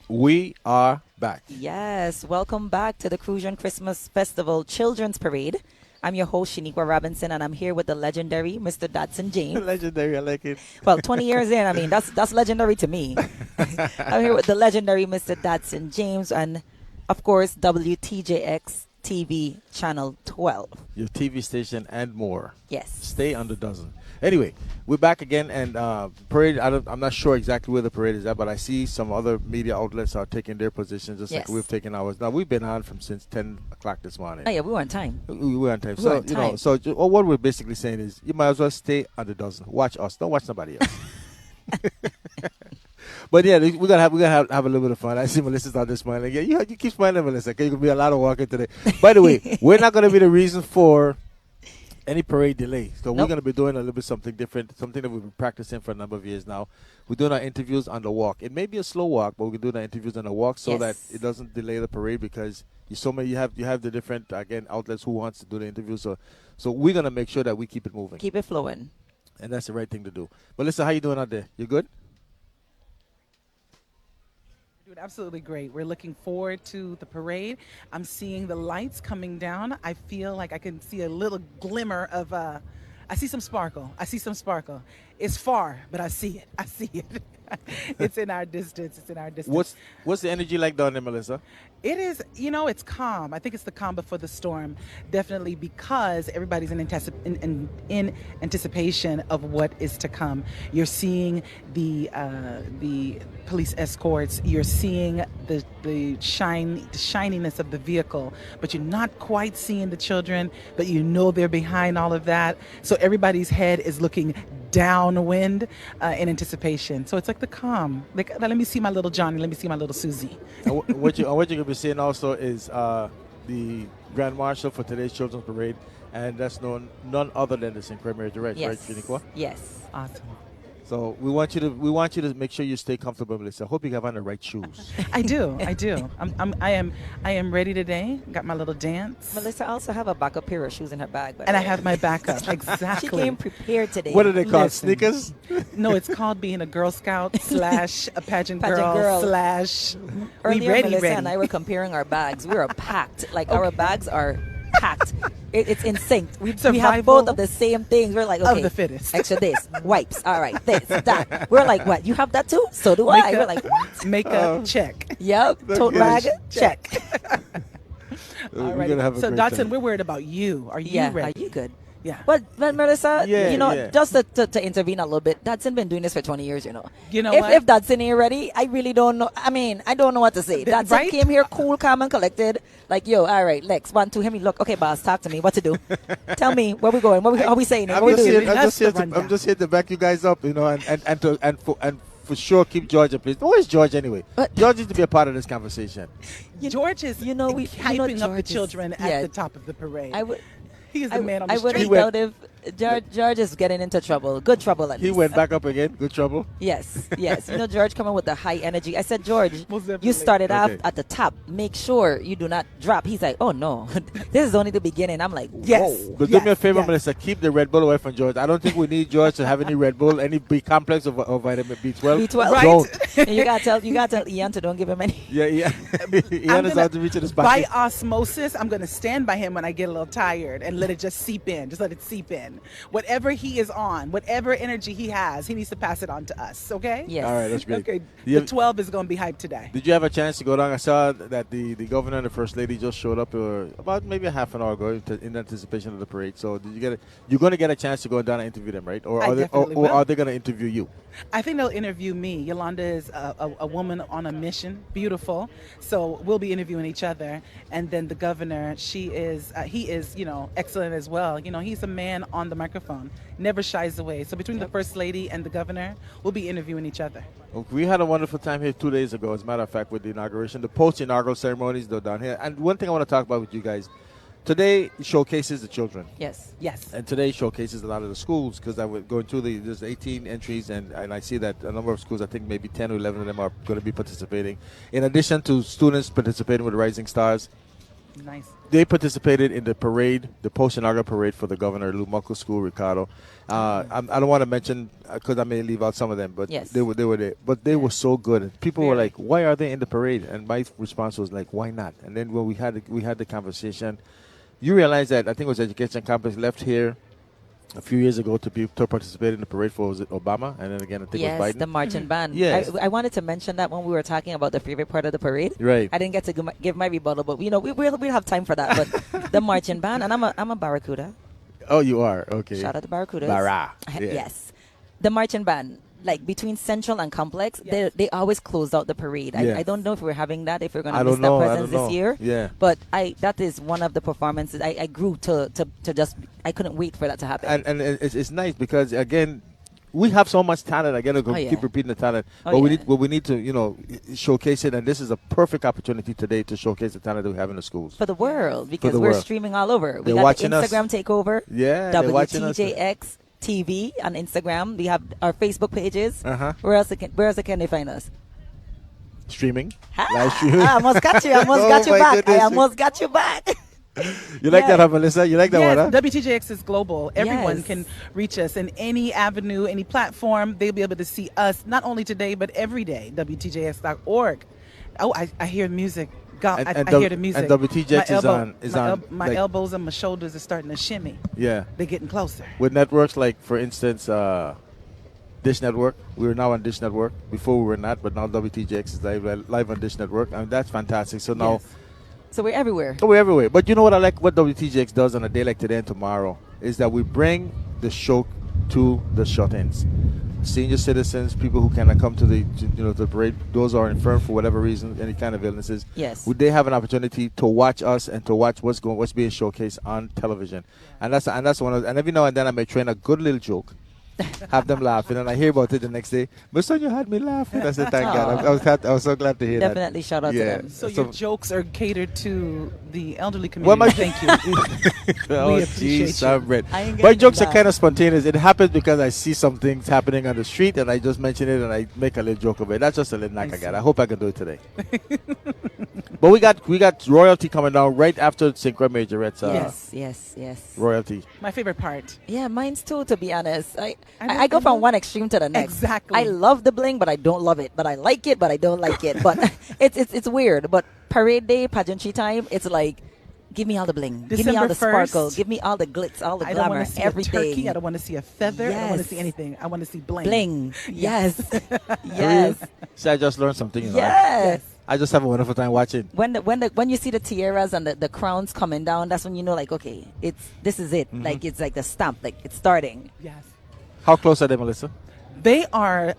We are back. Yes, welcome back to the Crucian Christmas Festival Children's Parade. I'm your host, Shaniqua Robinson, and I'm here with the legendary Mr. Dotson James. Legendary, I like it. Well, 20 years in, I mean, that's legendary to me. I'm here with the legendary Mr. Dotson James and, of course, WTJX TV Channel 12. Your TV station and more. Yes. Stay under dozen. Anyway, we're back again, and parade. I'm not sure exactly where the parade is at, but I see some other media outlets are taking their positions, just like Yes. we've taken ours. Now we've been on from since 10 o'clock this morning. Oh, yeah, we were on time. We were on time. We were So on time. what we're basically saying is, you might as well stay under dozen. Watch us. Don't watch somebody else. But yeah, we're gonna have a little bit of fun. I see Melissa's out this morning. Yeah, you keep smiling, Melissa. Because you're gonna be a lot of walking today. By the way, we're not gonna be the reason for any parade delay. So we're Nope. going to be doing a little bit something different, something that we've been practicing for a number of years now. We're doing our interviews on the walk. It may be a slow walk, but we're doing our interviews on the walk so Yes. that it doesn't delay the parade, because you have the different outlets who wants to do the interviews. So we're going to make sure that we keep it moving. Keep it flowing. And that's the right thing to do. Melissa, how you doing out there? You good? Doing absolutely great. We're looking forward to the parade. I'm seeing the lights coming down. I feel like I can see a little glimmer of, I see some sparkle. It's far, but I see it. It's in our distance. What's the energy like down there, Melissa? It is, it's calm. I think it's the calm before the storm, definitely, because everybody's in anticipation of what is to come. You're seeing the police escorts. You're seeing the shininess of the vehicle, but you're not quite seeing the children, but you know they're behind all of that. So everybody's head is looking downwind in anticipation. So it's like the calm. Like, let me see my little Johnny. Let me see my little Susie. And what you're going to be seeing also is the Grand Marshal for today's Children's Parade, and that's none other than the St. Clair Majorette, right, Yes. Shaniqua? Yes. Awesome. So we want you to make sure you stay comfortable, Melissa. I hope you have on the right shoes. I do. I am ready today. Got my little dance. Melissa also have a backup pair of shoes in her bag. And I have my backup. Exactly. She came prepared today. What are they called? Listen. Sneakers? No, it's called being a Girl Scout / a pageant girl girl. / Earlier, we ready, Melissa ready. and I were comparing our bags. We are packed. Like, our bags are packed. It's in sync. We have Survival both of the same things. We're like, okay, of the fittest. extra this, wipes. All right, this, that. We're like, what? You have that too? So do I. We're like, what? Makeup check. Yep. Tote bag, check. We're All right. gonna have a So great Dotson, time. we're worried about you. Are you Yeah. ready? Are you good? Yeah. But Melissa, Yeah. just to intervene a little bit, Dotson been doing this for 20 years, You know if, what? If Dotson ain't ready, I really don't know. I mean, I don't know what to say. Dotson Right? came here cool, calm, and collected. Like, yo, all right, Lex, 1, 2, hear me. Look, okay, boss, talk to me. What to do? Tell me where we going. How we saying it? I'm What we just, doing? here, I'm, That's just here the to, I'm rundown. just here to back you guys up, and for sure keep Georgia, please. Where's George anyway? But- George needs to be a part of this conversation. George is hyping up the George is- children yeah. at the top of the parade. I would. He is the man on the I street. wouldn't doubt if George is getting into trouble. Good trouble, at He least. went back up again. Good trouble. Yes. George coming with the high energy. I said, George, Most definitely. you started off Okay. at the top. Make sure you do not drop. He's like, oh, no. This is only the beginning. I'm like, whoa. Yes. But do me a favor, yes. Melissa. Keep the Red Bull away from George. I don't think we need George to have any Red Bull, any B complex of vitamin B12. B12. Right. Don't. And you gotta tell Ian to don't give him any. Yeah. Ian is out to reach in his By pocket. osmosis, I'm going to stand by him when I get a little tired and let it just seep in. Just let it seep in. Whatever he is on, whatever energy he has, he needs to pass it on to us, okay? Yes. All right, that's great. Okay. You- The 12 is going to be hyped today. Did you have a chance to go down? I saw that the governor and the first lady just showed up about maybe a half an hour ago in anticipation of the parade. So did you get you're going to get a chance to go down and interview them, right? Or I are they, definitely or will. are they going to interview you? I think they'll interview me. Yolanda is a woman on a mission, beautiful. So we'll be interviewing each other. And then the governor, he is, excellent as well. He's a man on the microphone, never shies away. So between the first lady and the governor, we'll be interviewing each other. We had a wonderful time here 2 days ago, as a matter of fact, with the inauguration, the post-inaugural ceremonies, though, down here. And one thing I want to talk about with you guys, today showcases the children. Yes. Yes. And today showcases a lot of the schools, because I was going through there's 18 entries, and I see that a number of schools, I think maybe 10 or 11 of them are going to be participating. In addition to students participating with Rising Stars, Nice. They participated in the parade, the post-inaugural parade for the governor, Moko School, Ricardo. I don't want to mention because I may leave out some of them, but Yes. they were there. But they were so good. And people were Very. like, "Why are they in the parade?" And my response was like, "Why not?" And then when we had the conversation, you realize that I think it was Education Campus left here a few years ago to participate in the parade for, was it Obama? And then again, I think it Yes, was Biden. the marching band. Yes. I wanted to mention that when we were talking about the favorite part of the parade. Right. I didn't get to give my rebuttal, but we'll have time for that. But the marching band, and I'm a Barracuda. Oh, you are? Okay. Shout out to Barracudas. Barra. Yeah. Yes. The marching band, like between Central and Complex, Yes. they always closed out the parade. Yeah. I don't know if we're having that, if we're going I to miss don't that know. I presence don't know. this year. Yeah. But that is one of the performances. I grew to just, I couldn't wait for that to happen. And it's nice because, again, we have so much talent. Again, I Oh, yeah. keep repeating the talent. Oh, but yeah. we need to, showcase it. And this is a perfect opportunity today to showcase the talent that we have in the schools. For the world, because the we're world. streaming all over. We They're got watching the us. Instagram takeover. Yeah, they're watching us. WTJX TV on Instagram. We have our Facebook pages. Uh-huh. Where else can they find us? Streaming. Ah, Live streaming. I almost got you. I almost Oh, got you my back. goodness. I almost got you back. You like Yeah. that, huh, Melissa? You like that Yes, one, huh? WTJX is global. Everyone Yes. can reach us in any avenue, any platform. They'll be able to see us not only today, but every day. WTJX.org. Oh, I hear music. God, And I hear the music. and WTJX is on, my like- elbows and my shoulders are starting to shimmy. Yeah. They're getting closer. With networks like, for instance, Dish Network. We're now on Dish Network. Before we were not, but now WTJX is live on Dish Network. And that's fantastic. So now... Yes. So we're everywhere. Oh, we're everywhere. But you know what I like? What WTJX does on a day like today and tomorrow is that we bring the show to the shut-ins. Senior citizens, people who cannot come to the parade, those are infirm for whatever reason, any kind of illnesses. Yes. They have an opportunity to watch us and to watch what's being showcased on television. And that's one of, and every now and then I may train a good little joke. Have them laughing, and I hear about it the next day. But son, you had me laughing. I said, thank God. I was so glad to hear that. Definitely shout out to them. So your jokes are catered to the elderly community. Well, Thank you. Oh, We appreciate geez, you. I'm red. I ain't My getting jokes are that. kind of spontaneous. It happens because I see some things happening on the street, and I just mention it, and I make a little joke of it. That's just a little knack I got. I hope I can do it today. But we got royalty coming down right after St. Croix Majorette's Yes. royalty. My favorite part. Yeah, mine's too, to be honest. I I go from one extreme to the next. Exactly. I love the bling, but I don't love it. But I like it, but I don't like it. But it's weird. But parade day, pageantry time, it's like, give me all the bling. Give me all the December 1st. sparkle. Give me all the glitz, all the I don't glamour, want to see everything. a turkey. I don't want to see a feather. I don't want to Yes. see anything. I want to see bling. Bling. Yes. Yes. So I just learned something. Yes. I just have a wonderful time watching. When you see the tiaras and the crowns coming down, that's when you know, like, okay, this is it. Mm-hmm. Like, it's like the stamp, like it's starting. Yes. How close are they, Melissa? They are.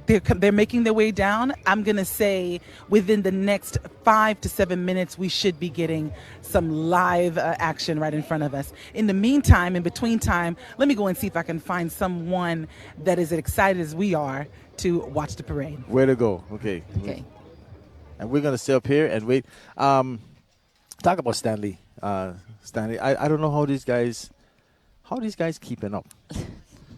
They're making their way down. I'm gonna say within the next 5 to 7 minutes, we should be getting some live action right in front of us. In the meantime, in between time, let me go and see if I can find someone that is as excited as we are to watch the parade. Where to go? Okay. Okay. And we're gonna stay up here and wait. Talk about Stanley. Stanley, I don't know how these guys keeping up.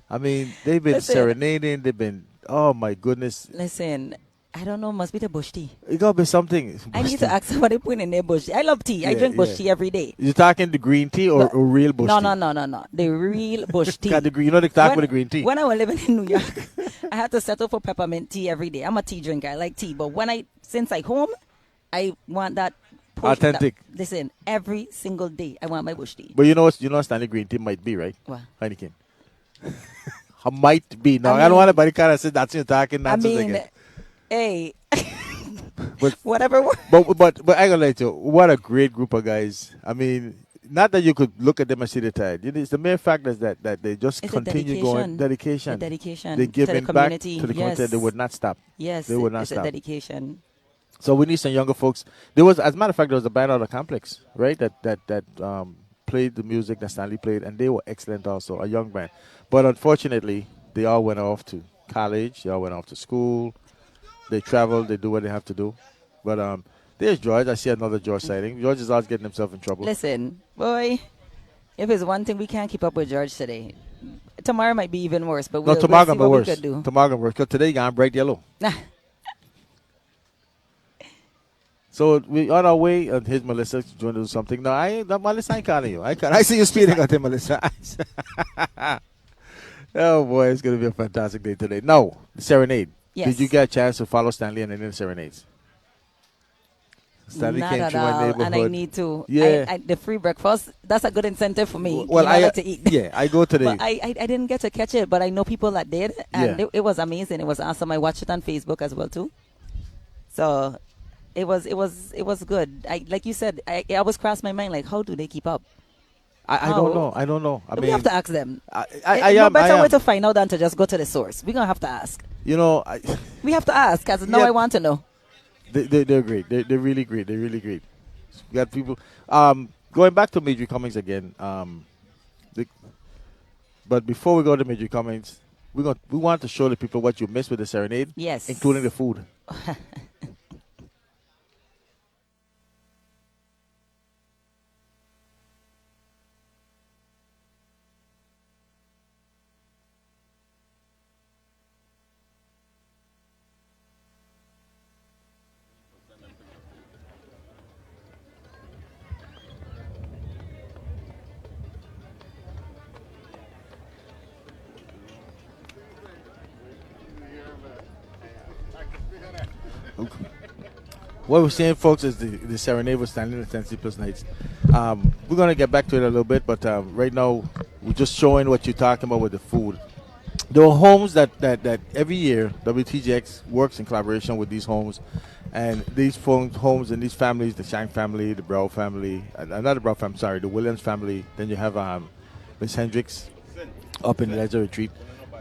I mean, they've been Listen. serenading. They've been. Oh my goodness! Listen, I don't know. Must be the bush tea. It gotta be something. I need to ask somebody put in their bush tea. I love tea. I Yeah, drink bush yeah. tea every day. You talking the green tea or real bush No, tea? no. The real bush tea. Got the green. You know they talk with the green tea. When I was living in New York, I had to settle for peppermint tea every day. I'm a tea drinker. I like tea. But since I home, I want that Authentic. Listen, every single day I want my bush tea. But you know what Stanley green tea might be, right? What? Heineken. Might be. No, I I don't mean- want anybody kind of say that's you talking I nonsense mean, again. hey, But whatever. but I gotta let you. What a great group of guys. I mean, not that you could look at them and see the tide. It's the mere fact that they just It's the continue going. Dedication. The dedication They give to the back community. to the community. Yes. They would not stop. Yes, They would not it's a stop. dedication. So we need some younger folks. There was, as a matter of fact, there was a band out of Complex, right? That played the music that Stanley played, and they were excellent also. A young band, but unfortunately, they all went off to college. They all went off to school. They travel. They do what they have to do. But there's George. I see another George sighting. George is always getting himself in trouble. Listen, boy, if it's one thing we can't keep up with George today, tomorrow might be even worse. But we'll, tomorrow we'll see gonna be what worse. we could do. Tomorrow gonna be worse. 'Cause today you got bright yellow. So we on our way, and here's Melissa to do something. No, Melissa, I ain't calling you. I see you speeding out there, Melissa. Oh boy, it's gonna be a fantastic day today. No, the serenade. Yes. Did you get a chance to follow Stanley and any of the serenades? Stanley Not came at to my all, neighborhood. and I need to. Yeah. The free breakfast, that's a good incentive for me. Well, I like to eat. Yeah, I go to the. But I didn't get to catch it, but I know people that did, and Yeah. it was amazing. It was awesome. I watched it on Facebook as well too. So, it was good. Like you said, I always crossed my mind like, how do they keep up? I don't know. I don't know. I we mean, have to ask them. I no am. better way to find out than to just go to the source. We're gonna have to ask. You know, We have to ask because now Yeah. I want to know. they're great. They're really great. They're really great. We got people. Going back to Major Cummings again. But before we go to Major Cummings, we want to show the people what you missed with the serenade. Yes. Including the food. What we're seeing, folks, is the serenade was standing at 10 Sleepless Nights. We're going to get back to it a little bit, but right now we're just showing what you're talking about with the food. There are homes that every year WTJX works in collaboration with these homes, and these homes and these families, the Shank family, the Brow family, not the Brow family, sorry, the Williams family. Then you have Miss Hendricks up in the Leisure Retreat.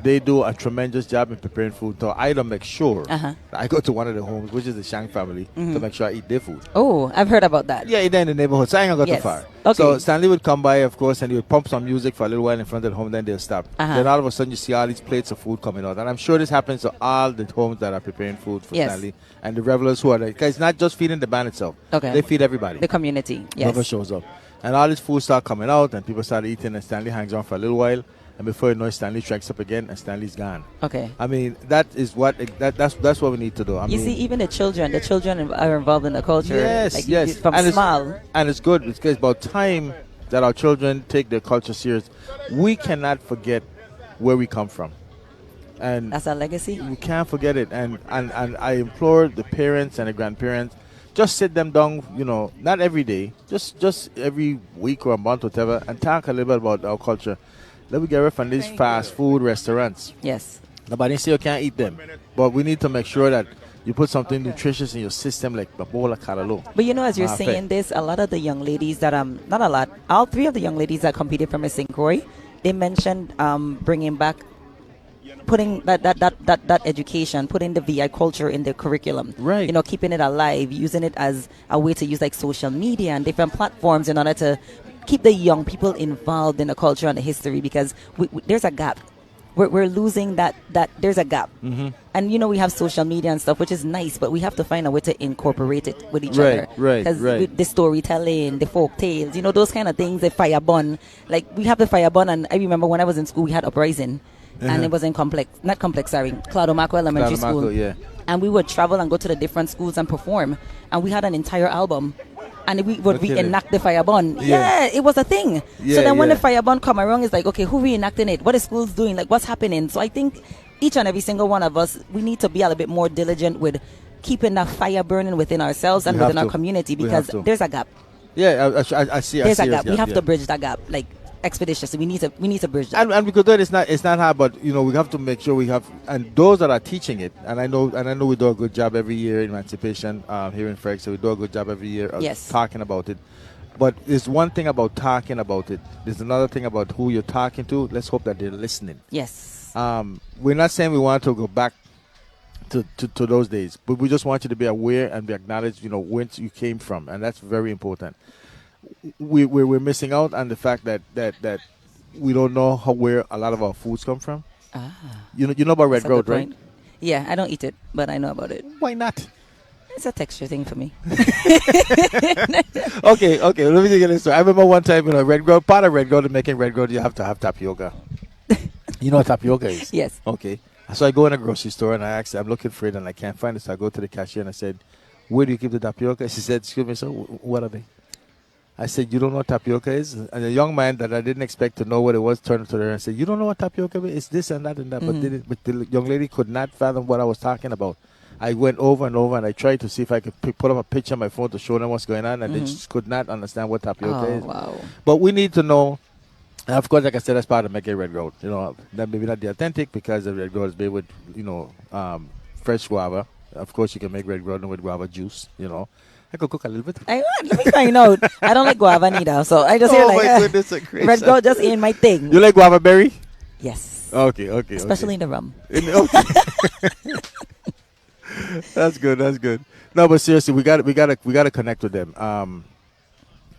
They do a tremendous job in preparing food. So I don't make sure I go to one of the homes, which is the Shank family, to make sure I eat their food. Oh, I've heard about that. Yeah, they're in the neighborhood, so I ain't gonna go Yes. too far. Okay. So Stanley would come by, of course, and he would pump some music for a little while in front of the home, then they'll stop. Then all of a sudden you see all these plates of food coming out. And I'm sure this happens to all the homes that are preparing food for Yes. Stanley and the revelers who are there. Because it's not just feeding the band itself. Okay. They feed everybody. The community. Yes. Whoever shows up. And all this food start coming out, and people start eating, and Stanley hangs on for a little while. And before you know it, Stanley tracks up again, and Stanley's gone. Okay. I mean, that is what that's what we need to do. I You mean, see, even the children are involved in the culture. yes, like, yes, From and small. and it's good because it's about time that our children take their culture serious. We cannot forget where we come from, and That's our legacy. we can't forget it. And I implore the parents and the grandparents, just sit them down. You know, not every day, just every week or a month, whatever, and talk a little bit about our culture. Let me get rid from these fast food restaurants. Yes. Nobody say you can't eat them, but we need to make sure that you put something nutritious in your system, like babola kalalo. But you know, as you're Ah, saying this, a lot of the young ladies that not a lot, all three of the young ladies that competed for Miss St. Croix, they mentioned bringing back, putting that education, putting the VI culture in the curriculum. Right. You know, keeping it alive, using it as a way to use like social media and different platforms in order to keep the young people involved in the culture and the history, because there's a gap. We're losing that there's a gap. And you know, we have social media and stuff, which is nice, but we have to find a way to incorporate it with each other. Right. Because the storytelling, the folk tales, you know, those kind of things, the fire bun. Like, we have the fire bun, and I remember when I was in school, we had Uprising. And it was in Claudio Elementary School. Yeah. And we would travel and go to the different schools and perform. And we had an entire album. And we would reenact the fire bun. Yeah, it was a thing. Yeah, so then when yeah. the fire bun come around, it's like, okay, who reenacting it? What are schools doing? Like, what's happening? So I think each and every single one of us, we need to be a little bit more diligent with keeping that fire burning within ourselves and We have within our to. community, We have because to. there's a gap. Yeah, I see. There's I a see gap. We have yeah. to bridge that gap, like expeditiously. We need to bridge that. And we could do it. It's not hard, but you know, we have to make sure we have, and those that are teaching it. And I know we do a good job every year in Emancipation here in Frank. So we do a good job every year of Yes. talking about it. But there's one thing about talking about it. There's another thing about who you're talking to. Let's hope that they're listening. Yes. We're not saying we want to go back to those days, but we just want you to be aware and be acknowledged, you know, where you came from, and that's very important. We're missing out on the fact that we don't know where a lot of our foods come from. You know about red That's a growth, good right? point. Yeah, I don't eat it, but I know about it. Why not? It's a texture thing for me. Okay, let me get this. I remember one time, you know, red growth, part of red growth, making red growth, you have to have tapioca. You know what tapioca is? Yes. Okay. So I go in a grocery store and I ask, I'm looking for it and I can't find it. So I go to the cashier and I said, where do you keep the tapioca? She said, excuse me, sir, what are they? I said, you don't know what tapioca is? And a young man that I didn't expect to know what it was turned to her and said, you don't know what tapioca is? It's this and that and that. But the young lady could not fathom what I was talking about. I went over and over and I tried to see if I could put up a picture on my phone to show them what's going on, and they just could not understand what tapioca is. Wow. But we need to know, and of course, like I said, that's part of making red gold. That maybe not the authentic, because the red gold is made with, fresh guava. Of course, you can make red gold with guava juice, I could cook a little bit. Let me find out. I don't like guava neither, so I just hear my goodness gracious. red gold just ain't my thing. You like guava berry? Yes. Okay. Especially in the rum. That's good. No, but seriously, we got to connect with them.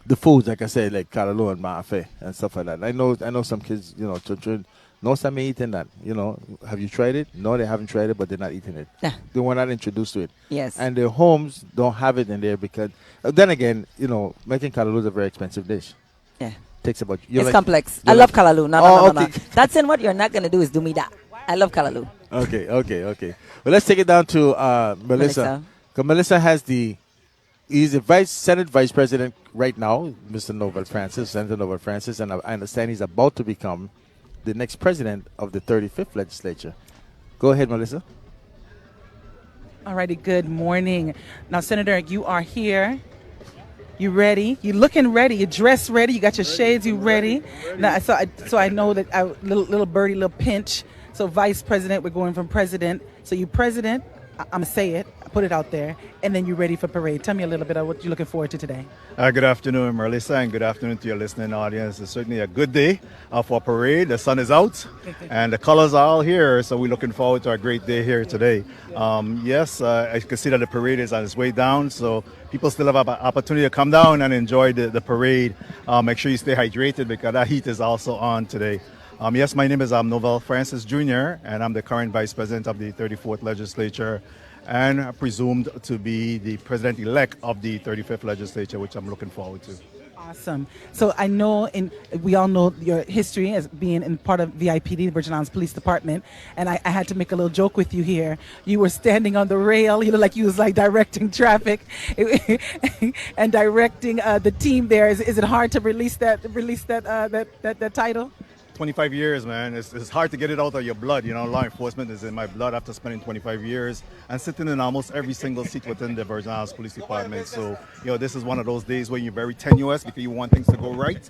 The foods, like I said, like callaloo and maafe and stuff like that. I know some kids, children know some eating that. Have you tried it? No, they haven't tried it, but they're not eating it. Yeah. They were not introduced to it. Yes. And their homes don't have it in there because, then again, making callaloo is a very expensive dish. Yeah. Takes about. It's complex. I love callaloo. No. That's in what you're not gonna do is do me that. I love callaloo. Okay. Well, let's take it down to Melissa. Because Melissa he's the Senate Vice President right now, Senator Novel Francis, and I understand he's about to become the next president of the 35th legislature. Go ahead, Melissa. All righty, good morning. Now, Senator, you are here. You ready? You looking ready? You dressed ready? You got your shades? You ready? Now, so I know that little birdie, little pinch. So Vice President, we're going from President. So you President, I'm going to say it, put it out there, and then you're ready for parade. Tell me a little bit of what you're looking forward to today. Good afternoon, Melissa, and good afternoon to your listening audience. It's certainly a good day for parade. The sun is out, and the colors are all here, so we're looking forward to a great day here today. I can see that the parade is on its way down, so people still have an opportunity to come down and enjoy the parade. Make sure you stay hydrated because that heat is also on today. My name is Novel Francis Jr., and I'm the current Vice President of the 34th Legislature and presumed to be the President-elect of the 35th Legislature, which I'm looking forward to. Awesome. So I know, we all know your history as being in part of VIPD, the Virgin Islands Police Department, and I had to make a little joke with you here. You were standing on the rail, you look like you was like directing traffic and directing the team there. Is it hard to release that title? 25 years, man. It's hard to get it out of your blood. Law enforcement is in my blood after spending 25 years and sitting in almost every single seat within the Virgin Islands Police Department. So, this is one of those days where you're very tenuous because you want things to go right.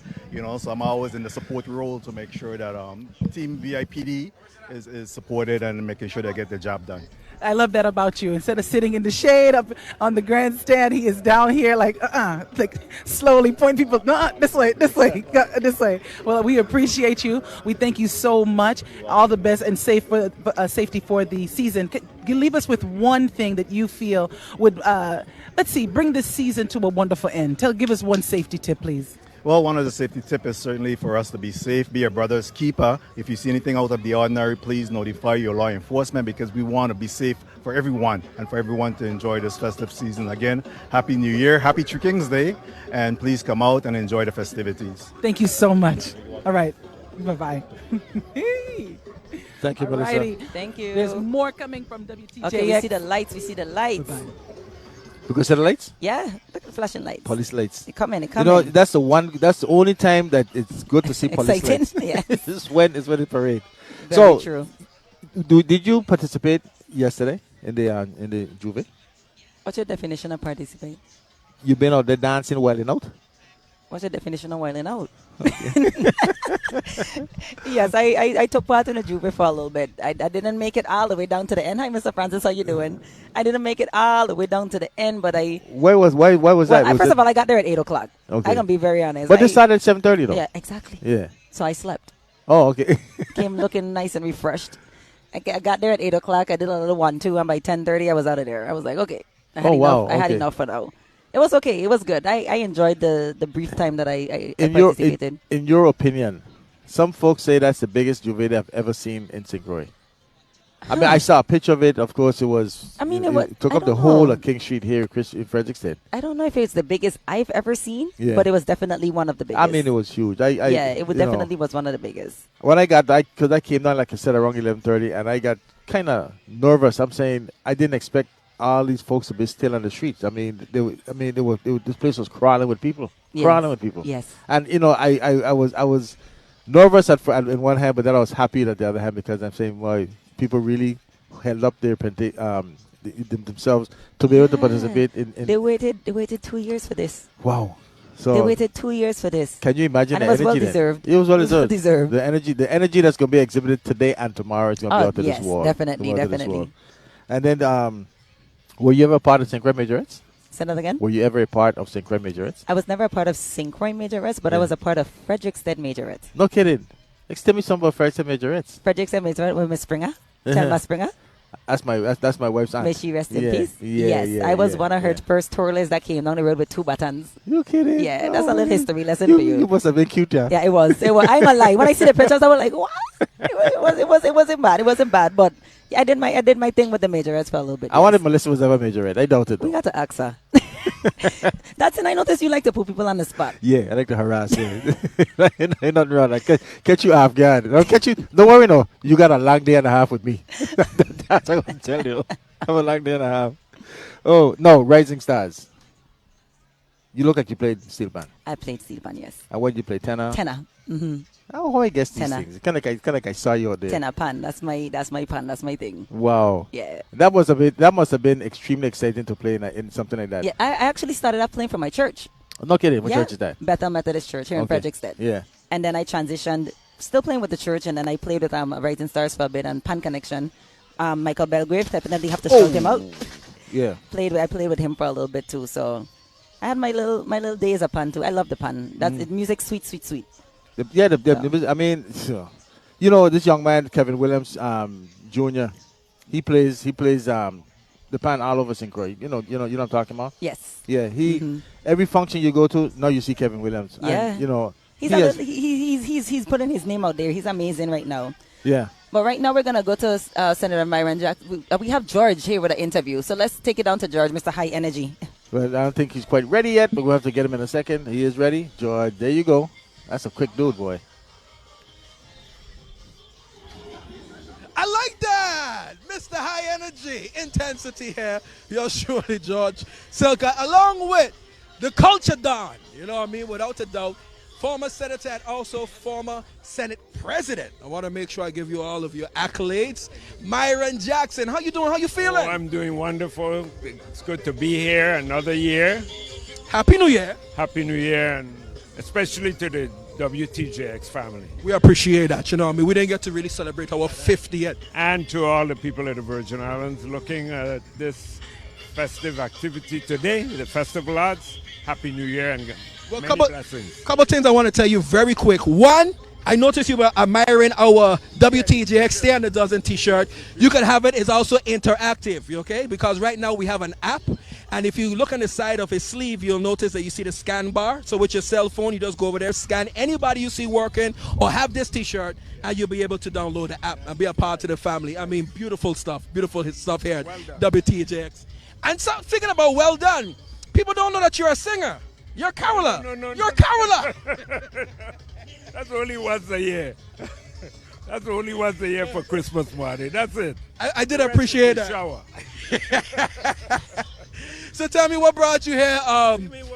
So I'm always in the support role to make sure that Team VIPD is supported and making sure they get the job done. I love that about you. Instead of sitting in the shade up on the grandstand, he is down here like slowly pointing people, no, this way. Well, we appreciate you. We thank you so much. All the best and safety for the season. Can you leave us with one thing that you feel would, bring this season to a wonderful end? Give us one safety tip, please. Well, one of the safety tips is certainly for us to be safe, be your brother's keeper. If you see anything out of the ordinary, please notify your law enforcement because we want to be safe for everyone and for everyone to enjoy this festive season. Again, Happy New Year, Happy Three Kings Day, and please come out and enjoy the festivities. Thank you so much. All right. Bye-bye. Thank you, Melissa. Alrighty. Thank you. There's more coming from WTJX. Okay, we see the lights. Bye-bye. We go see the lights? Yeah, look at the flashing lights. Police lights. They come in. That's the only time that it's good to see police lights. Yes. This is when the parade. Very true. Did you participate yesterday in the Juve? What's your definition of participate? You been out there dancing, wilding out? What's your definition of wilding out? Yes, I took part in the Juve for a little bit. I didn't make it all the way down to the end. Hi, Mr. Francis, how you doing? I didn't make it all the way down to the end, but I... Why was that? First of all, I got there at 8 o'clock. Okay. I can be very honest. But it started at 7:30 though. Yeah, exactly. Yeah. So I slept. Oh, okay. Came looking nice and refreshed. I got there at 8 o'clock. I did a little 1-2, and by 10:30, I was out of there. I was like, okay. I had enough for now. It was okay. It was good. I enjoyed the brief time that I participated. In your opinion, some folks say that's the biggest Juve I've ever seen in St. Croix. I mean, I saw a picture of it. Of course, it was. It took up the whole of King Street here in Frederickston. I don't know if it's the biggest I've ever seen, yeah, but it was definitely one of the biggest. I mean, it was huge. It definitely was one of the biggest. When I got because I came down, like I said, around 11:30, and I got kind of nervous. I'm saying I didn't expect all these folks would be still on the streets. I mean, this place was crawling with people, Yes. crawling with people. Yes. And I was nervous in one hand, but then I was happy at the other hand because I'm saying, well, people really held up their themselves to be able to participate in. They waited 2 years for this. Wow. So They waited 2 years for this. can you imagine And the it was energy? well deserved. It was well It was well deserved. deserved. The energy that's going to be exhibited today and tomorrow is going to be Oh, out of yes, this world. definitely, Out of this definitely. world. And then, were you ever a part of St. Croix Majorettes? Say that again? Were you ever a part of St. Croix Majorettes? I was never a part of St. Croix Majorettes, but I Yeah. was a part of Frederickstead Majorettes. No kidding. Tell me something about Frederickstead Majorettes. Frederickstead Majorette with Miss Springer. Thelma Springer. That's my wife's aunt. May she rest in Yeah, peace. yeah, Yes, yeah, I was yeah, one of her yeah. first tourlers that came down the road with 2 batons. You kidding? Yeah, that's a little history lesson You, for you. you must have been cute, yeah. Yeah, it was. I ain't gonna lie. When I see the pictures, I was like, "What?" It wasn't bad. It wasn't bad. But yeah, I did my thing with the Majorettes for a little bit. I wanted Melissa was ever Majorette. I doubt it We though. got to ask her. That's and I noticed you like to put people on the spot. Yeah, I like to harass you. Ain't nothing wrong. I catch you off guard. Don't catch you. Don't worry, no. You got a long day and a half with me. That's what I'm gonna tell you. I have a long day and a half. Oh no, Rising Stars. You look like you played steel band. I played steel band, yes. And when you play tenor? Tenor. Mm-hmm. How I guess these Tenor. things? Kind of like I saw you out there. Tenor pan. That's my pan. That's my thing. Wow. Yeah. That must have been extremely exciting to play in something like that. Yeah, I actually started off playing for my church. No kidding. What Yeah. church is that? Bethel Methodist Church here in Okay. Frederickstead. Yeah. And then I transitioned, still playing with the church, and then I played with Rising Stars for a bit and Pan Connection. Michael Belgrave, definitely have to shout him out. Yeah. I played with him for a little bit too. So I had my little days of pan too. I love the pan. That's it. Music, sweet, sweet, sweet. I mean, so, you know, this young man, Kevin Williams, Jr. He plays the pan all over St. Croix. You know what I'm talking about? Yes. Yeah. Every function you go to, now you see Kevin Williams. Yeah. And, you know, He's putting his name out there. He's amazing right now. yeah. But right now we're gonna go to Senator Myron Jack. We have George here with an interview, so let's take it down to George, Mr. High Energy. But I don't think he's quite ready yet, but we'll have to get him in a second. He is ready. George, there you go. That's a quick dude, boy. I like that, Mr. High Energy, intensity here. You're surely George Silka, along with the culture don. You know what I mean? Without a doubt, former senator and also former Senate president. I want to make sure I give you all of your accolades. Myron Jackson, how you doing? How you feeling? Oh, I'm doing wonderful. It's good to be here another year. Happy New Year. Happy New Year, and especially to the Wtjx family. We appreciate that. You know what I mean? We didn't get to really celebrate our 50th. And to all the people of the Virgin Islands looking at this festive activity today, the Festival Arts. Happy New Year and many blessings. Couple things I want to tell you very quick. One, I noticed you were admiring our Wtjx Stay on the Dozen t-shirt. You can have it. It's also interactive, okay? Because right now we have an app. And if you look on the side of his sleeve, you'll notice that you see the scan bar. So with your cell phone, you just go over there, scan anybody you see working or have this t-shirt, and you'll be able to download the app and be a part of the family. I mean, beautiful stuff here at Wtjx. And so, thinking about well done, people don't know that you're a singer. You're a caroler. You're a caroler. That's only once a year. That's only once a year for Christmas party. That's it. I did appreciate that. Shower. So tell me what brought you here.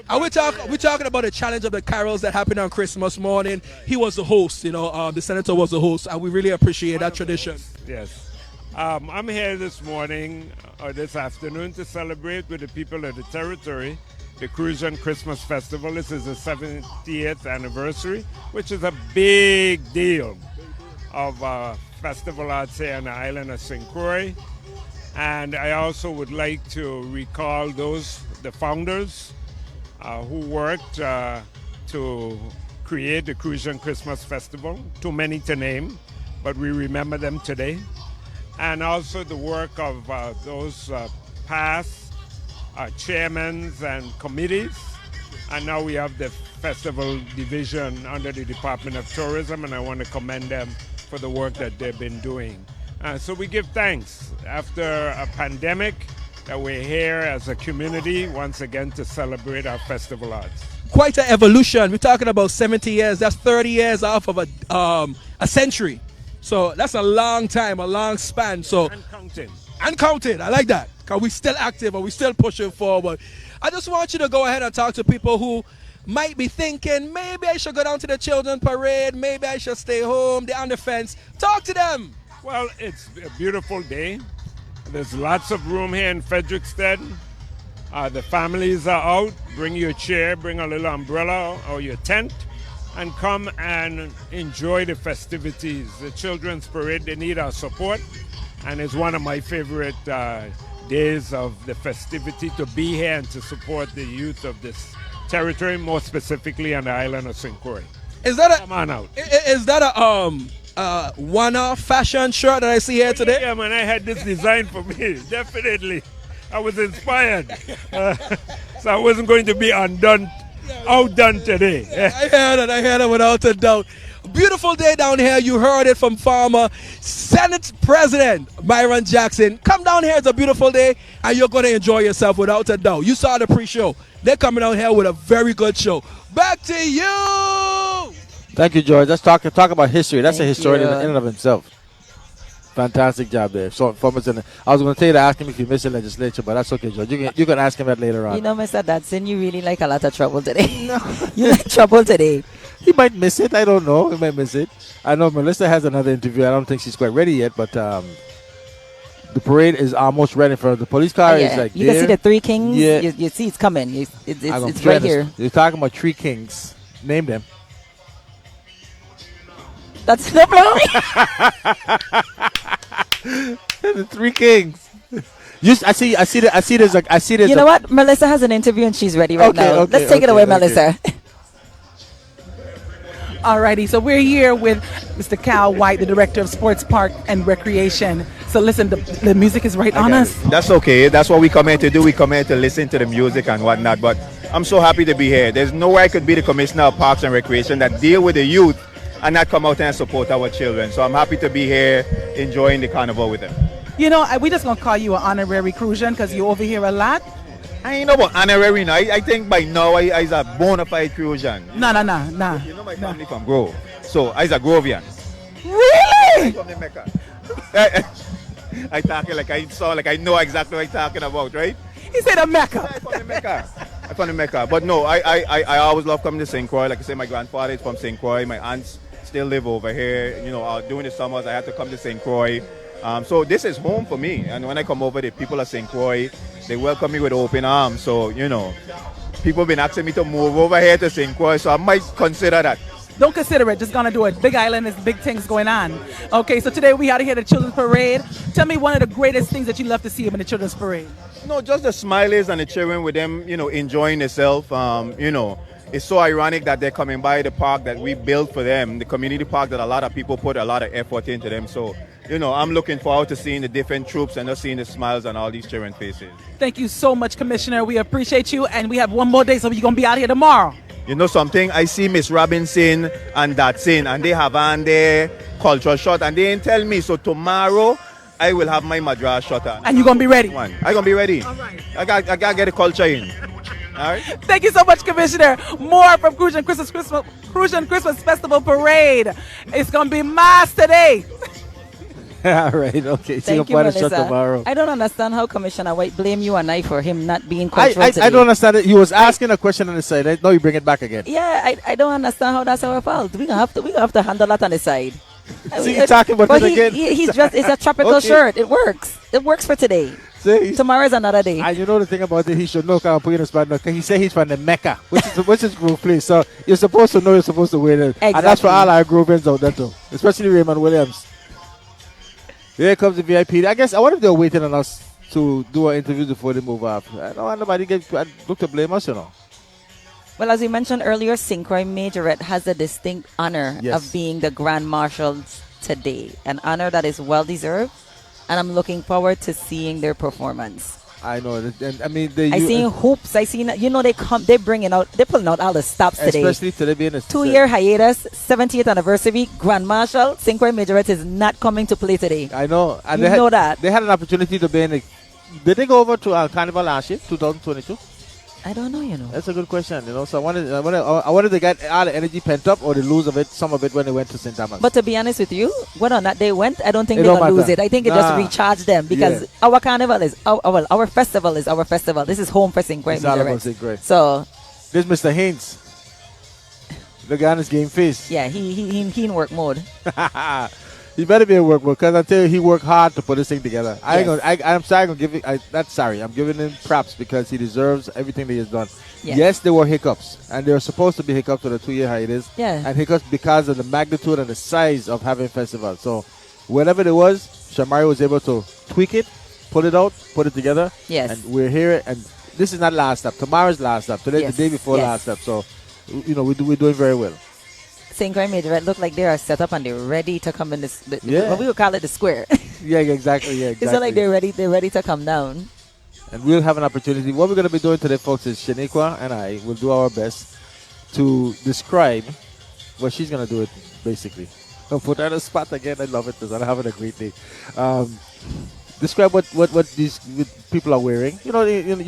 We're talking about the challenge of the carols that happened on Christmas morning. He was the host, the senator was the host, and we really appreciate that tradition. Yes. I'm here this morning or this afternoon to celebrate with the people of the territory the Crucian Christmas Festival. This is the 70th anniversary, which is a big deal of festival arts here on the island of St. Croix. And I also would like to recall the founders who worked to create the Crucian Christmas Festival. Too many to name, but we remember them today. And also the work of those past chairmen and committees. And now we have the festival division under the Department of Tourism, and I want to commend them for the work that they've been doing. So we give thanks after a pandemic that we're here as a community once again to celebrate our festival arts. Quite an evolution. We're talking about 70 years. That's 30 years off of a century. So that's a long time, a long span. So And counting. and counted. I like that. because we still active and we still pushing forward. I just want you to go ahead and talk to people who might be thinking, maybe I should go down to the children's parade, maybe I should stay home, they're on the fence. Talk to them. Well, it's a beautiful day. There's lots of room here in Frederiksted. The families are out. Bring your chair, bring a little umbrella or your tent, and come and enjoy the festivities. The children's parade, they need our support, and it's one of my favorite days of the festivity to be here and to support the youth of this territory, more specifically on the island of St. Croix. Is that Come on out. Is that a one-off fashion shirt that I see here today? Yeah, man, I had this designed for me, definitely. I was inspired. So I wasn't going to be outdone today. I heard that without a doubt. Beautiful day down here. You heard it from former Senate President Myron Jackson. Come down here. It's a beautiful day, and you're going to enjoy yourself without a doubt. You saw the pre-show. They're coming down here with a very good show. Back to you. Thank you, George. Let's talk about history. That's a Thank historian you. in and of himself. Fantastic job there. So, I was going to tell you to ask him if you missed the legislature, but that's okay, George. You can ask him that later on. You know, Mr. Dodson, you really like a lot of trouble today. No. You like trouble today. He might miss it. I don't know. He might miss it. I know Melissa has another interview. I don't think she's quite ready yet, but the parade is almost ready for the police car. Yeah. Is like You there. can see the three kings. Yeah. You see it's coming. It's I'm right trying to- here. You're talking about three kings. Name them. That's no problem. The three kings. I see there's You know what? Melissa has an interview and she's ready right now. Let's take it away, Melissa. Alrighty, so we're here with Mr. Cal White, the Director of Sports Park and Recreation. So listen, the music is right on us. That's okay. That's what we come here to do. We come here to listen to the music and whatnot. But I'm so happy to be here. There's no way I could be the Commissioner of Parks and Recreation that deal with the youth and not come out and support our children. So I'm happy to be here enjoying the carnival with them. You know, we just gonna call you an honorary Crucian because you're over here a lot. I ain't know about honorary now. I think by now I's a bona fide Crucian. Nah. You know my family from Grove. So I's a Grovian. Really? From the Mecca. I talk like I know exactly what I'm talking about, right? He said a Mecca. I'm from the Mecca. I'm from the Mecca. But no, I always love coming to St. Croix. Like I say, my grandfather is from St. Croix. My aunts still live over here. You know, during the summers, I had to come to St. Croix. So this is home for me. And when I come over, the people of St. Croix, they welcome me with open arms. So, you know, people have been asking me to move over here to St. Croix. So I might consider that. Don't consider it. Just gonna do it. Big Island is big things going on. Okay, so today we out here at the Children's Parade. Tell me one of the greatest things that you love to see in the Children's Parade. No, just the smileys and the children with them, you know, enjoying themselves. You know, it's so ironic that they're coming by the park that we built for them, the community park that a lot of people put a lot of effort into them. So, you know, I'm looking forward to seeing the different troops and just seeing the smiles on all these children's faces. Thank you so much, Commissioner. We appreciate you, and we have one more day, so you're gonna be out here tomorrow. You know something? I see Miss Robinson and Datsin, and they have on their cultural shot, and they didn't tell me. So tomorrow, I will have my Madras shot on. And you're gonna be ready. I'm gonna be ready. All right. I gotta get the culture in. All right. Thank you so much, Commissioner. More from Crucian Christmas Festival Parade. It's gonna be mass today. All right, okay. See you Thank you, by the shot Melissa. tomorrow. I don't understand how Commissioner White blame you and I for him not being cultural I today. don't understand it. He was asking a question on the side. Now you bring it back again. Yeah, I don't understand how that's our fault. We gonna have to handle that on the side. See, you're talking about but it again. He's dressed. It's a tropical Okay. shirt. It works. It works for today. See, Tomorrow is another day. and you know the thing about it, he should know. Can I put you in a spot now? 'Cause he said he's from the Mecca, which is Grove Place. So you're supposed to know. You're supposed to win it, and that's for Exactly. all our Grovians out there too, especially Raymond Williams. Here comes the VIP. I guess I wonder if they're waiting on us to do an interview before they move up. I don't want nobody look to blame us, you know. Well, as we mentioned earlier, St. Croix Majorette has a distinct honor Yes. of being the Grand Marshals today, an honor that is well deserved, and I'm looking forward to seeing their performance. I know, and I mean, I seen hoops. I seen, they pulling out all the stops today. especially today being a 2-year hiatus, 70th anniversary. Grand Marshal St. Croix Majorette is not coming to play today. I know, and You know that. they had an opportunity to be in. Did they go over to Carnival last year, 2022? I don't know, you know. That's a good question. So I wanted to get all the energy pent up or the lose of it, some of it when they went to St. Thomas. But to be honest with you, when on that they went, I don't think It they're don't gonna lose matter. it. I think it just recharged them because our carnival is our festival is our festival. This is home for St. Croix It's all about Majorette. St. Croix. So There's Mr. Haynes. The guy on his game face. yeah, he in work mode. He better be in work mode because I tell you, he worked hard to put this thing together. I'm sorry, I'm giving him props because he deserves everything that he has done. Yes. Yes, there were hiccups, and there were supposed to be hiccups with a 2-year hiatus. Yeah. And hiccups because of the magnitude and the size of having festival. So, whatever it was, Shamari was able to tweak it, pull it out, put it together. Yes. And we're here, and this is not last step. Tomorrow's last step. Today's Yes. the day before Yes. last step. So, we're doing very well. St. Croix Majorette look like they are set up and they're ready to come in this. Yeah. What we would call it the square. Yeah, exactly. Yeah, exactly. It's not like they're ready to come down. And we'll have an opportunity. What we're going to be doing today, folks, is Shaniqua and I will do our best to describe what she's going to do it, basically. I'll put her on the spot again. I love it because I'm having a great day. Describe what these people are wearing. You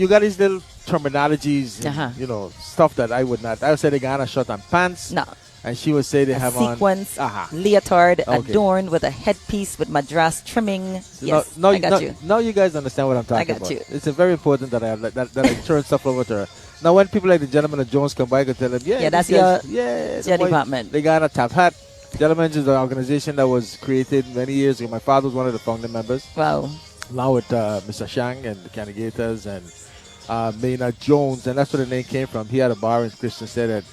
got these little terminologies, and, stuff that I would not. I would say they got on a shirt and pants. No. And she would say they have sequence, on leotard Okay. adorned with a headpiece with madras trimming. Yes, No, I got you. Now you guys understand what I'm talking got about. you. It's very important that I turn stuff over to her. Now, when people like the Gentleman of Jones come by, I can tell them, that's these guys- your the boy- department. They got a top hat. Gentlemen is an organization that was created many years ago. My father was one of the founding members. Wow. Now with Mr. Shang and the Candigators and Maynard Jones, and that's where the name came from. He had a bar in Christian said that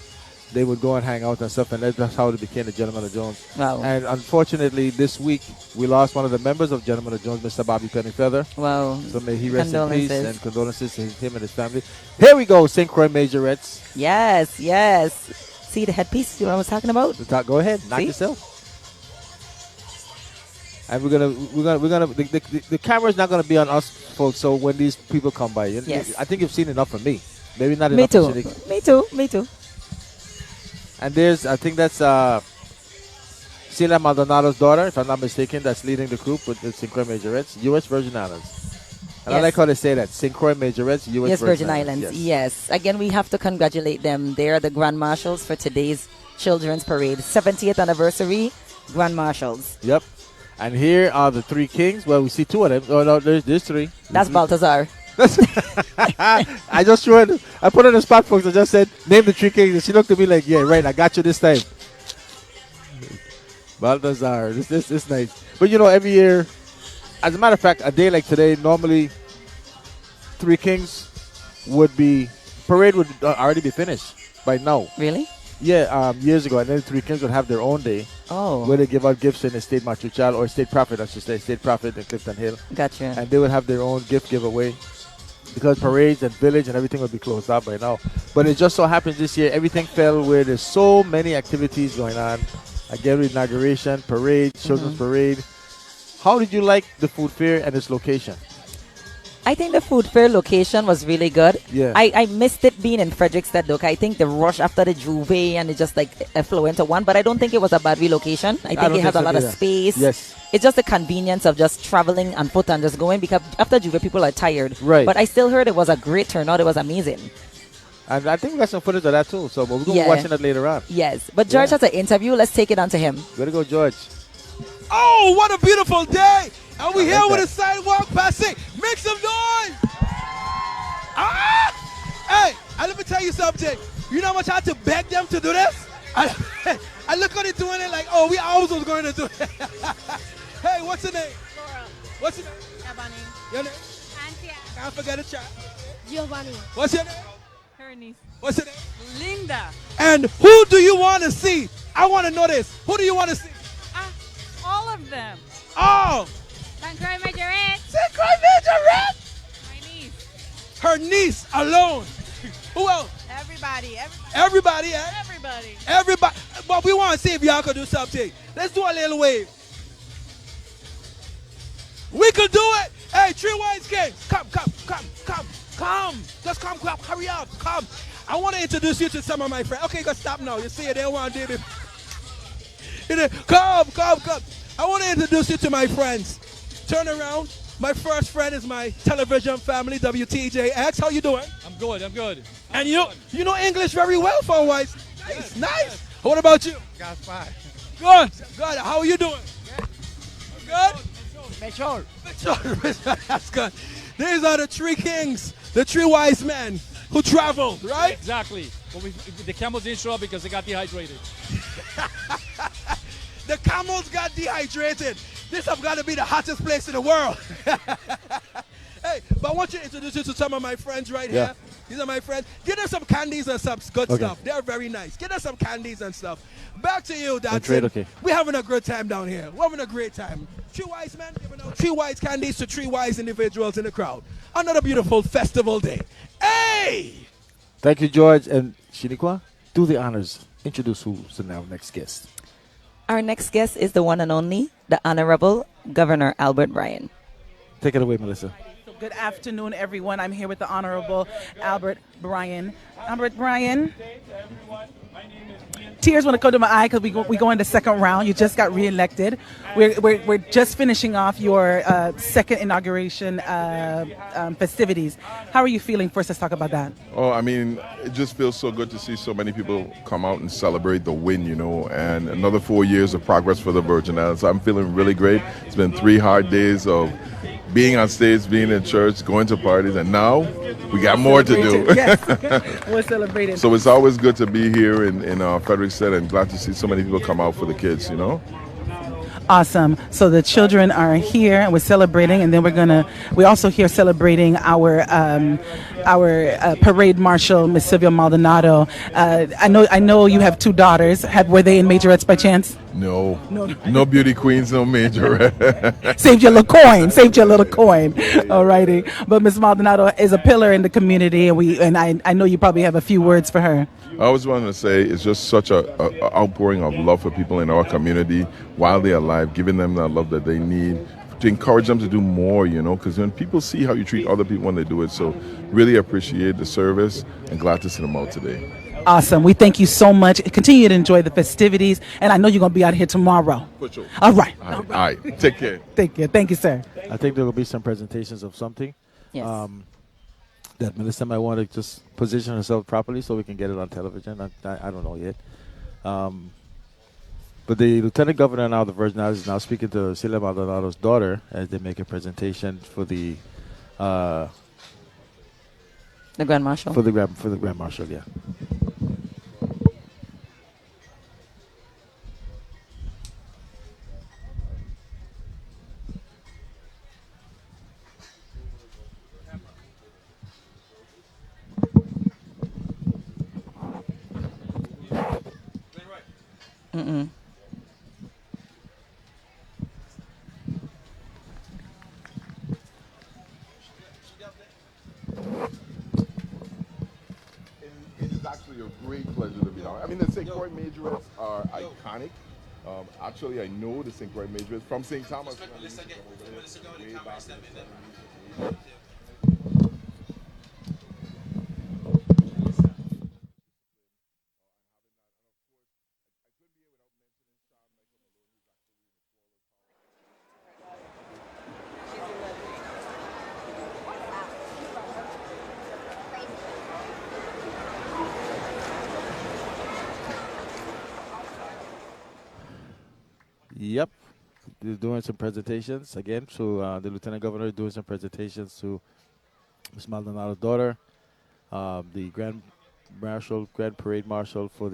they would go and hang out and stuff, and that's how they became the Gentleman of Jones. Wow. And unfortunately, this week, we lost one of the members of Gentleman of Jones, Mr. Bobby Pennyfeather. Wow. So may he rest in peace, Condolences. and condolences to him and his family. Here we go, St. Croix Majorettes. Yes. See the headpiece? You know what I was talking about? Go ahead, knock See? yourself. And the camera's not gonna be on us, folks. So when these people come by, Yes. I think you've seen enough of me. Maybe not Me enough of too. Shaniqua. Me too. And I think that's Sheila Maldonado's daughter, if I'm not mistaken, that's leading the group with the St. Croix Majorettes, U.S. Virgin Islands. And I Yes. like how they say that, St. Croix Majorettes, U.S. Yes, Virgin Islands. Yes. Yes. Again, we have to congratulate them. They are the Grand Marshals for today's Children's Parade. 70th anniversary, Grand Marshals. Yep. And here are the three kings. Well, we see two of them. Oh, no, there's three. That's Balthazar. I just threw it. I put it on the spot, folks. I just said, name the three kings. And she looked at me like, yeah, right, I got you this time. Balthazar. This is nice. But, every year, as a matter of fact, a day like today, normally three kings parade would already be finished by now. Really? Yeah, years ago. And then Three Kings would have their own day Oh. where they give out gifts in the State Machuchal or State Prophet, I should say, State Prophet in Clifton Hill. Gotcha. And they would have their own gift giveaway because parades and village and everything would be closed up by now. But it just so happens this year, everything fell where there's so many activities going on. Again, inauguration, parade, children's parade. How did you like the food fair and its location? I think the food fair location was really good. Yeah. I missed it being in Frederickstead, though. I think the rush after the Juve and it just flew into one, but I don't think it was a bad relocation. I think don't it has think a so lot of either. space. Yes. It's just the convenience of just traveling on foot and just going because after Juve, people are tired. Right. But I still heard it was a great turnout. It was amazing. And I think we got some footage of that too. So we're going to Yeah. be watching that later on. Yes. But George has an interview. Let's take it on to him. Way to go, George. Oh, what a beautiful day! And we I here like with that. a sidewalk passing. Make some noise! Ah! Hey, and let me tell you something. You know how much I had to beg them to do this? I look at it doing it like, oh, we always was going to do it. Hey, what's your name? Laura. What's your name? Ebony. Your name? Antia. Can't forget a chat. Giovanni. What's your name? Her niece. What's your name? Linda. And who do you want to see? I want to know this. Who do you want to see? All of them. Oh! St. Croix Majorette. St. Croix Majorette! My niece. Her niece alone. Who else? Everybody. Everybody, eh? Everybody. Everybody. But we want to see if y'all can do something. Let's do a little wave. We could do it. Hey, Tree Wines King. Come. Just come, hurry up. Come. I want to introduce you to some of my friends. Okay, go stop now. You see it. They don't want to do it. Come. I want to introduce you to my friends. Turn around. My first friend is my television family, Wtjx. How you doing? I'm good. I'm good. And you know English very well for a while. Nice, nice. What about you? Gas fire. Good, good. How are you doing? Good? Major. That's good. These are the three kings, the three wise men who traveled, right? Exactly. But the camels didn't show up because they got dehydrated. The camels got dehydrated. This has got to be the hottest place in the world. Hey, but I want you to introduce you to some of my friends right here. These are my friends. Give them some candies and some good stuff. They're very nice. Give them some candies and stuff. Back to you, Dodson. Okay. We're having a good time down here. We're having a great time. Three wise men giving out three wise candies to three wise individuals in the crowd. Another beautiful festival day. Hey! Thank you, George. And Shiniqua, do the honors. Introduce who's our next guest. Our next guest is the one and only, the Honorable Governor Albert Bryan. Take it away, Melissa. Good afternoon, everyone. I'm here with the Honorable Albert Bryan. Albert Bryan, tears want to come to my eye because we go in the second round. You just got reelected. We're just finishing off your second inauguration festivities. How are you feeling? First, let's talk about that. Oh, I mean, it just feels so good to see so many people come out and celebrate the win, you know, and another 4 years of progress for the Virgin Islands. I'm feeling really great. It's been 3 hard days of being on stage, being in church, going to parties, and now we got more to do. Yes, we're celebrating. So it's always good to be here in Frederiksted, and glad to see so many people come out for the kids, you know. Awesome. So the children are here and we're celebrating, and then we're also here celebrating our parade marshal, Miss Sylvia Maldonado. I know you have 2 daughters. Were they in majorettes by chance? No beauty queens, no majorette. Saved your little coin. All righty. But Miss Maldonado is a pillar in the community, and I know you probably have a few words for her. I always wanted to say it's just such a outpouring of love for people in our community while they're alive, giving them that love that they need to encourage them to do more, you know, because when people see how you treat other people when they do it, so really appreciate the service and glad to see them out today. Awesome. We thank you so much. Continue to enjoy the festivities, and I know you're going to be out here tomorrow. For sure. All right. All right. Take care. Take care. Thank you, sir. I think there will be some presentations of something. Yes. That Melissa might want to just position herself properly so we can get it on television. I don't know yet. But the Lieutenant Governor now of the Virgin Islands is now speaking to Celia Maldonado's daughter as they make a presentation for the Grand Marshal. For the Grand Marshal, yeah. Mm-mm. It is actually a great pleasure to be down. I mean, the St. Croix Majorettes are iconic. Actually, I know the St. Croix Majorettes from St. Thomas. Way back in the 70s. Yep. They're doing some presentations again. So the Lieutenant Governor is doing some presentations to Ms. Maldonado's daughter, the Grand Parade Marshal for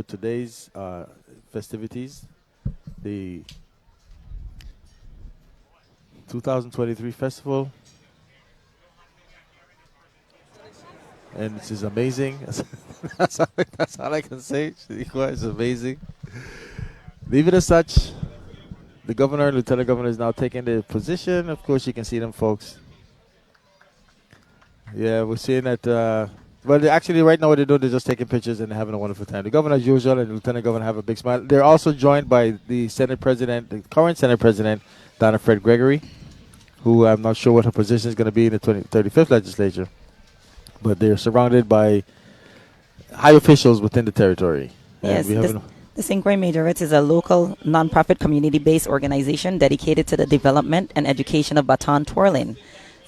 today's festivities, the 2023 festival. And this is amazing. That's all I can say. It's amazing. Leave it as such. The governor and lieutenant governor is now taking the position. Of course, you can see them, folks. Yeah, we're seeing that. Well, actually, right now what they're doing, they're just taking pictures and having a wonderful time. The governor, as usual, and the lieutenant governor have a big smile. They're also joined by the Senate President, the current Senate President, Donna Fred Gregory, who I'm not sure what her position is going to be in the 35th legislature. But they're surrounded by high officials within the territory. Yes, the St. Croix Majorettes is a local, non-profit, community-based organization dedicated to the development and education of baton twirling.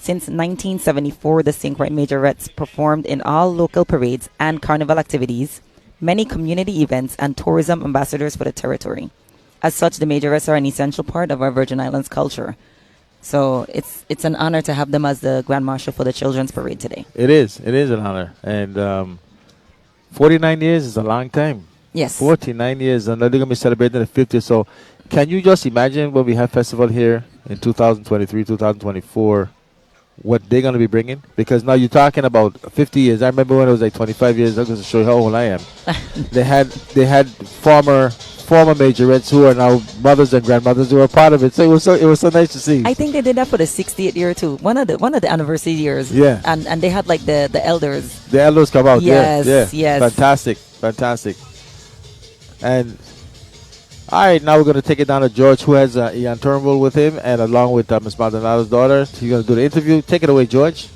Since 1974, the St. Croix Majorettes performed in all local parades and carnival activities, many community events, and tourism ambassadors for the territory. As such, the Majorettes are an essential part of our Virgin Islands culture. So it's an honor to have them as the Grand Marshal for the Children's Parade today. It is an honor. And 49 years is a long time. Yes. 49 years, and they're going to be celebrating the 50th. So can you just imagine when we have festival here in 2023, 2024, what they're going to be bringing? Because now you're talking about 50 years. I remember when it was like 25 years ago, to show you how old I am. they had former majorettes who are now mothers and grandmothers who are part of it. So it was so nice to see. I think they did that for the 60th year too. One of the anniversary years. Yeah. And they had like the elders. The elders come out. Yes. Yeah. Yes. Fantastic. And all right, now we're going to take it down to George, who has Ian Turnbull with him, and along with Miss Maldonado's daughter. He's going to do the interview. Take it away, George.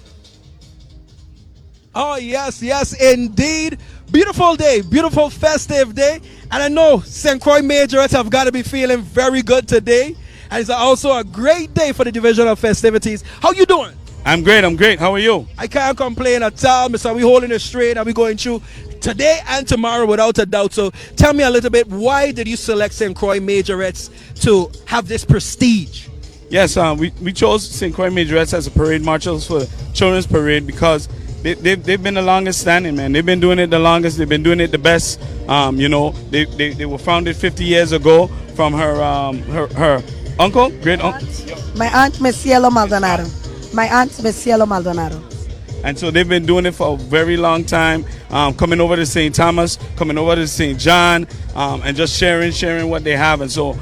Oh, yes, indeed. Beautiful day, beautiful festive day. And I know St. Croix Majorettes have got to be feeling very good today. And it's also a great day for the divisional festivities. How you doing? I'm great. How are you? I can't complain at all, Mr. We holding it straight and we going through today and tomorrow without a doubt. So tell me a little bit, why did you select St. Croix Majorettes to have this prestige? Yes, we chose St. Croix Majorettes as a parade marshals for the Children's Parade because they've been the longest standing, man. They've been doing it the longest. They've been doing it the best. They were founded 50 years ago from her uncle, great uncle. My aunt, Miss Cielo Maldonado. And so they've been doing it for a very long time, coming over to St. Thomas, coming over to St. John, and just sharing what they have. And so,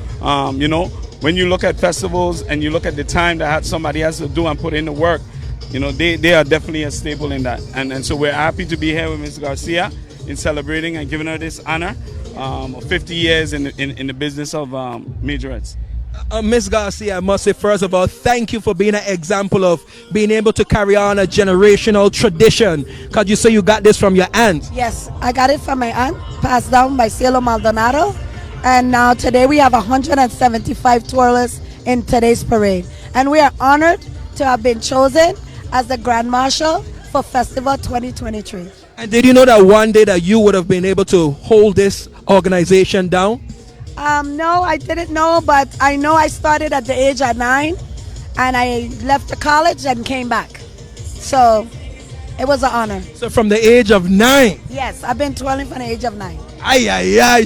when you look at festivals and you look at the time that somebody has to do and put in the work, they are definitely a staple in that. And so we're happy to be here with Ms. Garcia in celebrating and giving her this honor of 50 years in the business of majorettes. Ms. Garcia, I must say, first of all, thank you for being an example of being able to carry on a generational tradition. Because you say you got this from your aunt. Yes, I got it from my aunt, passed down by Cielo Maldonado. And now today we have 175 tourists in today's parade. And we are honored to have been chosen as the Grand Marshal for Festival 2023. And did you know that one day that you would have been able to hold this organization down? No, I didn't know, but I know I started at the age of 9 and I left the college and came back. So it was an honor. So from the age of 9? Yes, I've been twirling from the age of 9.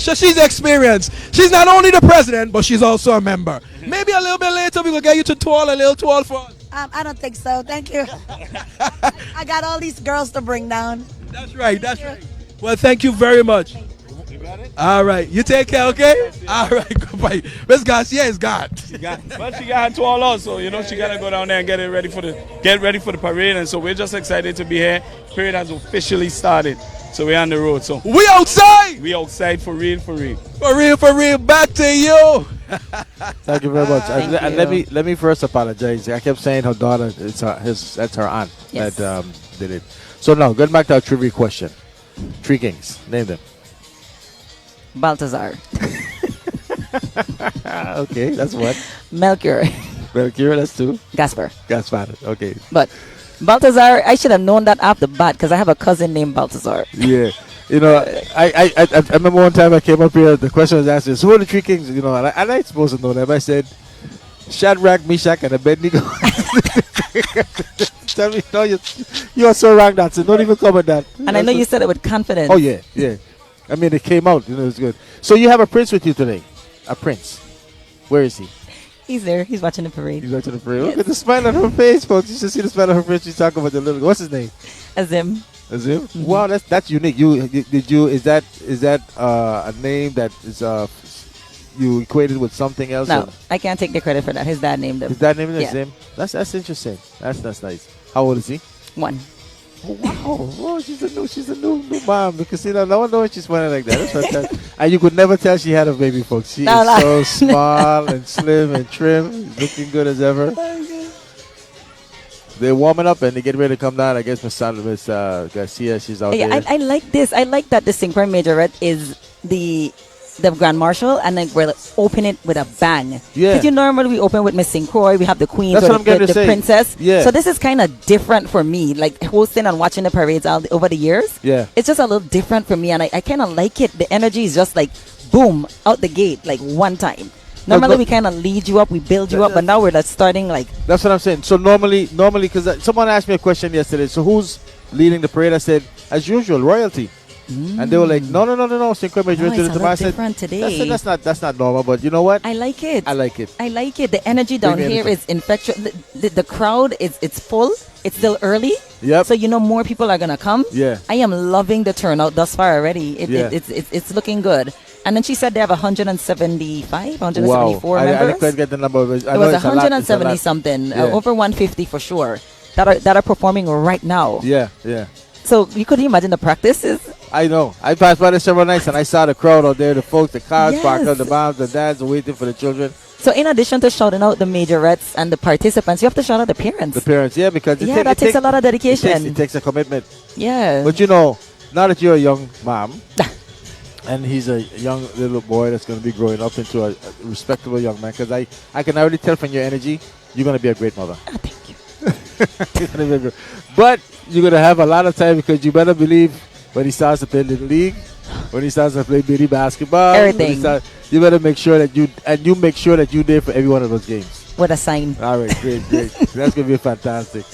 So she's experienced. She's not only the president, but she's also a member. Maybe a little bit later we will get you to twirl a little twirl for us. I don't think so. Thank you. I got all these girls to bring down. That's right. Well, thank you very much. All right, you take care, okay? All right, goodbye. Miss Garcia is gone. She got her twirl also, she got to go down there and get ready for the parade. And so we're just excited to be here. Parade has officially started, so we're on the road. So we outside. We outside for real. For real. Back to you. Thank you very much. And let me first apologize. I kept saying her daughter. That's her aunt that did it. So now, going back to our trivia question. 3 kings. Name them. Balthazar. Okay, that's one. Melchior, that's 2. Gaspar. Okay. But Balthazar, I should have known that off the bat because I have a cousin named Balthazar. Yeah. I remember one time I came up here, the question was asked is, who are the 3 kings? And I'm supposed to know them. I said, Shadrach, Meshach, and Abednego. Tell me, no, you are so wrong, that. So don't even comment that. And I know you said it with confidence. Oh, yeah. I mean, it came out. It was good. So you have a prince with you today. A prince. Where is he? He's there. He's watching the parade. Yes. Look at the Yes. smile on her face, folks. You should see the smile on her face. She's talking about the little. What's his name? Azim. Mm-hmm. Wow, that's unique. Is that a name that is you equated with something else? No, I can't take the credit for that. His dad named him. His dad named him Yeah. Azim. That's interesting. That's nice. How old is he? 1. Oh, wow. Oh, she's a new mom. Because no one knows she's smiling like that. That's fantastic. And you could never tell she had a baby, folks. She is so small and slim and trim, looking good as ever. They're warming up and they get ready to come down. I guess Miss Garcia, she's out there. I like this. I like that the St. Croix Majorette is the the Grand Marshal, and then we'll open it with a bang. Yeah. Because normally we open with Miss St. Croix, we have the Queen, That's or what I'm getting to the say. Princess. Yeah. So this is kind of different for me, like hosting and watching the parades over the years. Yeah. It's just a little different for me, and I kind of like it. The energy is just like, boom, out the gate, like one time. Normally we kind of lead you up, we build you up, but now we're just starting like... That's what I'm saying. So normally, because someone asked me a question yesterday, so who's leading the parade? I said, as usual, royalty. And they were like, no, St. Croix Majorette it's to the a lot different today. That's not normal, but you know what? I like it. I like it. I like it. The energy down Bring the here energy. is infectious. The crowd it's full. It's still early. Yep. So more people are gonna come. Yeah. I am loving the turnout thus far already. It's looking good. And then she said they have 175, 174 I members. didn't quite get the number. It was 170 something, Yeah. over 150 for sure, that are performing right now. Yeah. So you could imagine the practices. I know. I passed by there several nights and I saw the crowd out there, the folks, the cars Yes. parked up, the moms, the dads are waiting for the children. So in addition to shouting out the majorettes and the participants, you have to shout out the parents. The parents, yeah, because that takes a lot of dedication. It takes a commitment. Yeah. But now that you're a young mom, and he's a young little boy that's going to be growing up into a respectable young man, because I can already tell from your energy, you're going to be a great mother. Oh, thank you. But you're going to have a lot of time, because you better believe when he starts to play Little League, when he starts to play bitty basketball, everything. You better make sure that you make sure that you're there for every one of those games. With a sign. All right, great. That's going to be fantastic.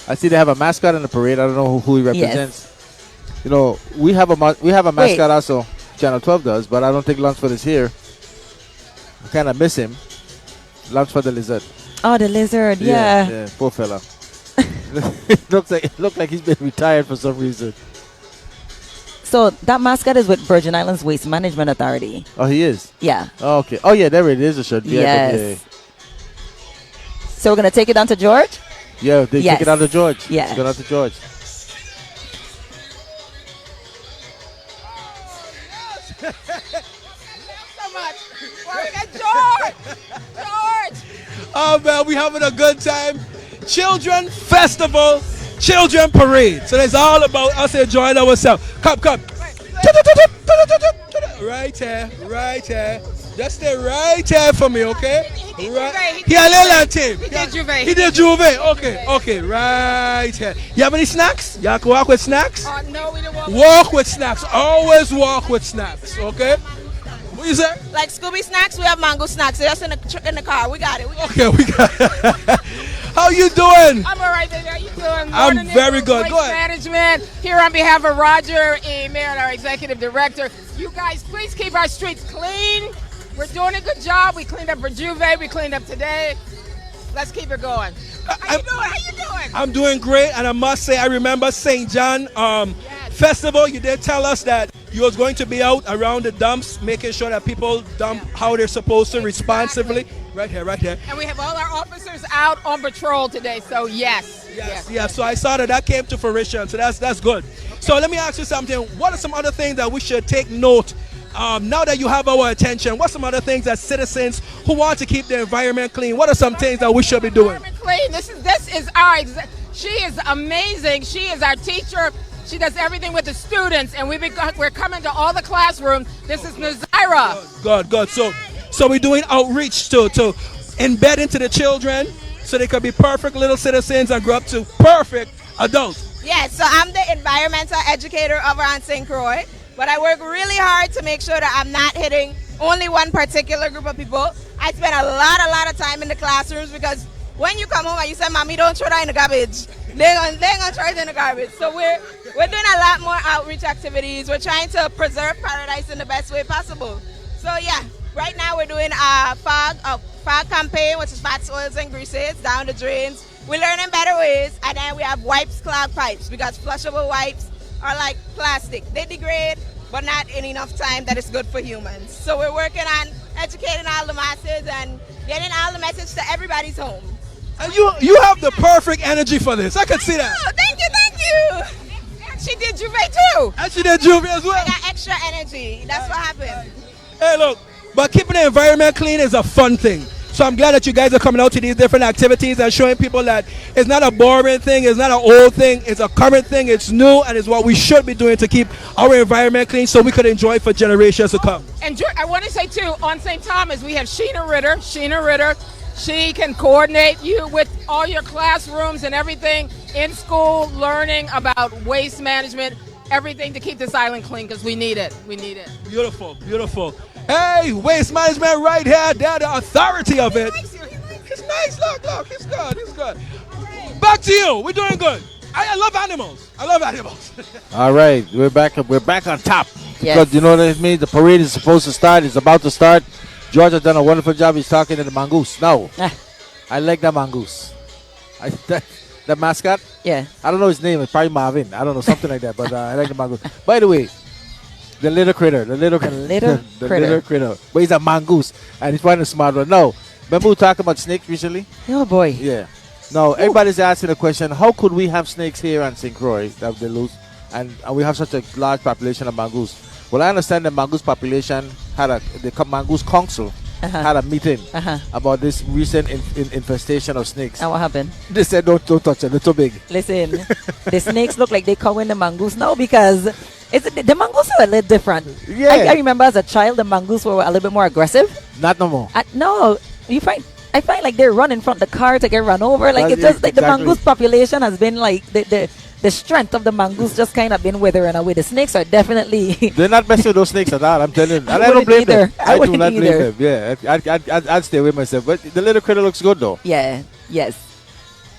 I see they have a mascot in the parade. I don't know who he represents. Yes. We have a mascot also. Channel 12 does, but I don't think Lunsford is here. I kind of miss him. Lunsford the lizard. Oh, the lizard, yeah. Poor fella. It looks like he's been retired for some reason. So that mascot is with Virgin Islands Waste Management Authority. Oh, he is? Yeah. Oh, okay. Oh, yeah, there it is. It should be. Yes. So we're going to take it down to George? Yeah, they take it down to George. Yeah. Let's go down to George. George! Oh man, we having a good time. Children Festival, Children Parade. So it's all about us enjoying ourselves. Come. Right here. Just stay right here for me, okay? Right. He a little team. He did Juve. Okay. Right here. You have any snacks? Y'all can walk with snacks? No, we don't Walk with snacks. Always walk with snacks, okay? What you say? Like Scooby snacks, we have mango snacks. They're just in the car. We got it. Okay, we got it. How you doing? I'm all right, baby. How you doing? I'm very good. Go ahead. Management here on behalf of Roger and our executive director. You guys, please keep our streets clean. We're doing a good job. We cleaned up for Juve. We cleaned up today. Let's keep it going. How you doing? I'm doing great, and I must say, I remember St. John Festival. You did tell us that you was going to be out around the dumps, making sure that people dump how they're supposed to responsibly. Right here. And we have all our officers out on patrol today, so yes. So I saw that came to fruition, so that's good. So let me ask you something. What are some other things that we should take note now that you have our attention? What's some other things that citizens who want to keep the environment clean, what are some things that we should be doing? Clean. This is our she is amazing. She is our teacher. She does everything with the students, and we're coming to all the classrooms. This is Nazira. Good. So we're doing outreach to embed into the children so they can be perfect little citizens and grow up to perfect adults. Yes, so I'm the environmental educator over on St. Croix, but I work really hard to make sure that I'm not hitting only one particular group of people. I spend a lot of time in the classrooms, because when you come home and you say, Mommy, don't throw that in the garbage, they're gonna throw it in the garbage. So we're doing a lot more outreach activities. We're trying to preserve paradise in the best way possible. So yeah, right now we're doing a fog campaign, which is fats, oils, and greases down the drains. We're learning better ways, and then we have wipes clog pipes, because flushable wipes are like plastic. They degrade, but not in enough time that it's good for humans. So we're working on educating all the masses and getting all the message to everybody's home. And you have the perfect energy for this. I can see that. Oh, thank you. And she did Juve too. And she did Juve as well. I got extra energy. That's what happened. Hey, look, but keeping the environment clean is a fun thing. So I'm glad that you guys are coming out to these different activities and showing people that it's not a boring thing, it's not an old thing, it's a current thing, it's new, and it's what we should be doing to keep our environment clean so we could enjoy it for generations to come. And I want to say too, on St. Thomas, we have Sheena Ritter. Sheena Ritter, she can coordinate you with all your classrooms and everything in school, learning about waste management, everything to keep this island clean because we need it. We need it. Beautiful, beautiful. Hey, waste management right here. They're the authority of it. It's nice. Look. It's good. Back to you. We're doing good. I love animals. All right, we're back on top. Yes. Because you know what it means? The parade is supposed to start. It's about to start. George has done a wonderful job. He's talking to the mongoose. Now, I like that mongoose. The mascot? Yeah. I don't know his name. It's probably Marvin. I don't know, something like that. But I like the mongoose. By the way, the little critter. Little critter. But he's a mongoose. And he's trying to smart one. No. Remember we talked about snakes recently? Oh, boy. Yeah. No, everybody's asking the question, how could we have snakes here on St. Croix that they lose? And we have such a large population of mongoose. Well, I understand the mongoose population had the mongoose council had a meeting about this recent infestation of snakes. And what happened? They said, don't touch it. They're too big. Listen, the snakes look like they cowing the mongoose now because the mongoose are a little different. Yeah. I remember as a child, the mongoose were a little bit more aggressive. Not no more. No, I find like they're running from the car to get run over. Like, it's just like exactly. the mongoose population has been like the strength of the mongoose just kind of been withering away. The snakes are definitely. They're not messing with those snakes at all. I'm telling you. And I don't blame them. I do not blame them. Yeah, I'd stay with myself. But the little critter looks good though. Yeah. Yes.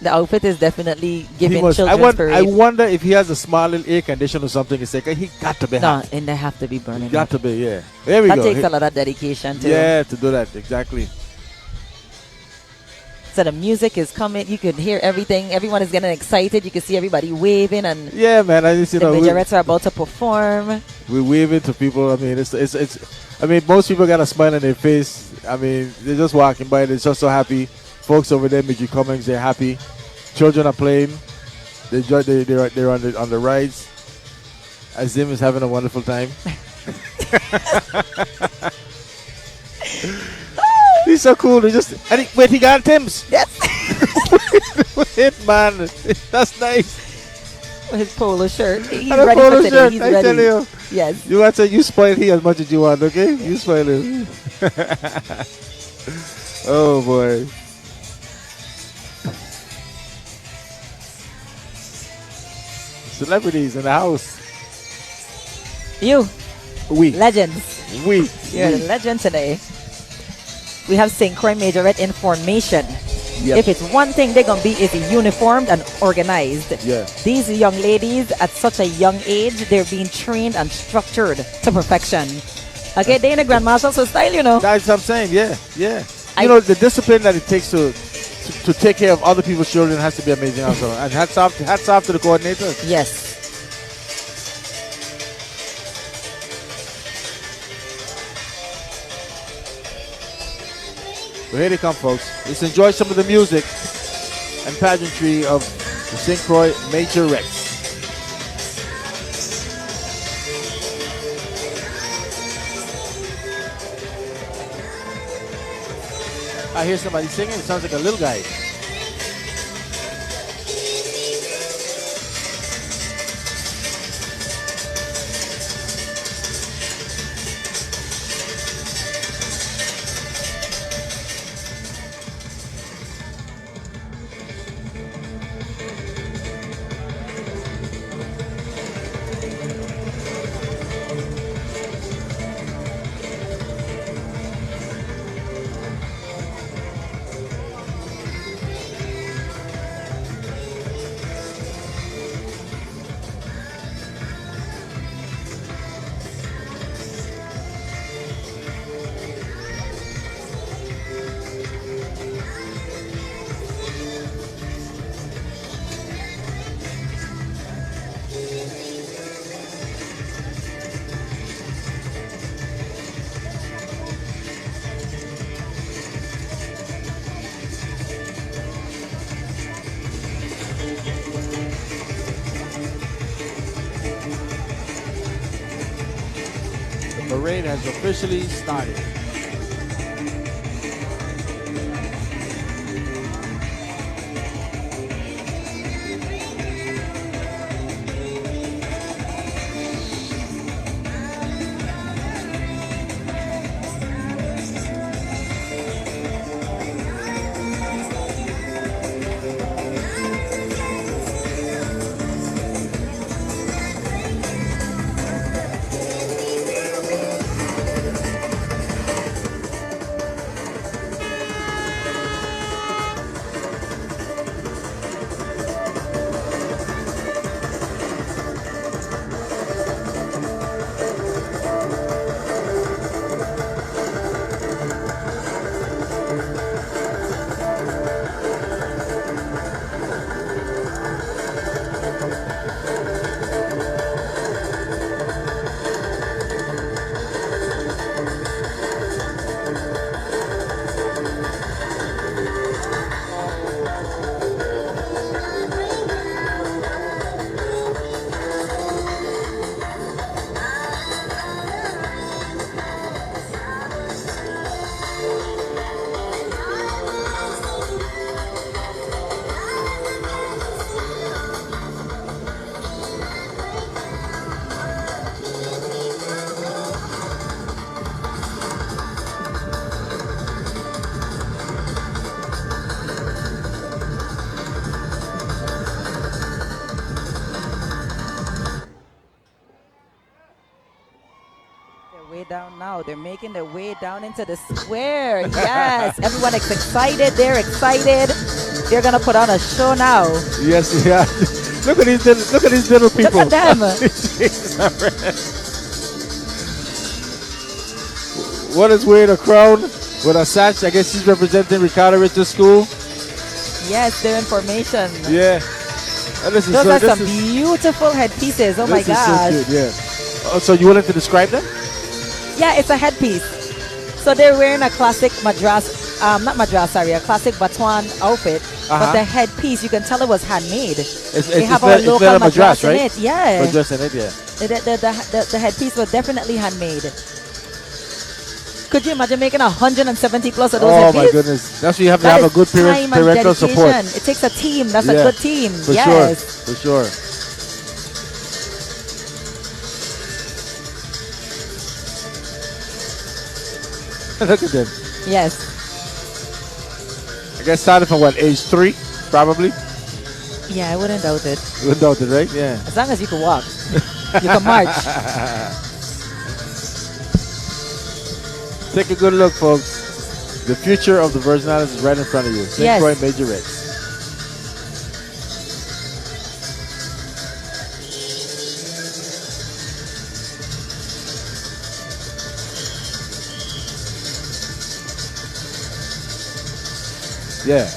The outfit is definitely giving children I wonder if he has a small little air condition or something. It's like he got to be hot. And they have to be burning. Got to be, yeah. There we go. That takes a lot of dedication too. Yeah, to do that, exactly. So the music is coming. You could hear everything. Everyone is getting excited. You can see everybody waving, and yeah, man. I just the Majorettes are about to perform. We're waving to people. I mean, it's. I mean, most people got a smile on their face. I mean, they're just walking by. They're just so happy. Folks over there, Midget Cummings, they're happy. Children are playing. They're on the rides. Azim is having a wonderful time. He's so cool. Wait, he got Tim's. Yes. Wait, man. That's nice. His polo shirt. He's and ready polo for today. shirt, He's I ready. tell you. Yes. You want to you spoil he as much as you want, okay? You spoil him. Oh, boy. Celebrities in the house. You. We. Legends. We. You're a legend today. We have St. Croix Majorette in formation. Yep. If it's one thing they're going to be, is uniformed and organized. Yeah. These young ladies, at such a young age, they're being trained and structured to perfection. Okay, they're in the Grand Marshals style, you know. That's what I'm saying, yeah. You know, the discipline that it takes to take care of other people's children has to be amazing also. And hats off to the coordinators. Yes. Well, here they come, folks. Let's enjoy some of the music and pageantry of the St. Croix Majorettes. I hear somebody singing. It sounds like a little guy. The parade has officially started. Way down now. They're making their way down into the square. Yes. Everyone is excited. They're excited. They're going to put on a show now. Yes, yeah. Look at these little people. Look at them. What is wearing a crown with a sash? I guess she's representing Ricardo Richards School. Yes, their information. Yeah. Those are some beautiful headpieces. Oh my gosh. So cute, yeah. Oh, so you willing to describe them? Yeah, it's a headpiece. So they're wearing a classic a classic Batuan outfit. But the headpiece, you can tell it was handmade. They have our local Madras in it. Yeah. Madras in it, yeah. The headpiece was definitely handmade. Could you imagine making 170 plus of those headpieces? Oh my goodness. That's why you have to have a good parental support. It takes a team. That's a good team. For sure. For sure. Look at them. Yes. I guess started from what, age 3, probably? Yeah, I wouldn't doubt it. You wouldn't doubt it, right? Yeah. As long as you can walk. You can march. Take a good look, folks. The future of the Virgin Islands is right in front of you. St. Croix Majorette. Yeah.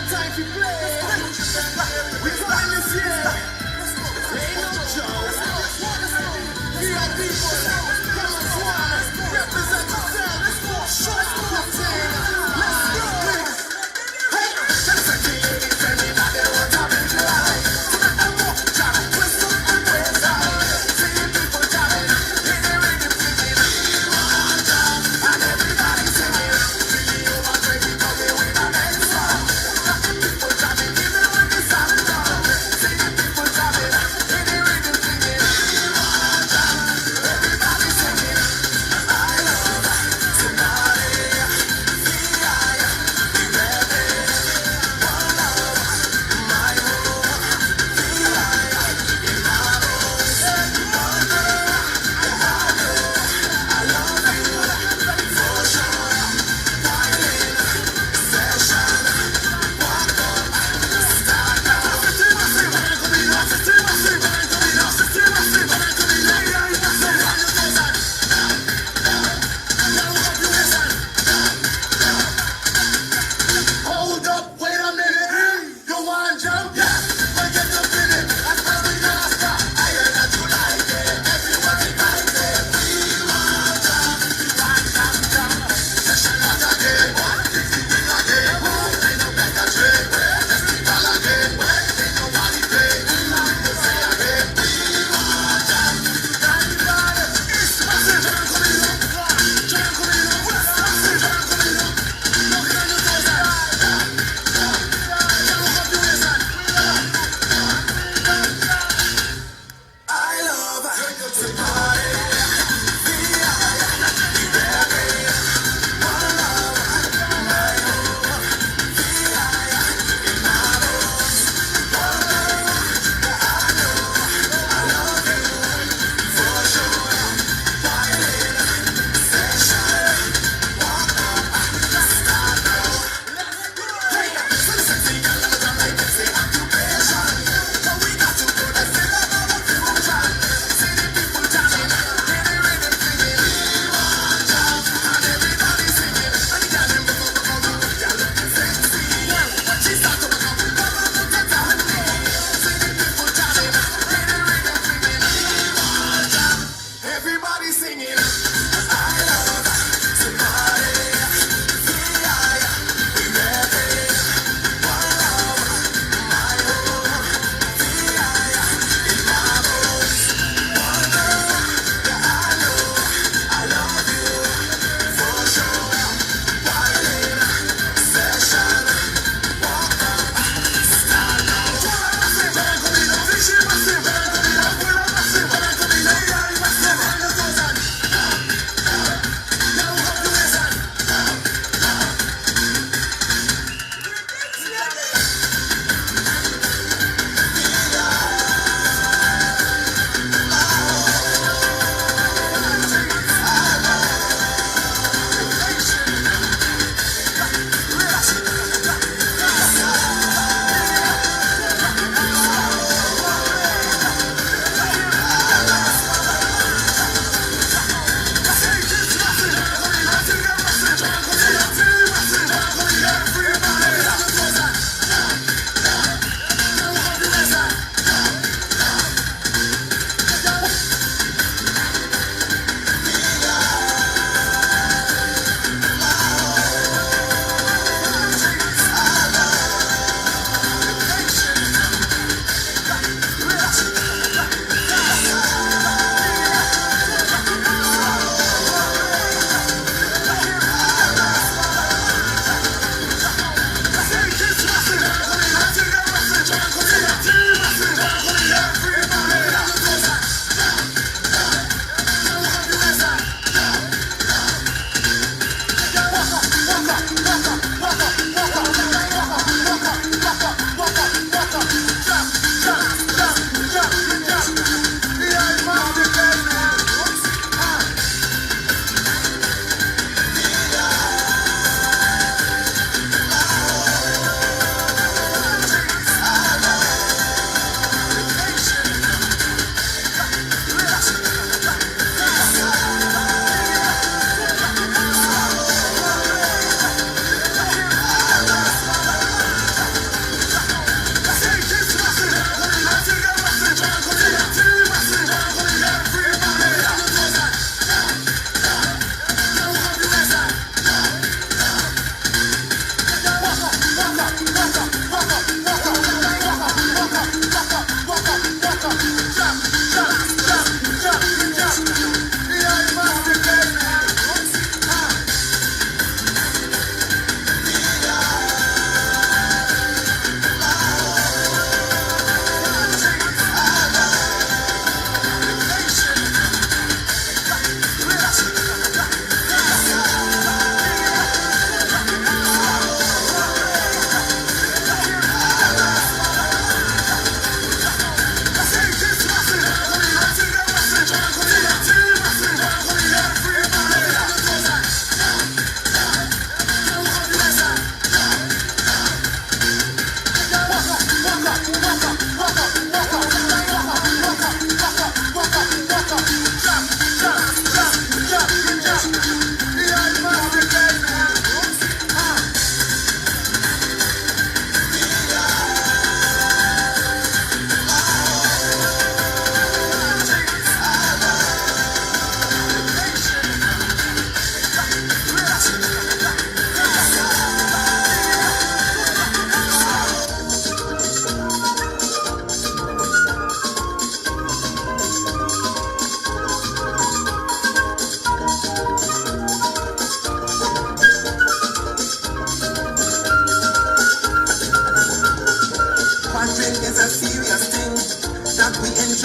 time to play. We coming this year. Ain't no joke. VIP boys, come on, squad. Represent yourself. Let's go. Let's go. Hey, that's a ladies and everybody want to be live. And walk, jump, twist up and twist out. See people jumping, in the rhythm singing. And everybody singing. Really over 20 coming with a next song. People jumping, even when the sound.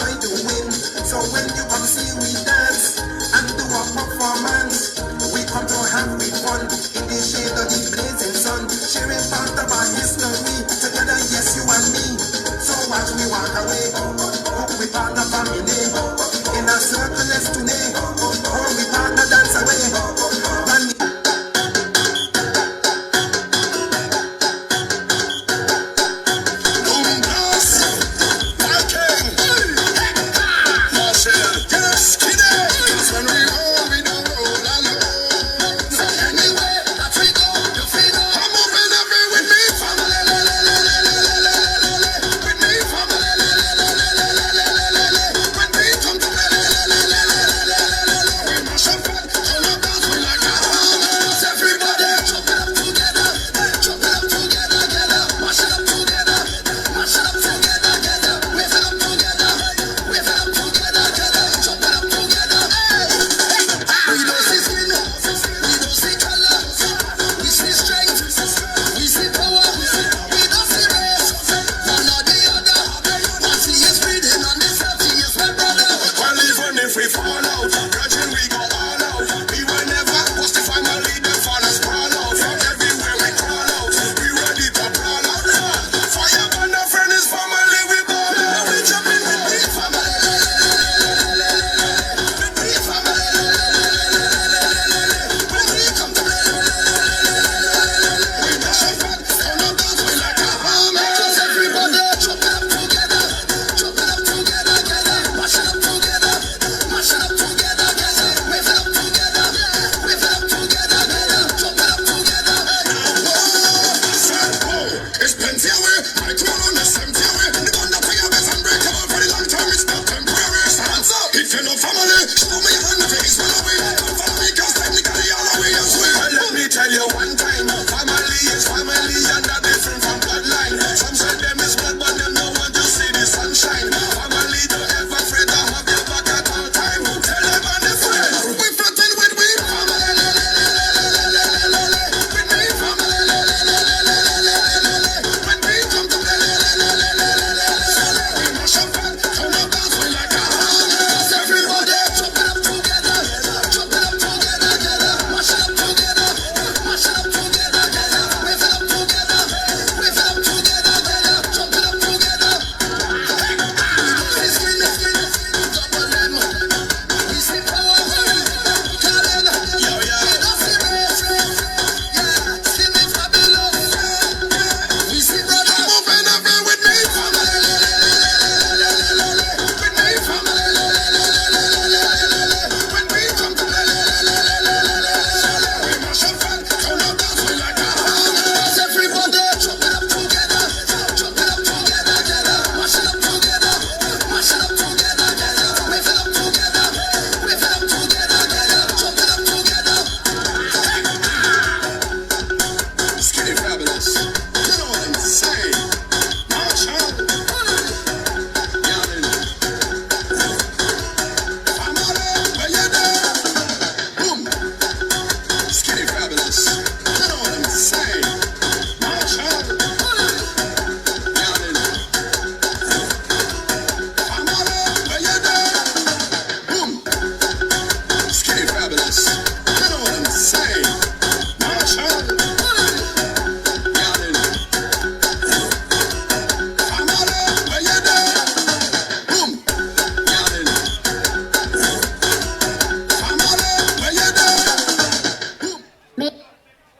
enjoy the win. So when you come see we dance and do a performance, we come to have we fun in the shade of the blazing sun, sharing part of our history together, yes you and me. So watch me walk away, hope we part of family in a circle let's today. Oh, we partner dance away. Run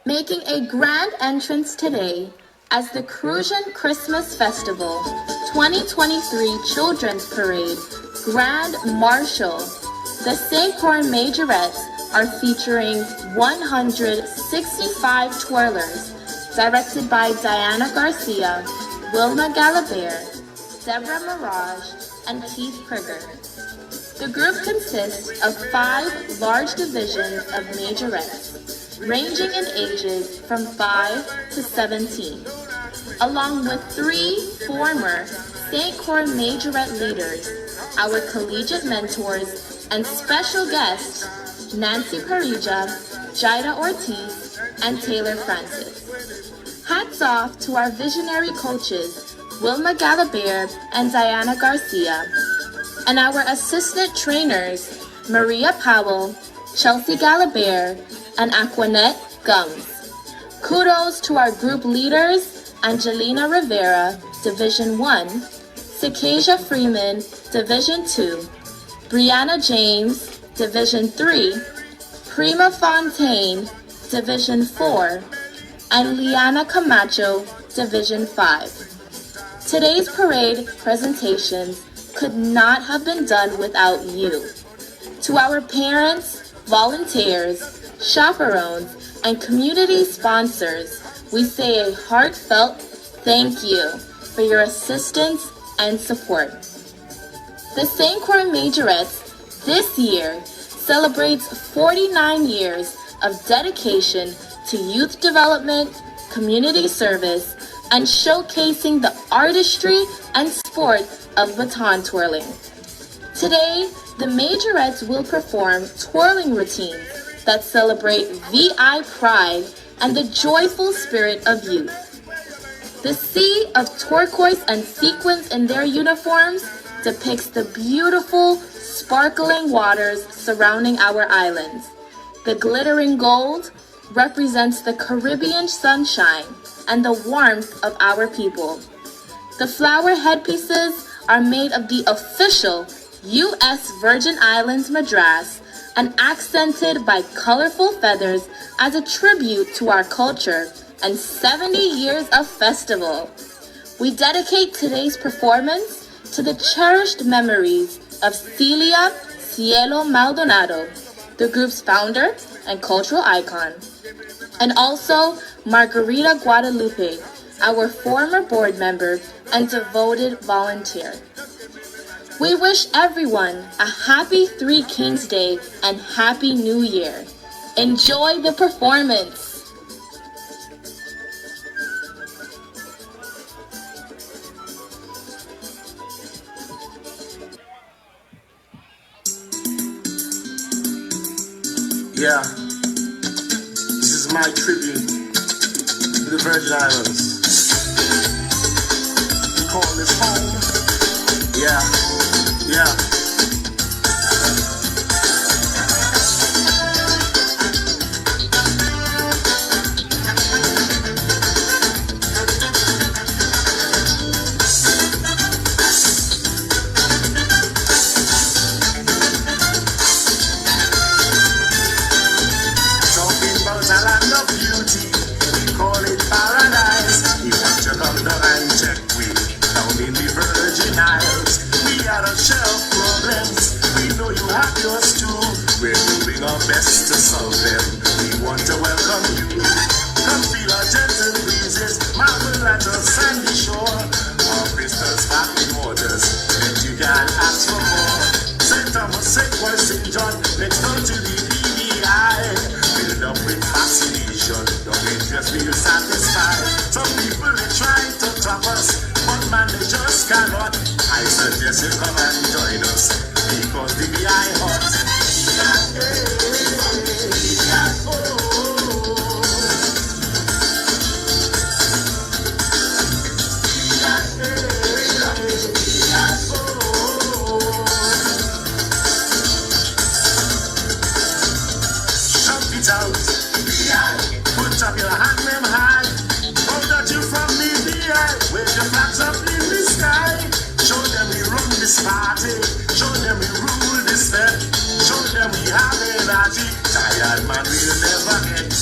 making a grand entrance today as the Crucian Christmas Festival 2023 Children's Parade Grand Marshal. The St. Croix Majorettes are featuring 165 twirlers directed by Diana Garcia, Wilma Galabert, Deborah Mirage, and Keith Krieger. The group consists of 5 large divisions of majorettes, ranging in ages from 5 to 17, along with 3 former St. Croix Majorette leaders, our collegiate mentors, and special guests Nancy Parija, Jaida Ortiz, and Taylor Francis. Hats off to our visionary coaches, Wilma Galabert and Diana Garcia. and our assistant trainers, Maria Powell, Chelsea Galabert, and Aquanette Gums. Kudos to our group leaders, Angelina Rivera, Division 1, Sikasia Freeman, Division 2, Brianna James, Division 3, Prima Fontaine, Division 4, and Liana Camacho, Division 5. Today's parade presentations could not have been done without you. To our parents, volunteers, chaperones, and community sponsors, we say a heartfelt thank you for your assistance and support. The St. Croix Majorettes this year celebrates 49 years of dedication to youth development, community service, and showcasing the artistry and sport of baton twirling. Today, the Majorettes will perform twirling routines that celebrate VI pride and the joyful spirit of youth. The sea of turquoise and sequins in their uniforms depicts the beautiful, sparkling waters surrounding our islands. The glittering gold represents the Caribbean sunshine and the warmth of our people. The flower headpieces are made of the official U.S. Virgin Islands Madras and accented by colorful feathers as a tribute to our culture and 70 years of festival. We dedicate today's performance to the cherished memories of Celia Cielo Maldonado, the group's founder and cultural icon, and also Margarita Guadalupe, our former board member and devoted volunteer. We wish everyone a happy Three Kings Day and Happy New Year. Enjoy the performance. Yeah, this is my tribute to the Virgin Islands. We call this home. Yeah. Best to solve them. We want to welcome you. Come feel our gentle breezes, marvel at our sandy shore. Our crystals happy waters, and you can ask for more. St. Thomas, St. Paul, St. John, next door to the BBI. Filled up with fascination, don't make us feel satisfied. Some people they try to top us, but man they just cannot. I suggest you come and join us, because the BBI hot. Put up your hand them high. Hold that you from the VI. Wave your flags up in the sky. Show them we run this party. Show them we rule this step. Show them we have energy. Tired man will never get.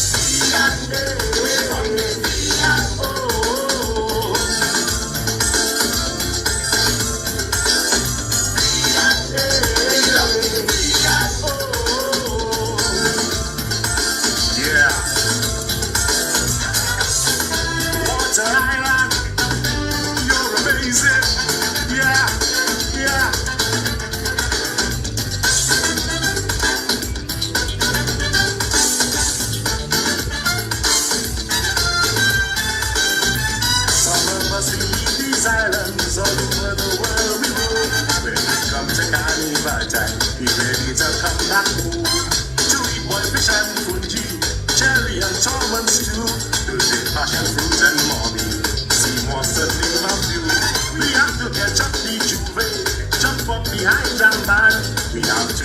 Behind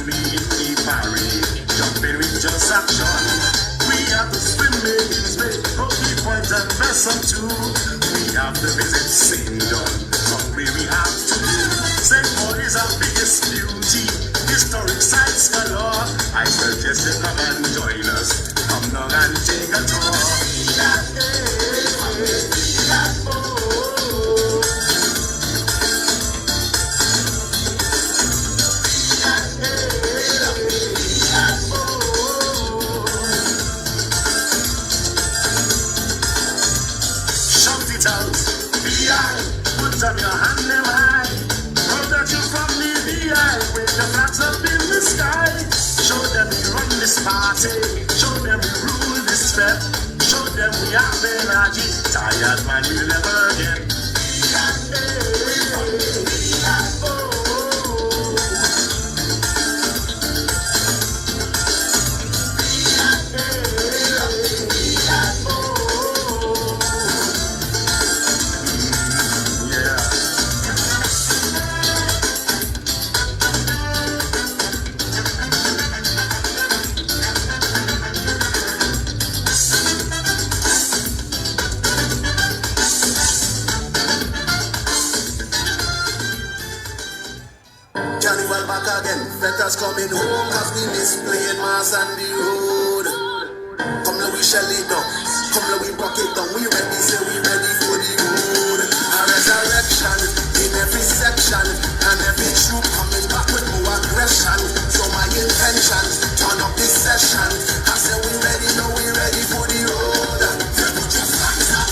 we in the parade, jumping with just action. We have the swimming in space, Hockey Point and Bessem too. We have the visit St. John, somewhere we have to do. St. Paul is our biggest beauty, historic sites galore. I suggest you come and join us, come down and take a tour. Shout it out, VI, put up your hand them high. Know that you from the VI, with the flags up in the sky. Show them we run this party, show them we rule this step. Show them we have energy, tired man we'll never get. Carnival back again, fetters coming home, cause we miss playing mass on the road. Come now we shell it down, come now we rock it down, we ready, say we ready for the road. A resurrection in every section, and every troop coming back with more aggression. So my intentions, turn up this session, I say we ready, now we ready for the road. Put your flags up,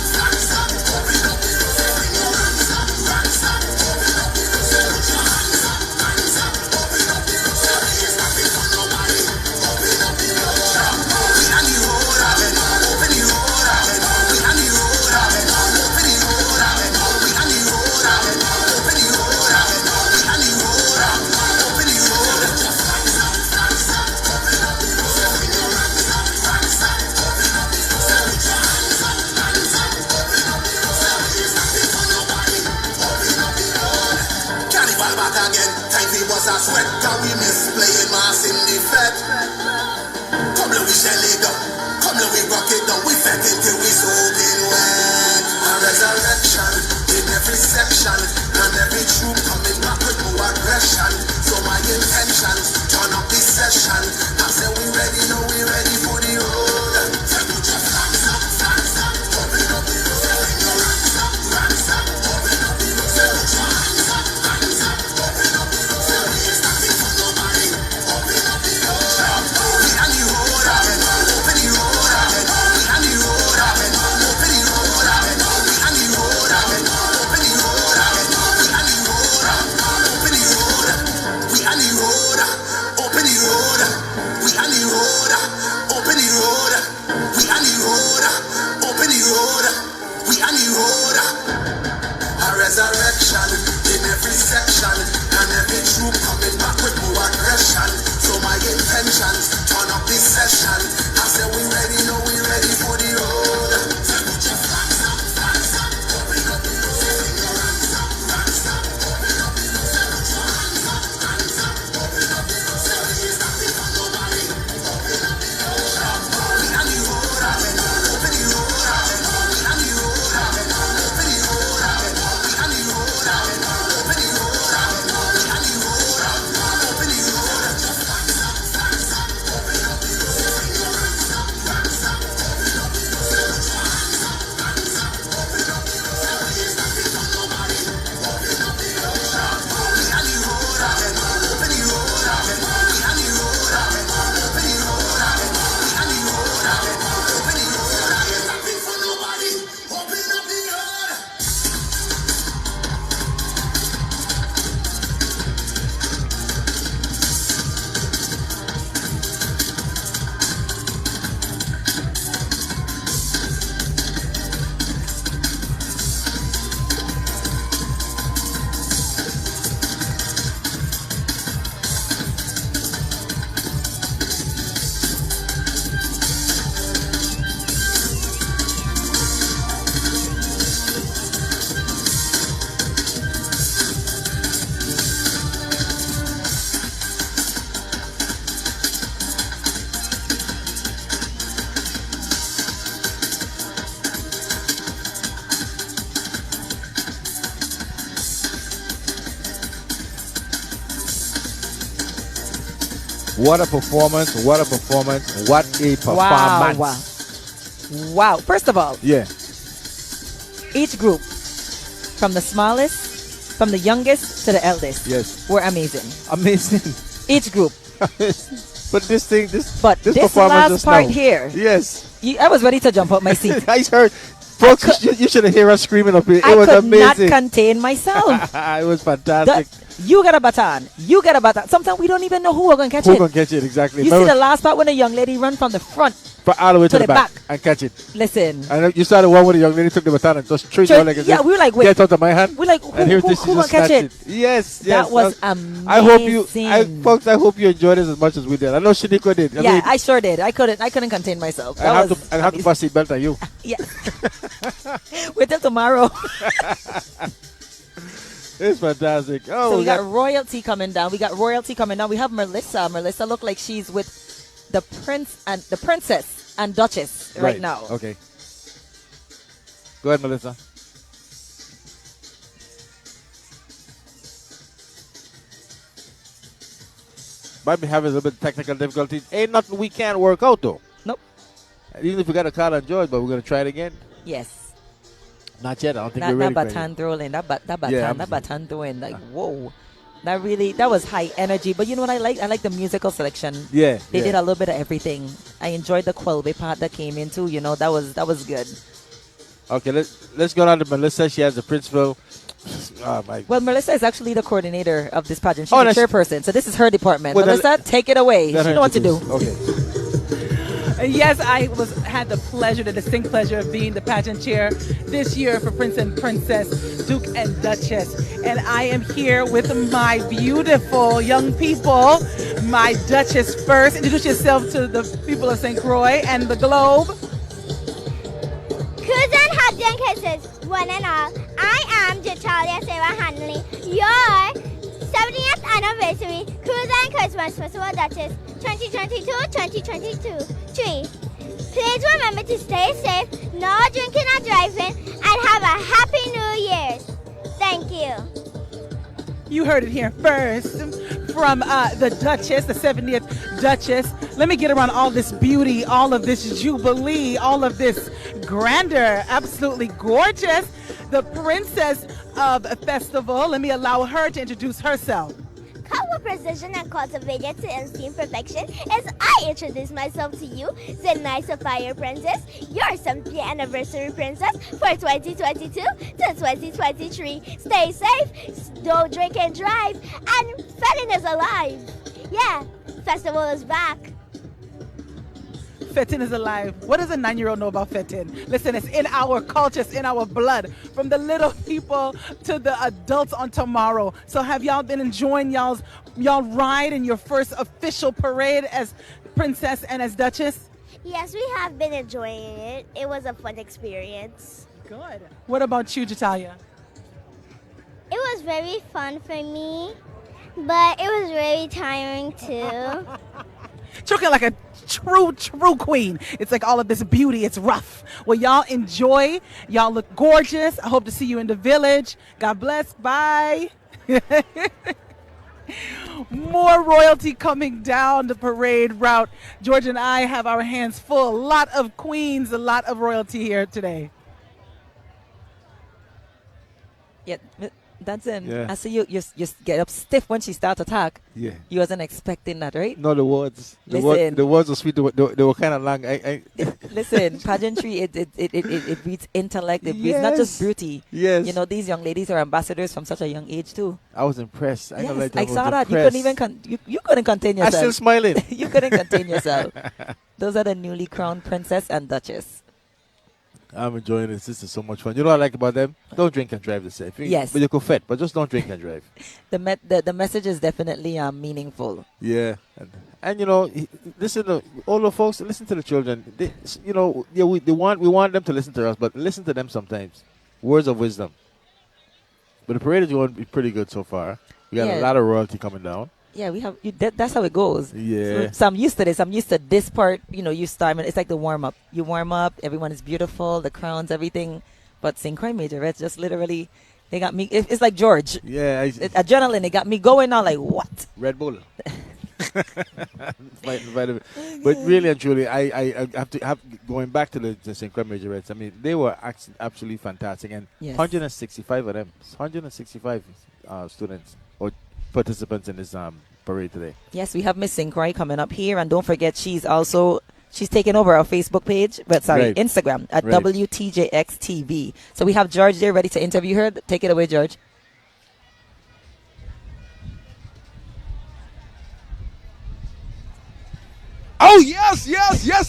open up the road, open your hands up, ranks up, open up the road, put your hands up. Was a sweat, can we miss playing mass in the fed? Come let we shell it down, come let we rock it down, we fed it till we soaking wet. A resurrection in every section, and every troop coming back with more aggression. So my intentions, turn up this session, I say we ready, now we ready for the road. Put your flags up, open up the road, open your hands up, ranks up, open up the road, put your hands up, open up the road. Resurrection in every section, and every troop coming back with more aggression. So my intentions, turn up this session, I say we ready, now we ready for the road. Put your flags up, open up the road, open your hands up, ranks up, open up the road, put your hands up, open up the road, say we ain't stopping for nobody, open up the road. We on the road, open the road, we on the road, open the road. What a performance! What a performance! What a performance! Wow. Wow. First of all, Yeah. each group, from the smallest, from the youngest to the eldest, Yes. were amazing. Amazing. Each group. But this this performance last just part now. here. Yes. I was ready to jump out my seat. I heard. Folks, you should have heard us screaming up here. It I was could amazing. not contain myself. It was fantastic. You got a baton. You got a baton. Sometimes we don't even know who are going to catch Who it. gonna catch it exactly? You see the last part when a young lady run from the front all the way to the back back. and catch it. Listen. And you saw the one where the young lady took the baton and just threw it Sure, down like yeah, we were like, wait. get out of my hand. We're like, and here's this, who she just gonna catch snatched it? Yes, That was amazing. I hope you, folks. I hope you enjoyed this as much as we did. I know Shaniqua did. Yeah, I sure did. I couldn't contain myself. I have to put a seatbelt on you. Yeah. Wait till tomorrow. It's fantastic. Oh, so we got royalty coming down. We have Melissa. Melissa looked like she's with the princess and duchess right now. Okay. Go ahead, Melissa. Might be having a little bit of technical difficulties. Ain't nothing we can't work out though. Nope. Even if we got a call on George, but we're gonna try it again. Yes. Not yet. I don't think That we're ready. baton throwing, that baton throwing, like whoa, that was high energy. But you know what I like? I like the musical selection. Yeah, they yeah. did a little bit of everything. I enjoyed the Quelbe part that came in too. You know, that was good. Okay, let's go down to Melissa. She has the principal. Well, Melissa is actually the coordinator of this pageant. She's Oh, the that's- chairperson, so this is her department. Well, Melissa, take it away. She know what to do. Okay. Yes, I had the distinct pleasure of being the pageant chair this year for Prince and Princess, Duke and Duchess. And I am here with my beautiful young people. My Duchess first. Introduce yourself to the people of St. Croix and the globe. Crucian, hugs and kisses, one and all. I am Jatalia Seva Hanley, your 70th anniversary Crucian Christmas Festival Duchess 2022-2022. 3. Please remember to stay safe, no drinking or driving, and have a happy New Year's. Thank you. You heard it here first from the Duchess, the 70th Duchess. Let me get around all this beauty, all of this jubilee, all of this grandeur. Absolutely gorgeous. The Princess of Festival. Let me allow her to introduce herself. Come with precision and cultivated to instinct perfection as I introduce myself to you, the Nice Fire Princess, your 70th anniversary princess for 2022 to 2023. Stay safe, don't drink and drive, and Fettin is alive. Yeah, festival is back. Fettin is alive. What does a 9-year-old know about Fettin? Listen, it's in our culture, it's in our blood. From the little people to the adults on tomorrow. So have y'all been enjoying y'all ride in your first official parade as Princess and as Duchess? Yes, we have been enjoying it. It was a fun experience. Good. What about you, Jatalia? It was very fun for me, but it was very tiring too. Choking like a true queen. It's like all of this beauty. It's rough. Well, y'all enjoy. Y'all look gorgeous. I hope to see you in the village. God bless. Bye. More royalty coming down the parade route. George and I have our hands full. A lot of queens, a lot of royalty here today. Yeah, that's in. Yeah. I see you get up stiff when she starts to talk. Yeah. You wasn't expecting that, right? No, the words. Listen. The words were sweet. They were kind of long. Listen, pageantry, it breeds intellect. It breeds not just beauty. Yes. You know, these young ladies are ambassadors from such a young age, too. I was impressed. I saw that. You couldn't even you couldn't contain yourself. I'm still smiling. You couldn't contain yourself. Those are the newly crowned Princess and Duchess. I'm enjoying this. This is so much fun. You know what I like about them? Don't drink and drive the safe. Yes. But you could fit, but just don't drink and drive. The message is definitely meaningful. Yeah. And you know, listen to all the folks, listen to the children. They, you know, yeah, we want them to listen to us, but listen to them sometimes. Words of wisdom. But the parade is going to be pretty good so far. We got a lot of royalty coming down. Yeah, we have. That's how it goes. Yeah. So I'm used to this. I'm used to this part. You know, you start. It's like the warm up. You warm up. Everyone is beautiful. The crowns, everything. But St. Croix Majorette just literally, they got me. It's like George. Yeah. Adrenaline. They got me going now. Like what? Red Bull. But really and truly, I have to have going back to the St. Croix Majorettes. I mean, they were absolutely fantastic, and Yes. 165 of them, 165 students or participants in this parade today. Yes, we have Miss Croix coming up here, and don't forget she's taking over our Facebook page, Right. Instagram at Right. WTJX TV. So we have George there ready to interview her. Take it away, George. Oh, yes,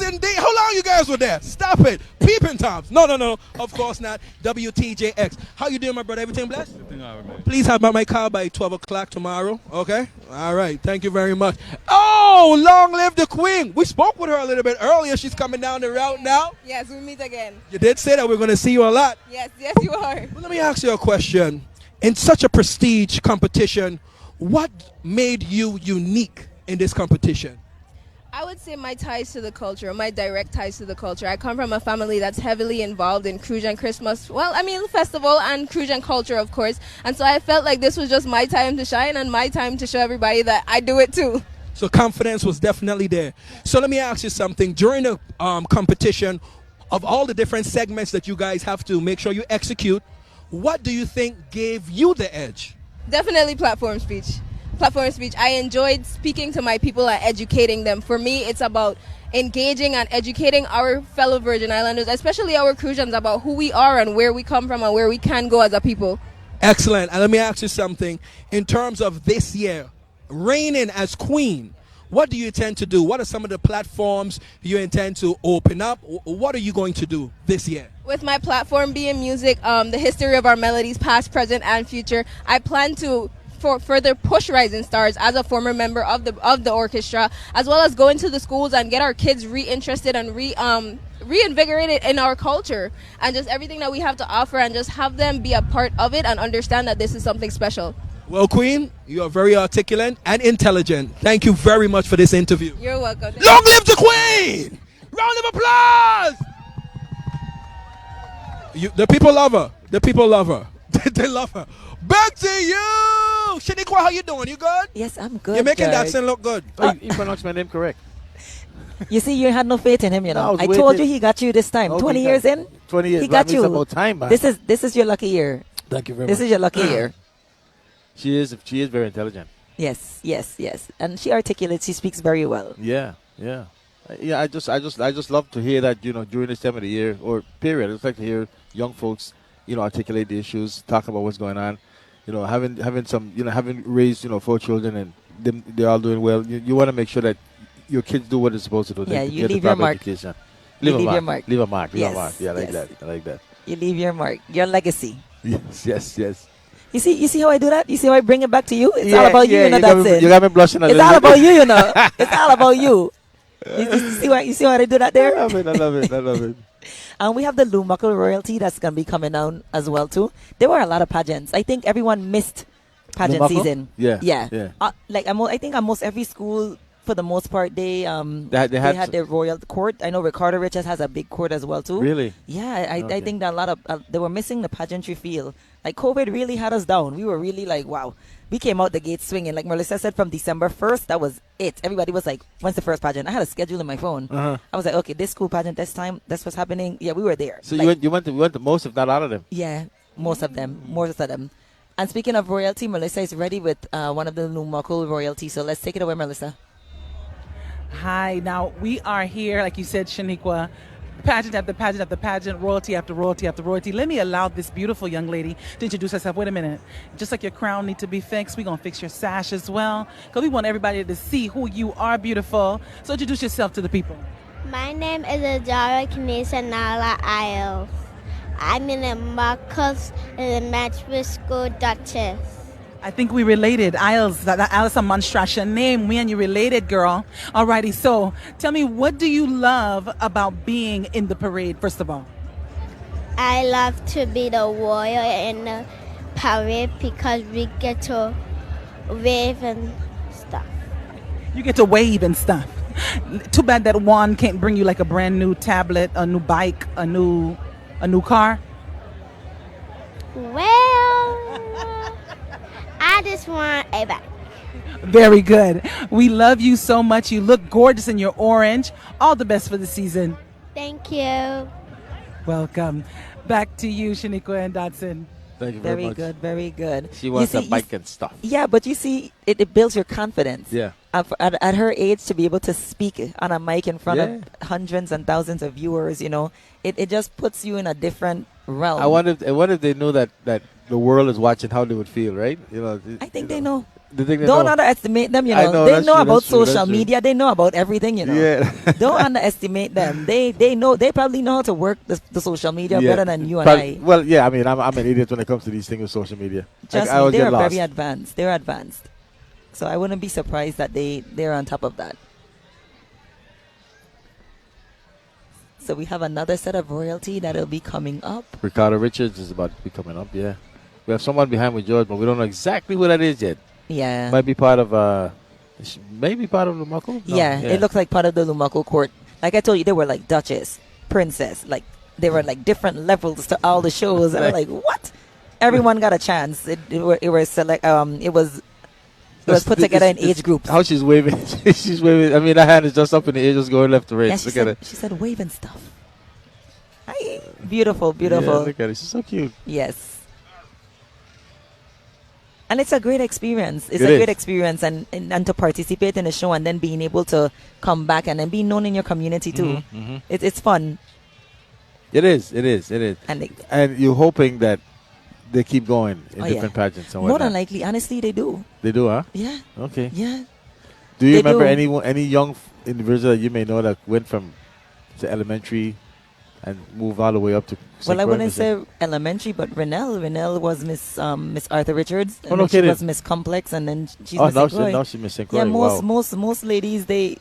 indeed. How long you guys were there? Stop it. Peeping toms. No. Of course not. WTJX. How you doing, my brother? Everything blessed? Everything all right, man. Please have my car by 12 o'clock tomorrow, okay? All right. Thank you very much. Oh, long live the queen. We spoke with her a little bit earlier. She's coming down the route now. Yes, we meet again. You did say that we're going to see you a lot. Yes, you are. Well, let me ask you a question. In such a prestige competition, what made you unique in this competition? I would say my ties to the culture, my direct ties to the culture. I come from a family that's heavily involved in Crucian Christmas, festival and Crucian culture, of course. And so I felt like this was just my time to shine and my time to show everybody that I do it too. So confidence was definitely there. So let me ask you something. During the competition, of all the different segments that you guys have to make sure you execute, what do you think gave you the edge? Definitely platform speech. I enjoyed speaking to my people and educating them. For me, it's about engaging and educating our fellow Virgin Islanders, especially our Crucians, about who we are and where we come from and where we can go as a people. Excellent. And let me ask you something. In terms of this year, reigning as queen, what do you intend to do? What are some of the platforms you intend to open up? What are you going to do this year? With my platform being music, the history of our melodies, past, present, and future, I plan to further push Rising Stars as a former member of the orchestra, as well as go into the schools and get our kids reinterested and reinvigorated in our culture and just everything that we have to offer, and just have them be a part of it and understand that this is something special. Well, Queen, you are very articulate and intelligent. Thank you very much for this interview. You're welcome. Long live the Queen! Round of applause! The people love her. They love her. Back to you! Shaniqua, how you doing? You good? Yes, I'm good. You're making George. Datsun look good. You pronounced my name correct. You see, you had no faith in him, you know. No, I waiting. told you he got you this time. Okay, 20 years in, 20 years. he got It's you. about time, man. This is your lucky year. Thank you very much. This is your lucky year. She is very intelligent. Yes, and she articulates. She speaks very well. Yeah. I just love to hear that, during this time of the year or period. It's like to hear young folks, articulate the issues, talk about what's going on. Having some, having raised, 4 children and they're all doing well. You want to make sure that your kids do what they're supposed to do. Yeah, They you get the leave your proper mark. education. You leave your mark. Leave a mark. Yes, Yeah, I like yes. that. I like that. You leave your mark, your legacy. Yes. You see how I do that? You see how I bring it back to you? It's Yeah, all about you, yeah, that's it. you got me blushing a It's little all bit. about you, It's all about you. You see how I do that there? I love it. And we have the Moko royalty that's going to be coming down as well, too. There were a lot of pageants. I think everyone missed pageant Moko? season. Yeah. I think almost every school, for the most part, they had their royal court. I know Ricardo Riches has a big court as well, too. Really? Yeah, I Okay. think that a lot of, they were missing the pageantry feel. Like, COVID really had us down. We were really like, wow. We came out the gate swinging. Like Melissa said, from December 1st, that was it. Everybody was like, when's the first pageant? I had a schedule in my phone. Uh-huh. I was like, okay, this school pageant, this time, that's what's happening. Yeah, we were there. So Like, you went to most, if not all of them. yeah, most of them. And speaking of royalty, Melissa is ready with one of the Moko royalty. So let's take it away, Melissa. Hi. Now, we are here, like you said, Shaniqua, pageant after pageant after pageant, royalty after royalty after royalty. Let me allow this beautiful young lady to introduce herself. Wait a minute. Just like your crown need to be fixed, we're going to fix your sash as well, because we want everybody to see who you are, beautiful. So introduce yourself to the people. My name is Adara Kanisa Nala Isles. I'm in the Marcos Elementary School, Duchess. I think we related. Isles, Alice Monstrasha name. Me and you related, girl. Alrighty, so tell me, what do you love about being in the parade, first of all? I love to be the warrior in the parade because we get to wave and stuff. You get to wave and stuff. Too bad that wand can't bring you like a brand new tablet, a new bike, a new car. Well, I just want a bike. Very good. We love you so much. You look gorgeous in your orange. All the best for the season. Thank you. Welcome. Back to you, Shaniqua and Dotson. Thank you very Very much. good, very good. She wants You a see- bike and stuff. Yeah, but you see, it builds your confidence. Yeah. At her age, to be able to speak on a mic in front Yeah. of hundreds and thousands of viewers, it just puts you in a different realm. I wonder if they know that the world is watching, how they would feel, right? I think they know. They think they Don't know. underestimate them, I know, They that's know true, about that's true, social that's true. media. They know about everything, Yeah. Don't underestimate them. They know. They probably know how to work the social media Yeah. better than you and Probably- I. Well, yeah, I mean, I'm an idiot when it comes to these things with social media. Trust I me, always they get are lost. very advanced. They're advanced. So I wouldn't be surprised that they're on top of that. So we have another set of royalty that'll be coming up. Ricardo Richards is about to be coming up, yeah. We have someone behind with George, but we don't know exactly who that is yet. Yeah. Might be part of, maybe part of the Moko? No, Yeah, it looks like part of the Lumako court. Like I told you, they were like Duchess, Princess. Like they were like different levels to all the shows. And I'm like, what? Everyone got a chance. It was put together in age groups. How she's waving. She's waving. I mean, her hand is just up in the air, just going left to right. Yeah, she Look at said, it. she said waving stuff. Hi. Beautiful, beautiful. Yeah, look at it. She's so cute. Yes. And it's a great experience. It's It a is. great experience, and to participate in the show and then being able to come back and then be known in your community too. Mhm. It's fun. It is. And you're hoping that they keep going in different pageants and More whatnot. than likely, honestly, they do. They do, huh? Yeah. Okay. Yeah. Do you They remember do. any young individual that you may know that went from elementary and moved all the way up to? Well, I Synchro? wouldn't Is it- say elementary, but Renelle was Miss Arthur Richards, and Oh, no then she kidding. was Miss Complex, and then she's Oh, Miss now St. Croix. now she's Miss St. Yeah, Croix. most ladies they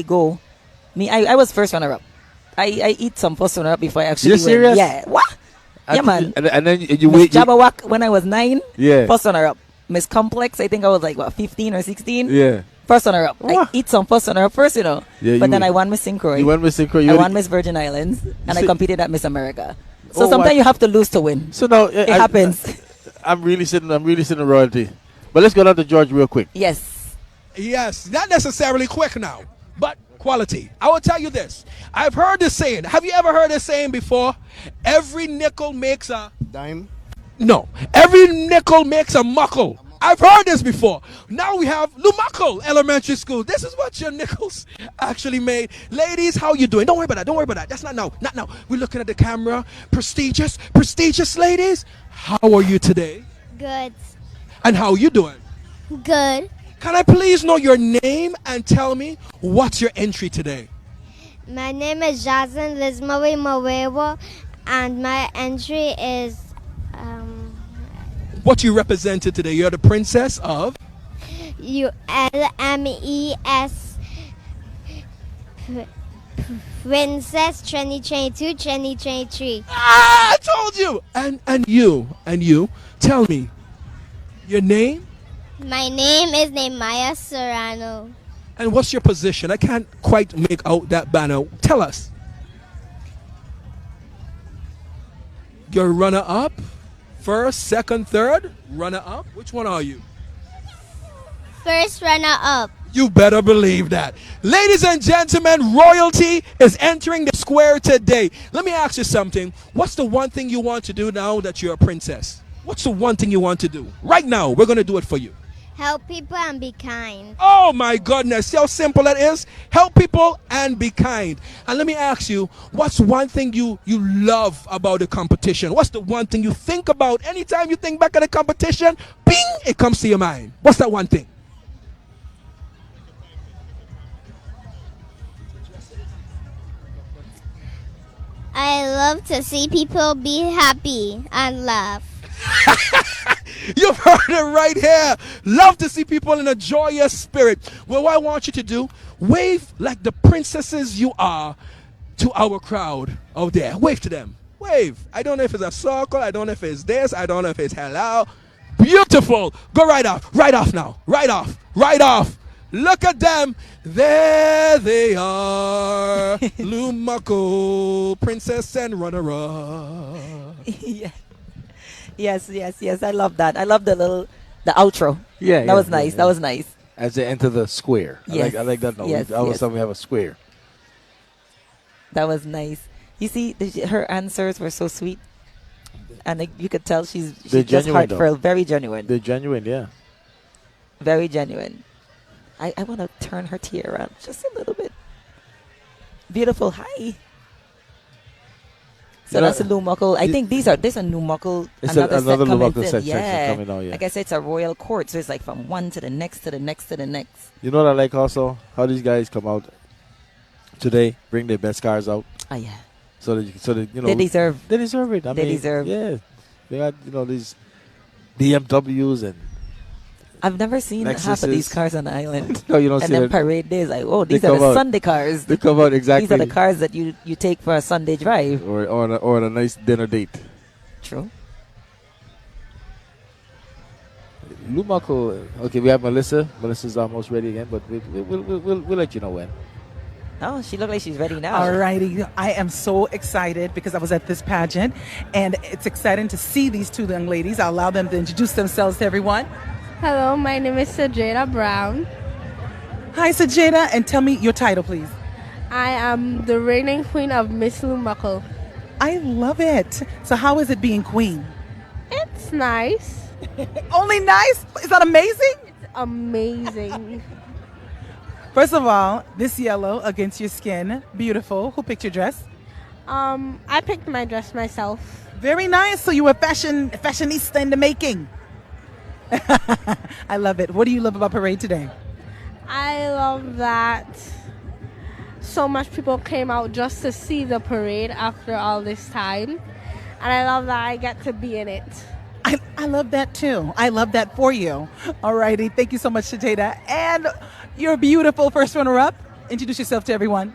go. Me, I was first runner up. I eat some first runner up before I actually You win. serious? Yeah, what? Yeah, man. And then you Miss wait. Jabberwock when I was 9. Yeah. First runner up. Miss Complex, I think I was like 15 or 16. Yeah. First runner up. I eat some first runner up first, Yeah, but you then I would. won Miss St. Croix. You won Miss St. Croix. I You won only- Miss Virgin Islands, and I See- competed at Miss America. So Oh, sometimes what? you have to lose to win. So now It happens. I'm really sitting royalty. But let's go down to George real quick. Yes. Yes, not necessarily quick now, but quality. I will tell you this. I've heard this saying. Have you ever heard this saying before? Every nickel makes a dime. No. Every nickel makes a muckle. I've heard this before. Now we have Lumako Elementary School. This is what your nickels actually made. Ladies, how you doing? Don't worry about that. Don't worry about that. That's not now. Not now. We're looking at the camera. Prestigious ladies. How are you today? Good. And how are you doing? Good. Can I please know your name and tell me what's your entry today? My name is Jason Lismawe Mawewo, and my entry is What you represented today? You're the princess of? ULMES Princess 2022-2023. Ah, I told you. And you. Tell me your name My name is Nemaya Serrano. and what's your position. I can't quite make out that banner. Tell us. You're runner up, first, second, third, runner up. Which one are you? First runner up. You better believe that. Ladies and gentlemen, royalty is entering the square today. Let me ask you something. What's the one thing you want to do now that you're a princess? What's the one thing you want to do? Right now, we're going to do it for you. Help people and be kind. Oh my goodness, see how simple that is? Help people and be kind. And let me ask you, what's one thing you love about the competition? What's the one thing you think about anytime you think back at the competition? Bing, it comes to your mind. What's that one thing? I love to see people be happy and laugh. You've heard it right here. Love to see people in a joyous spirit. Well, what I want you to do, wave like the princesses you are to our crowd out there. Wave to them. Wave. I don't know if it's a circle. I don't know if it's this. I don't know if it's hello. Beautiful. Go right off. Right off now. Right off. Right off. Look at them. There they are. Lumako, princess and runner-up. Yeah. Yes. I love that. I love the outro. Yeah, that yeah, was nice. yeah. That was nice. as they enter the square. Yes. I like that note. Yes, All of a yes. sudden we have a square. That was nice. You see, her answers were so sweet, and you could tell she's They're just genuine, heartfelt, very genuine. They're genuine, yeah. Very genuine. I want to turn her tear around just a little bit. Beautiful. Hi. So that's a new Moko. I think there's a new Moko. It's another set another coming Moko in. section Yeah. coming out, yeah. Like I said, it's a royal court, so it's like from one to the next to the next to the next. You know what I like also? How these guys come out today, bring their best cars out. Oh yeah. So that you know They deserve it. I They mean, deserve. Yeah. They got these BMWs and I've never seen half of these Lexuses. cars on the island. No, you don't and see then it. parade days, like, oh, They these are come the out. Sunday cars. They come out exactly. These are the cars that you take for a Sunday drive. or on a nice dinner date. True. Lumako. Okay, we have Melissa. Melissa's almost ready again, but we'll let you know when. Oh, she looked like she's ready now. Alrighty, I am so excited because I was at this pageant, and it's exciting to see these two young ladies. I'll allow them to introduce themselves to everyone. Hello, my name is Sajada Brown. Hi, Sajada, and tell me your title, please. I am the reigning queen of Miss Lumako. I love it. So how is it being queen? It's nice. Only nice? Is that amazing? It's amazing. First of all, this yellow against your skin, beautiful. Who picked your dress? I picked my dress myself. Very nice. So you were fashionista in the making. I love it. What do you love about Parade today? I love that so much people came out just to see the parade after all this time. And I love that I get to be in it. I love that too. I love that for you. Alrighty. Thank you so much, Sajada. And you're beautiful first runner-up. Introduce yourself to everyone.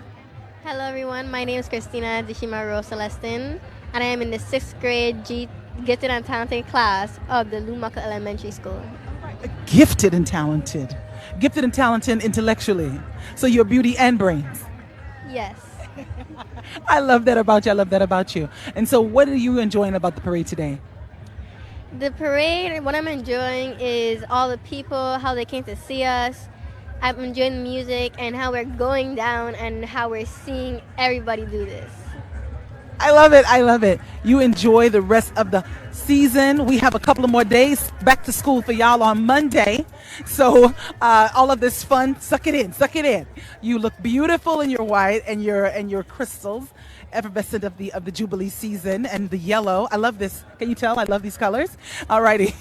Hello everyone, my name is Christina Dishimaro Celestin, and I am in the 6th grade Gifted and Talented class of the Lumaka Elementary School. Gifted and talented. Gifted and talented intellectually. So you're beauty and brains. Yes. I love that about you. I love that about you. And so what are you enjoying about the parade today? The parade, what I'm enjoying is all the people, how they came to see us. I'm enjoying the music and how we're going down and how we're seeing everybody do this. I love it. I love it. You enjoy the rest of the season. We have a couple of more days back to school for y'all on Monday. So all of this fun, suck it in, suck it in. You look beautiful in your white and your crystals, effervescent of the Jubilee season, and the yellow. I love this. Can you tell? I love these colors. All righty.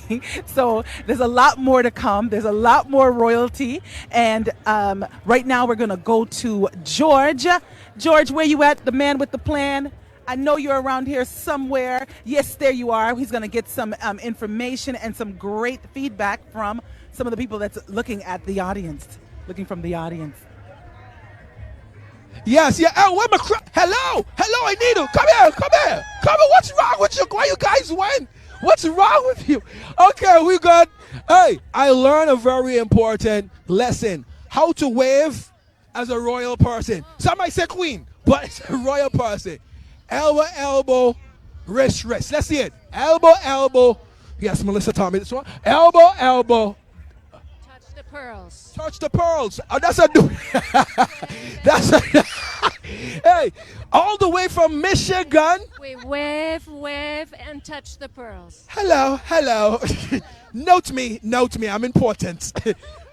So there's a lot more to come. There's a lot more royalty. And right now we're going to go to George. George, where you at? The man with the plan. I know you're around here somewhere. Yes, there you are. He's going to get some information and some great feedback from some of the people that's looking at the audience, looking from the audience. Yes, yeah. Oh, where my hello, Anita. Come here. What's wrong with you? Why you guys win? What's wrong with you? Okay, we got. Hey, I learned a very important lesson: how to wave as a royal person. Somebody say queen, but it's a royal person. Elbow, elbow, wrist, wrist. Let's see it. Elbow, elbow. Yes, Melissa taught me this one. Elbow, elbow. Touch the pearls. Touch the pearls. Oh, that's a new. That's a. Hey, all the way from Michigan. We wave, and touch the pearls. Hello. Note me. I'm important.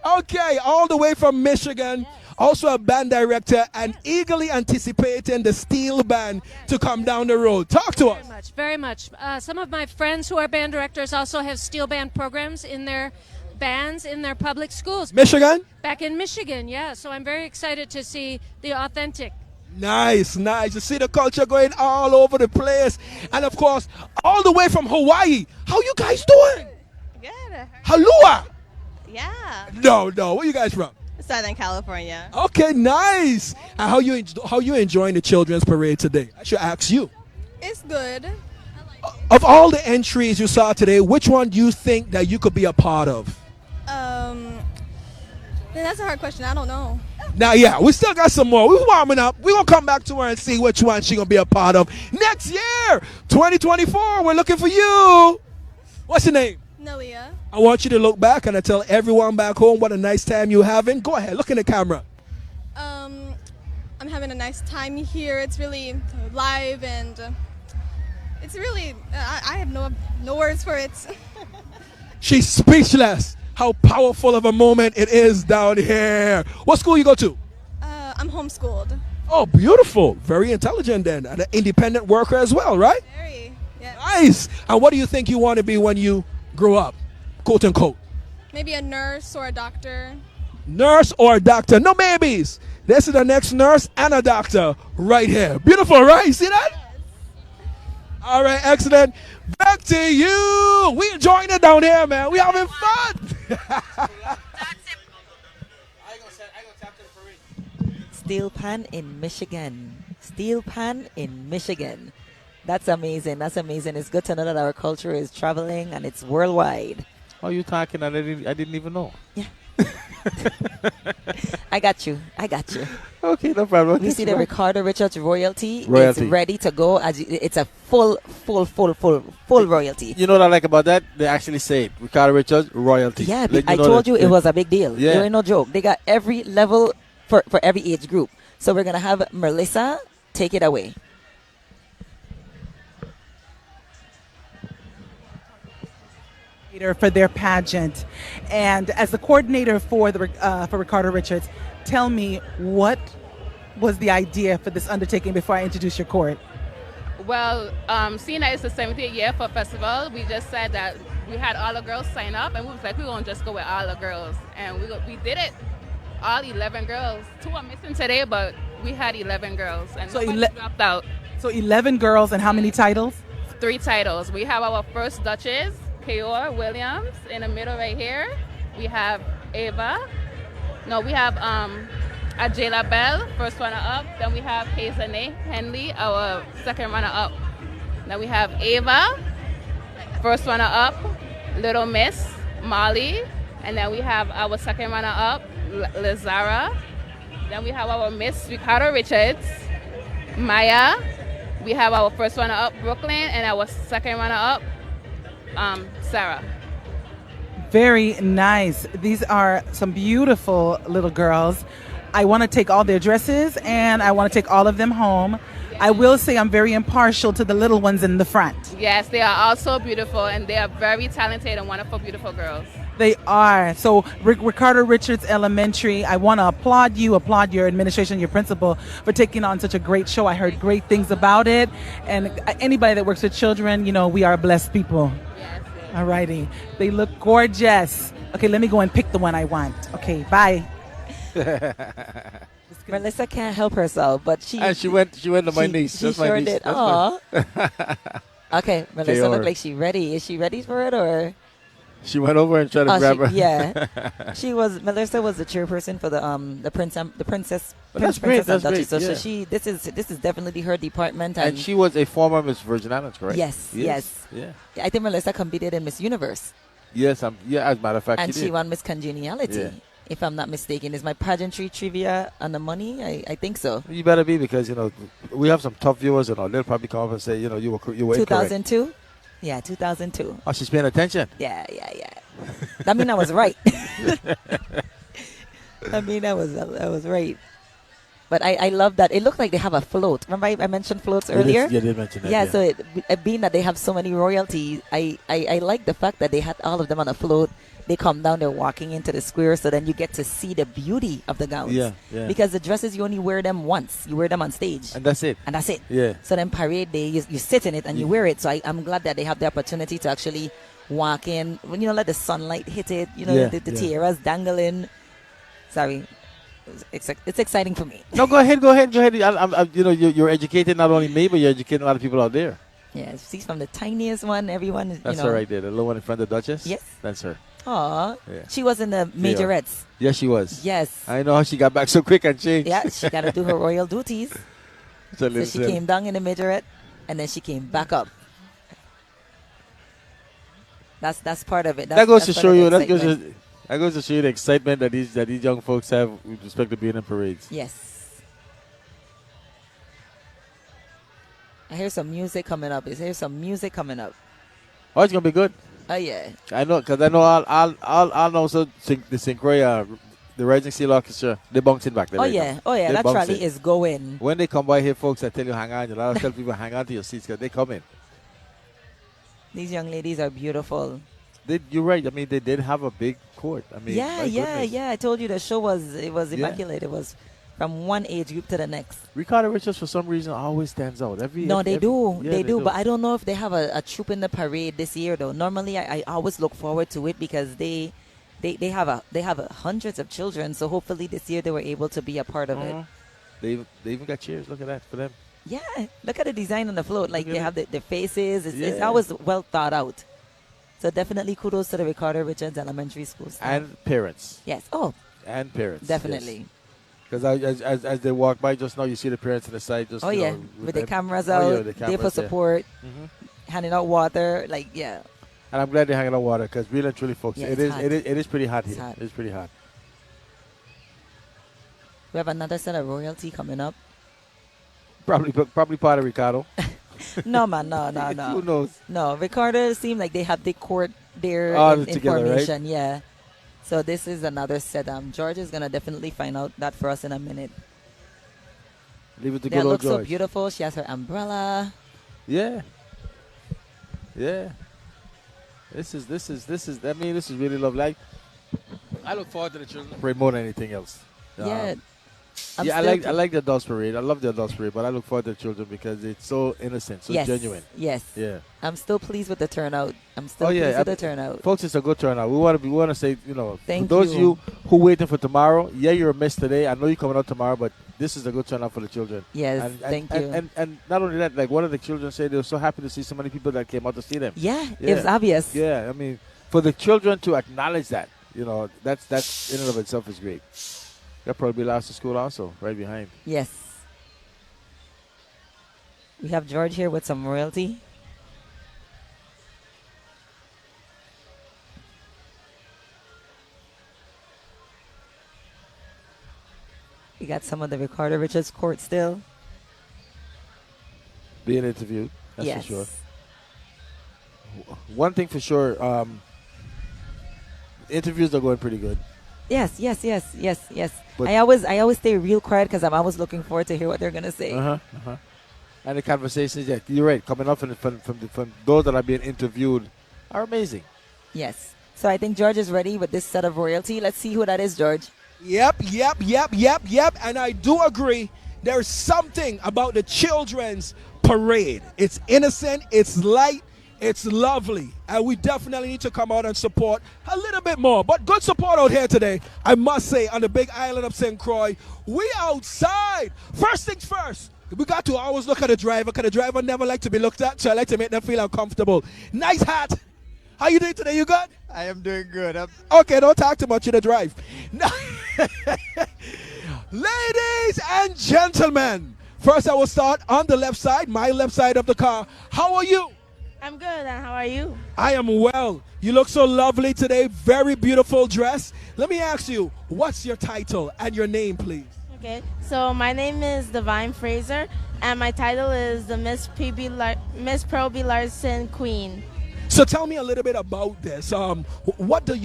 Okay, all the way from Michigan. Also a band director and eagerly anticipating the steel band to come down the road. Talk to us. Very much. Some of my friends who are band directors also have steel band programs in their bands in their public schools. Michigan? Back in Michigan, yeah. So I'm very excited to see the authentic. Nice. You see the culture going all over the place. And of course, all the way from Hawaii. How you guys doing? Good. Halua? Yeah. No. Where you guys from? Southern California. Okay, nice. And how you enjoying the children's parade today? I should ask you. It's good. Of all the entries you saw today, which one do you think that you could be a part of? That's a hard question. I don't know. Now, yeah, we still got some more. We're warming up. We're going to come back to her and see which one she's going to be a part of. Next year, 2024, we're looking for you. What's your name? Nelia. I want you to look back and tell everyone back home what a nice time you're having. Go ahead, look in the camera. I'm having a nice time here. It's really live and it's really, I have no words for it. She's speechless. How powerful of a moment it is down here. What school you go to? I'm homeschooled. Oh, beautiful. Very intelligent then. And an independent worker as well, right? Very, yeah. Nice. And what do you think you want to be when you grow up? Quote unquote. Maybe a nurse or a doctor. Nurse or a doctor. No babies. This is the next nurse and a doctor right here. Beautiful, right? You see that? All right, excellent. Back to you. We enjoying it down here, man. We having fun. Steel Pan in Michigan. Steel Pan in Michigan. That's amazing. That's amazing. It's good to know that our culture is traveling and it's worldwide. Oh, you talking? I didn't even know. Yeah. I got you. I got you. Okay, no problem. You see the Ricardo Richards royalty? Royalty. It's ready to go. It's a full royalty. You know what I like about that? They actually say it. Ricardo Richards, royalty. Yeah, Let I you know told that- you it was a big deal. Yeah. There ain't no joke. They got every level for every age group. So we're going to have Melissa take it away. For their pageant, and as the coordinator for for Ricardo Richards, tell me what was the idea for this undertaking before I introduce your court. Well, seeing that it's the 70th year for festival, we just said that we had all the girls sign up, and we was like, we're gonna just go with all the girls, and we did it. All 11 girls. 2 are missing today, but we had 11 girls, and So nobody dropped out. So 11 girls, and how many titles? 3 titles. We have our first Duchess, Peor Williams, in the middle right here. We have Ava. No, we have Ajela Bell, first runner-up. Then we have Hazelney Henley, our second runner-up. Then we have Ava, first runner-up. Little Miss Molly. And then we have our second runner-up, Lazara. Then we have our Miss Ricardo Richards, Maya. We have our first runner-up, Brooklyn, and our second runner-up, Sarah. Very nice. These are some beautiful little girls. I want to take all their dresses and I want to take all of them home. I will say I'm very impartial to the little ones in the front. Yes, they are also beautiful, and they are very talented and wonderful, beautiful girls. They are. So Ricardo Richards Elementary, I want to applaud you, applaud your administration, your principal for taking on such a great show. I heard great things about it. And anybody that works with children, you know, we are blessed people. Yes. All righty. They look gorgeous. Okay, let me go and pick the one I want. Okay, bye. Melissa can't help herself, but she went to my niece. She That's my sure niece. did. That's Aw. my- Okay, Melissa K.R. look like she's ready. Is she ready for it or? She went over and tried to grab her. Yeah, Melissa was the chairperson for the princess. Well, that's Prince, great, Princess, that's and Duchess. great, So yeah. this is definitely her department. And she was a former Miss Virgin Islands, correct? Yes. Yeah. I think Melissa competed in Miss Universe. Yes, as a matter of fact, And she she did. won Miss Congeniality, Yeah. if I'm not mistaken. Is my pageantry trivia on the money? I think so. You better be, because we have some tough viewers, and they'll probably come up and say, you were incorrect. 2002? Yeah, 2002. Oh, she's paying attention. Yeah. That mean I was right. I mean I was right. But I love that. It looked like they have a float. Remember I mentioned floats earlier? Yeah, they mentioned that. Yeah, so it being that they have so many royalties, I like the fact that they had all of them on a float. They come down, they're walking into the square, so then you get to see the beauty of the gowns. Yeah. Because the dresses, you only wear them once. You wear them on stage. And that's it. Yeah. So then parade day, you sit in it and you wear it. So I'm glad that they have the opportunity to actually walk in, let the sunlight hit it, the tiaras dangling. Sorry. It's exciting for me. No, go ahead. You're educating not only me, but you're educating a lot of people out there. Yeah, she's from the tiniest one. Everyone, That's her right there. The little one in front of the Duchess? Yes. That's her. Aw. Yeah. She was in the Majorettes. Yes, she was. Yes. I know how she got back so quick and changed. Yeah, she got to do her royal duties. So she came down in the Majorette, and then she came back up. That's part of it. That goes to that's show part of you. the That goes excitement. to show you the excitement that these young folks have with respect to being in parades. Yes. I hear some music coming up. Oh, Oh, it's gonna be good. Oh yeah. I know, because I know I'll know so the Synchroia, the Rising Seal Orchestra, they bouncing back there. Oh right yeah. now. Oh yeah. They That bouncing. trolley is going. When they come by here, folks, I tell you, hang on. I tell people, hang on to your seats because they come in. These young ladies are beautiful. You're right. I mean, they did have a big court. I mean, Yeah, my yeah, goodness. yeah. I told you the show was Yeah. immaculate. It was from one age group to the next. Ricardo Richards, for some reason, always stands out. No, Yeah, they do. they They do. do. But I don't know if they have a troop in the parade this year, though. Normally, I always look forward to it because they have hundreds of children. So hopefully this year they were able to be a part of it. They even got cheers. Look at that for them. Yeah, look at the design on the float. Like Look they at have the faces. It's Yeah. always well thought out. So definitely kudos to the Ricardo Richards Elementary School staff. And parents. Yes. Oh, And parents. definitely. Because as they walk by just now, you see the parents on the side. Just Oh you yeah, know, with the them- cameras Oh, out, yeah, the there for cameras, yeah. support, Mhm. handing out water. Like yeah. And I'm glad they're hanging on water because really and truly, folks, Yeah, it it's is hot. it is pretty hot It's here. hot. It's pretty hot. We have another set of royalty coming up. Probably part of Ricardo. No man, no. Who knows? No, Ricardo seemed like they have the court there All in together, right? formation. Yeah. So this is another set. George is gonna definitely find out that for us in a minute. Leave it to That good old looks so George. beautiful. She has her umbrella. Yeah. Yeah. This is. I mean, this is really lovely. I look forward to the children parade more than anything else. Yeah. I like the adults parade. I love the adults parade, but I look forward to the children because it's so innocent, so yes. genuine. Yes. Yeah. I'm still pleased with the turnout. I'm still Oh pleased yeah, with the turnout. folks, it's a good turnout. We want to say, Thank for those you. of you who waiting for tomorrow, yeah, you're a miss today. I know you're coming out tomorrow, but this is a good turnout for the children. Yes, thank you. And not only that, like one of the children said, they were so happy to see so many people that came out to see them. Yeah, it was obvious. Yeah, I mean, for the children to acknowledge that, that's in and of itself is great. They'll probably be last to school also, right behind. Yes. We have George here with some royalty. We got some of the Ricardo Richards court still. Being interviewed, that's Yes. for sure. One thing for sure, interviews are going pretty good. Yes. But- I always stay real quiet because I'm always looking forward to hear what they're gonna say. And the conversations, yeah, you're right, coming up from those that are being interviewed are amazing. Yes. So I think George is ready with this set of royalty. Let's see who that is, George. Yep. And I do agree. There's something about the children's parade. It's innocent, it's light, it's lovely. And we definitely need to come out and support a little bit more. But good support out here today, I must say, on the big island of St. Croix. We outside. First things first. We got to always look at the driver because the driver never like to be looked at, so I like to make them feel uncomfortable. Nice hat. How you doing today? You good? I am doing good. Okay, don't talk too much in the drive. Ladies and gentlemen, first I will start on the left side, my left side of the car. How are you? I'm good, and how are you? I am well. You look so lovely today. Very beautiful dress. Let me ask you, what's your title and your name, please? Okay, so my name is Divine Fraser, and my title is the Miss Pro B. Larson Queen. So tell me a little bit about this. What do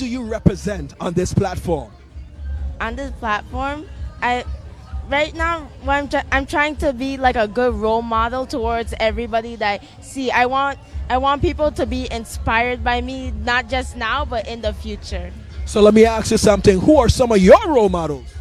you represent on this platform? On this platform, right now I'm trying to be like a good role model towards everybody that I see. I want people to be inspired by me, not just now, but in the future. So let me ask you something. Who are some of your role models?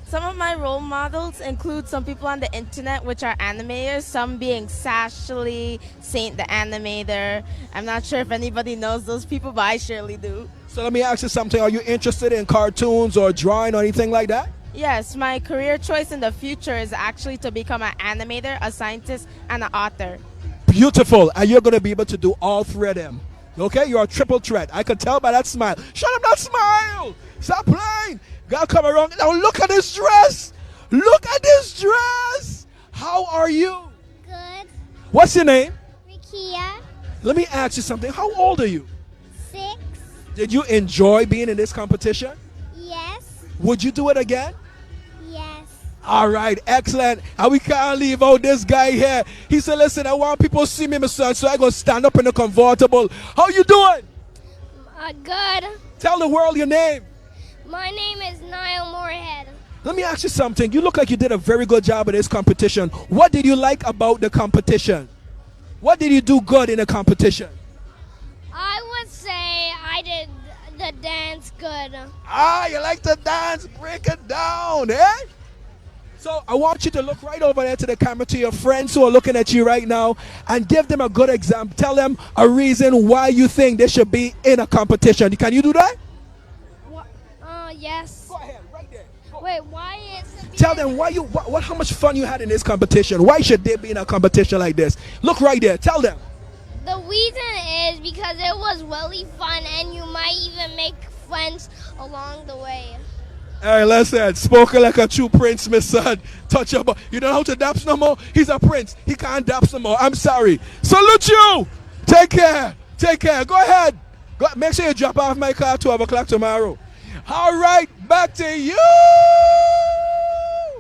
Some of my role models include some people on the internet, which are animators, some being Sashley, Saint the Animator. I'm not sure if anybody knows those people, but I surely do. So let me ask you something. Are you interested in cartoons or drawing or anything like that? Yes, my career choice in the future is actually to become an animator, a scientist, and an author. Beautiful. And you're going to be able to do all three of them. Okay? You're a triple threat. I can tell by that smile. Shut up that smile. Stop playing. Gotta come around. Now look at this dress. Look at this dress. How are you? Good. What's your name? Rikia, Let me ask you something. How old are you? 6. Did you enjoy being in this competition? Yes. Would you do it again? Yes. All right, excellent. And we can't leave out this guy here. He said, listen, I want people to see me, my son, so I go stand up in the convertible. How you doing? Good. Tell the world your name. My name is Niall Moorhead. Let me ask you something. You look like you did a very good job at this competition. What did you like about the competition? What did you do good in the competition? I would say I did the dance good. Ah, you like to dance? Break it down, eh? So I want you to look right over there to the camera, to your friends who are looking at you right now, and give them a good example. Tell them a reason why you think they should be in a competition. Can you do that? Yes. Go ahead, right there. Wait, why is it? Tell them why you how much fun you had in this competition. Why should they be in a competition like this? Look right there. Tell them. The reason is because it was really fun and you might even make friends along the way. Hey, listen, spoken like a true prince, my son. Touch your You don't know how to daps no more? He's a prince. He can't daps no more. I'm sorry. Salute you. Take care. Take care. Go ahead. Make sure you drop off my car at 12 o'clock tomorrow. All right, back to you.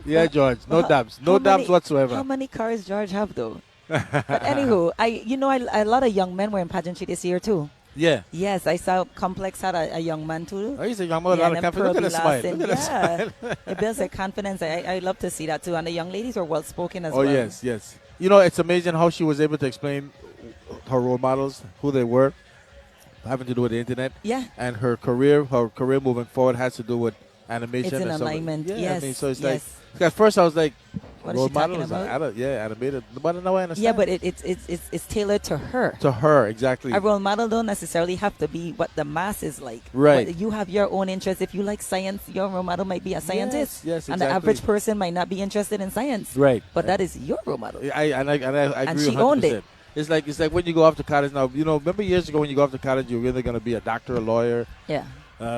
Yeah, George. No dabs. No dabs whatsoever. How many cars George have, though? But anywho, a lot of young men were in pageantry this year, too. Yeah. Yes, I saw Complex had a young man, too. Oh, he's a young man with a lot of confidence. Look at the smile. Look at the smile. It builds their confidence. I love to see that, too. And the young ladies were well-spoken as well. Oh, yes, yes. You know, it's amazing how she was able to explain her role models, who they were, having to do with the internet. Yeah. And her career moving forward has to do with animation. It's in and alignment. Yeah, Yes. I mean, so it's yes. like, at first I was like, what role is she talking models, about? yeah, animated. But now I understand. Yeah, but it's tailored to her. To her, exactly. A role model don't necessarily have to be what the mass is like. Right. But you have your own interest. If you like science, your role model might be a scientist. Yes, And the exactly. average person might not be interested in science. Right. But that is your role model. I agree. And she 100%. owned it. It's like when you go off to college now. You know, remember years ago when you go off to college, you're either going to be a doctor, a lawyer, yeah,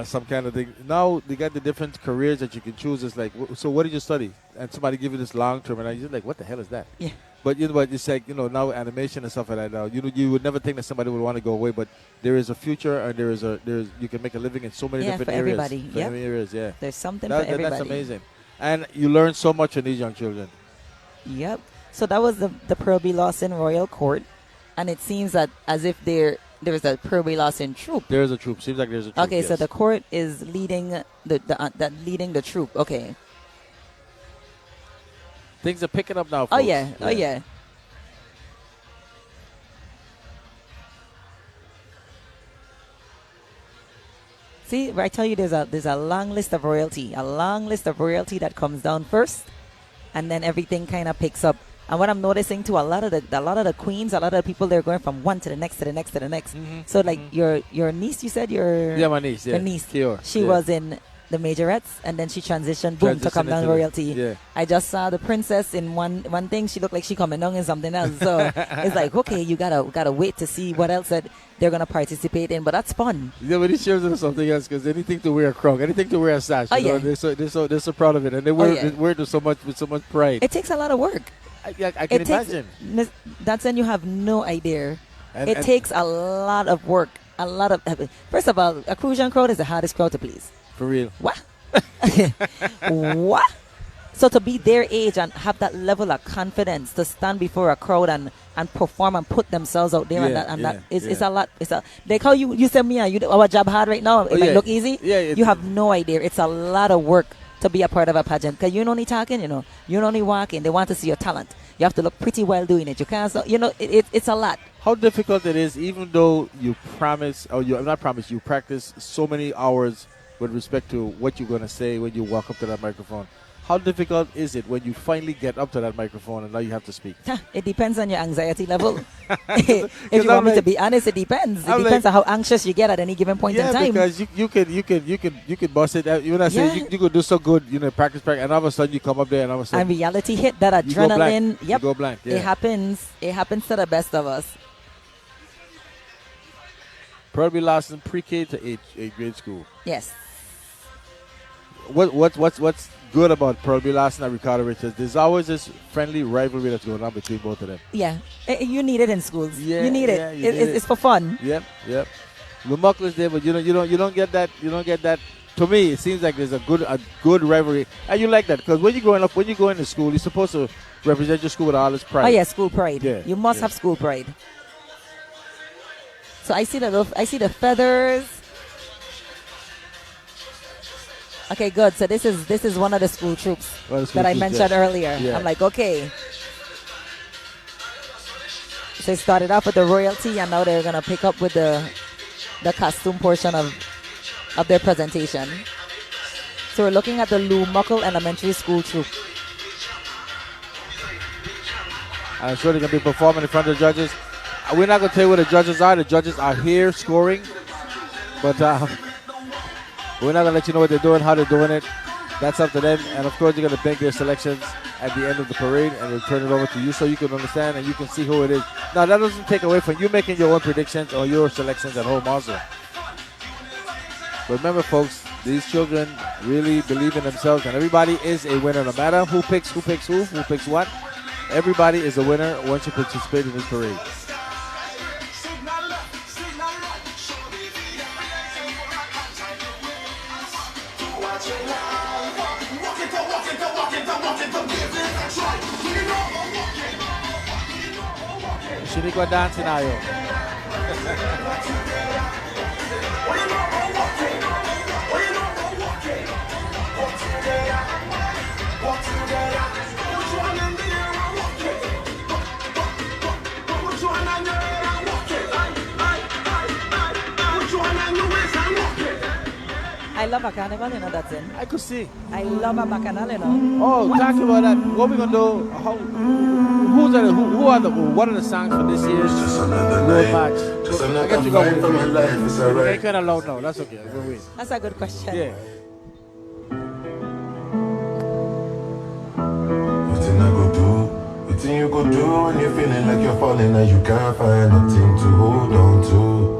some kind of thing. Now they got the different careers that you can choose. It's like, so what did you study? And somebody give you this long term, and you're like, what the hell is that? Yeah. But you know what? It's like, now animation and stuff like that. Now you would never think that somebody would want to go away, but there is a future, and there's you can make a living in so many different for areas. everybody. For Yep. many areas, yeah. There's something for everybody. That's amazing, and you learn so much from these young children. Yep. So that was the Pearl B. Lawson Royal Court, and it seems that as if there's a Pearl B. Lawson troop. There's a troop. Seems like there's a troop. Okay, yes. so the court is leading leading the troop. Okay. Things are picking up now. Oh Folks. yeah. Oh yeah. See, I tell you, there's a long list of royalty, that comes down first, and then everything kind of picks up. And what I'm noticing too, a lot of the queens, a lot of the people, they're going from one to the next to the next to the next. Mm-hmm. So like your niece, you said yeah, my niece, yeah, your niece, Kior, she yeah. was in the Majorettes, and then she transitioned, boom, to come down into royalty. yeah. I just saw the princess in one thing. She looked like she coming down in something else. So it's like, okay, you gotta wait to see what else that they're gonna participate in. But that's fun. Yeah, but it shows them something else because anything to wear a crown, anything to wear a sash, Oh, you know, yeah. they're so proud of it, and they wear it with so much pride. It takes a lot of work. I can imagine. That's when you have no idea. And- It and- takes a lot of work. First of all, a Crucian crowd is the hardest crowd to please. For real. What? What? So to be their age and have that level of confidence to stand before a crowd and perform and put themselves out there it's a lot. It's like how you said, Mia, our job hard right now. It might look easy. Yeah, you have no idea. It's a lot of work to be a part of a pageant because you're only talking, you're only walking. They want to see your talent. You have to look pretty well doing it. You can't, it's a lot. How difficult it is, even though you you practice so many hours with respect to what you're going to say when you walk up to that microphone. How difficult is it when you finally get up to that microphone and now you have to speak? It depends on your anxiety level. If you want me to be honest, it depends. It depends on how anxious you get at any given point in time. Because you can bust it. When I say you could do so good, practice, and all of a sudden you come up there and all of a sudden and reality hit that adrenaline. You go blank. Yeah. It happens. It happens to the best of us. Probably Lawson pre-K to 8th grade school. Yes. What's good about Pearl B. Lawson and Ricardo Richards? There's always this friendly rivalry that's going on between both of them. Yeah, you need it in schools. Yeah, you need it. Yeah, It's for fun. Yep. Lumuckler's there, but you don't get that. You don't get that to me, it seems like there's a good rivalry, and you like that because when you're growing up, when you go into school, you're supposed to represent your school with all its pride. Oh yeah, school pride. Yeah, You must have school pride. So I see the feathers. Okay, good. So this is one of the school troops that I mentioned earlier. Yeah. I'm like, okay. So they started off with the royalty, and now they're gonna pick up with the costume portion of their presentation. So we're looking at the Moko Elementary School troop. I'm sure they're going to be performing in front of the judges. We're not going to tell you where the judges are. The judges are here scoring. But we're not going to let you know what they're doing, how they're doing it. That's up to them. And, of course, you're going to make their selections at the end of the parade, and they'll turn it over to you so you can understand and you can see who it is. Now, that doesn't take away from you making your own predictions or your selections at home also. But remember, folks, these children really believe in themselves, and everybody is a winner no matter who picks who picks what. Everybody is a winner once you participate in this parade. Shaniqua dancing ayo. I love a carnival, you know, that's in. I could see. I love a bacchanal, you know. Oh, talking about that, what we gonna do? What are the songs for this year's road march? Just I another guess you go night with for my life, it's alright. They kind of low, no, that's okay. We'll win. That's a good question. Yeah. Nothing I go do, nothing you go do when you're feeling like you're falling and you can't find nothing to hold on to.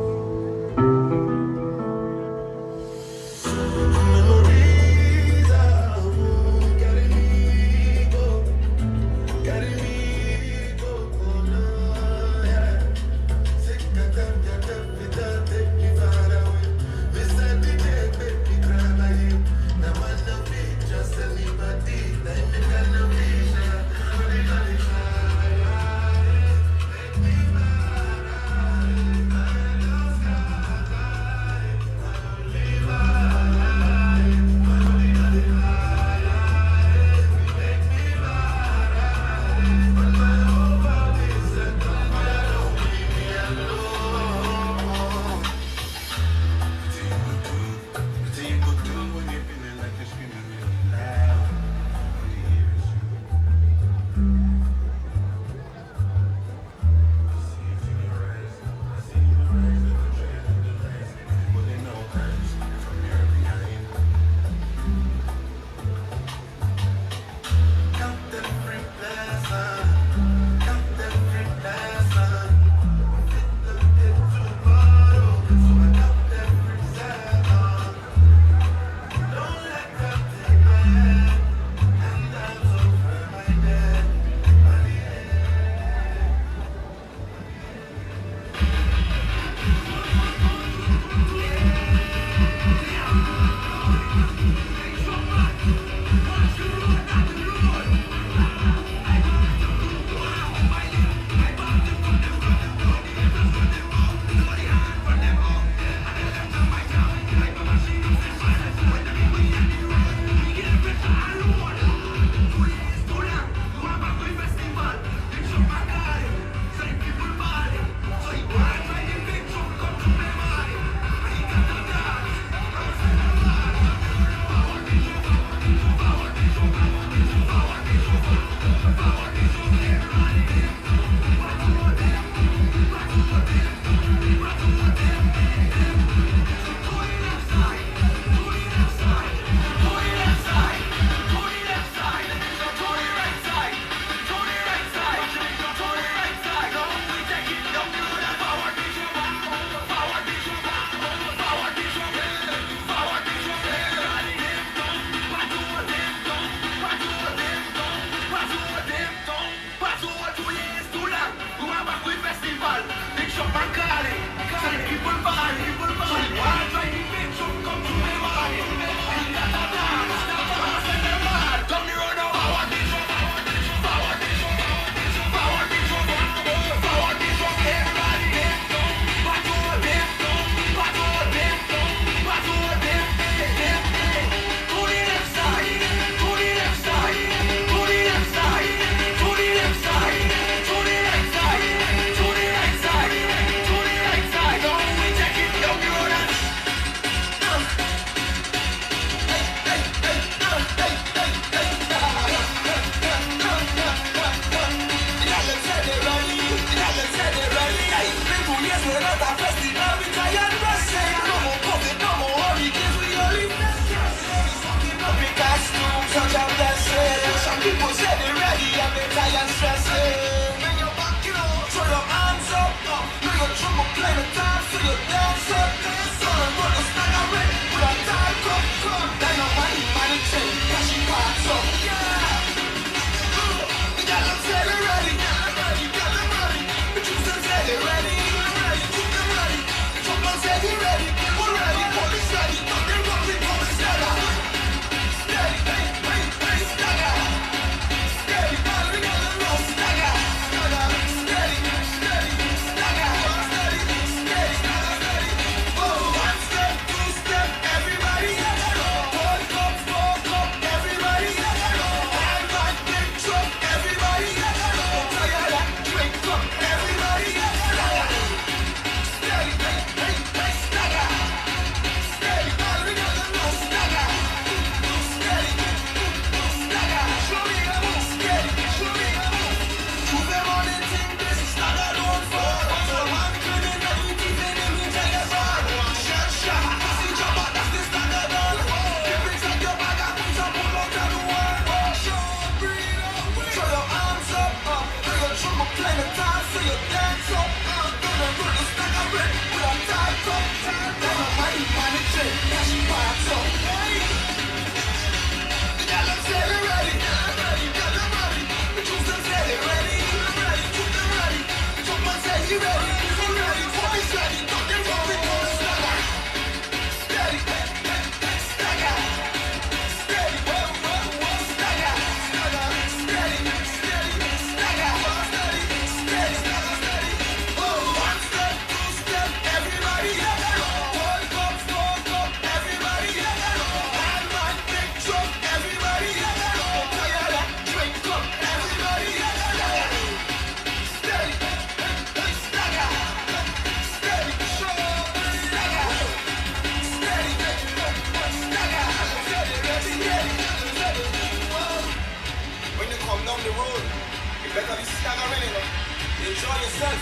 Better be staggering, you know. Enjoy yourself.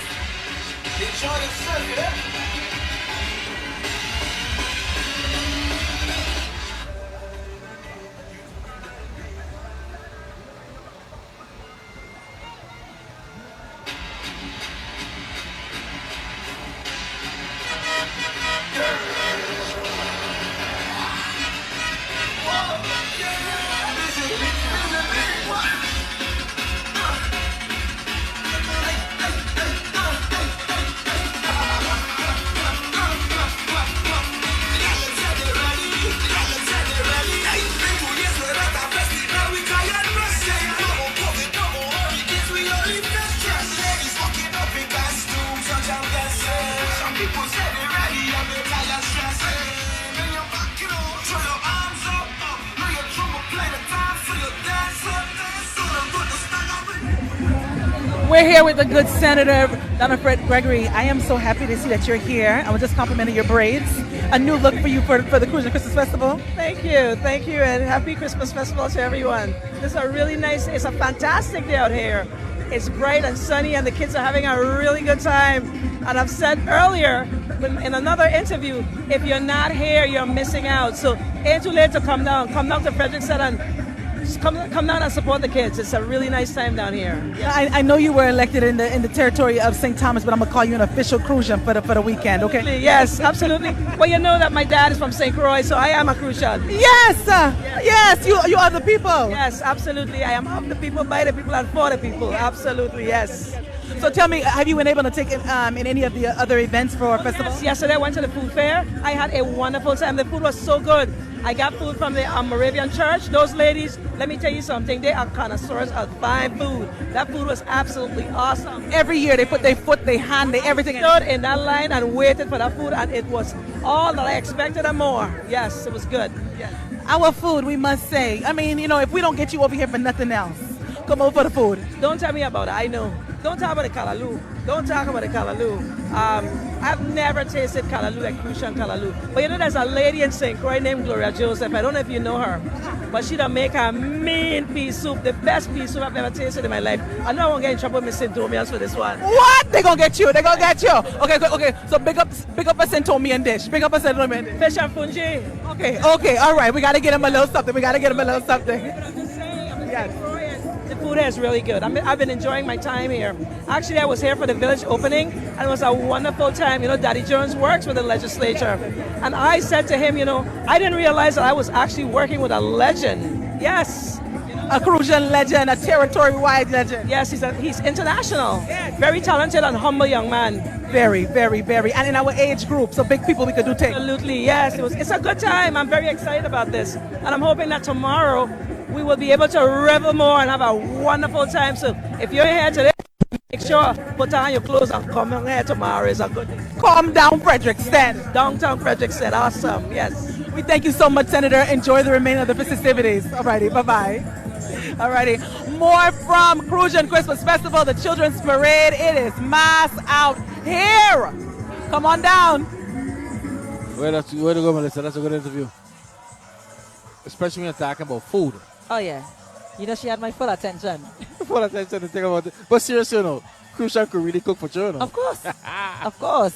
Enjoy yourself, you know. We're here with the good Senator Donna Fred Gregory. I am so happy to see that you're here. I was just complimenting your braids. A new look for you for the Crucian Christmas Festival. Thank you, and happy Christmas festival to everyone. This is a really nice, it's a fantastic day out here. It's bright and sunny, and the kids are having a really good time. And I've said earlier in another interview, if you're not here, you're missing out. So ain't too late to come down. Come down to Frederickson and just come down and support the kids. It's a really nice time down here. I know you were elected in the territory of St. Thomas, but I'm gonna call you an official Crucian for the weekend. Okay? Yes, absolutely. Well, you know that my dad is from St. Croix, so I am a Crucian. Yes, yes, you are the people. Yes, absolutely. I am of the people, by the people, and for the people. Absolutely, yes. So tell me, have you been able to take in any of the other events for our festival? Yes, yesterday I went to the food fair. I had a wonderful time. The food was so good. I got food from the Moravian Church. Those ladies, let me tell you something, they are connoisseurs of fine food. That food was absolutely awesome. Every year they put their foot, their hand, everything. I stood in that line and waited for that food, and it was all that I expected and more. Yes, it was good. Yes. Our food, we must say. I mean, you know, if we don't get you over here for nothing else, come over for the food. Don't tell me about it. I know. Don't talk about the callaloo. Don't talk about the callaloo. I've never tasted callaloo like Crucian callaloo. But you know, there's a lady in St. Croix named Gloria Joseph. I don't know if you know her. But she done make a mean pea soup. The best pea soup I've ever tasted in my life. I know I won't get in trouble with Miss Centomians for this one. What? They gonna get you. They gonna get you. Okay, good, okay. So big up a Centomian dish. Big up a Centomian dish. Fish and fungi. Okay, all right. We gotta get him a little something. Yes. The food here is really good. I've been enjoying my time here. Actually, I was here for the village opening, and it was a wonderful time. You know, Daddy Jones works with the legislature. And I said to him, you know, I didn't realize that I was actually working with a legend. Yes. A Crucian legend, a territory-wide legend. Yes, he's international. Very talented and humble young man. Very, very, very. And in our age group, so big people we could do things. Absolutely, yes. It's a good time. I'm very excited about this. And I'm hoping that tomorrow we will be able to revel more and have a wonderful time. So if you're here today, make sure put on your clothes and come on here tomorrow. Is a good day. Come down Frederickson. Downtown Frederickson. Awesome. Yes. We thank you so much, Senator. Enjoy the remainder of the festivities. Alrighty, bye-bye. Alrighty. More from Crucian Christmas Festival, the Children's Parade. It is mass out here. Come on down. Way to go, Melissa. That's a good interview. Especially when you're talking about food. Oh, yeah. You know, she had my full attention. Full attention to think about it. But seriously, you know, Crucian could really cook for children. Of course. Of course.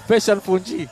Fish and fungi.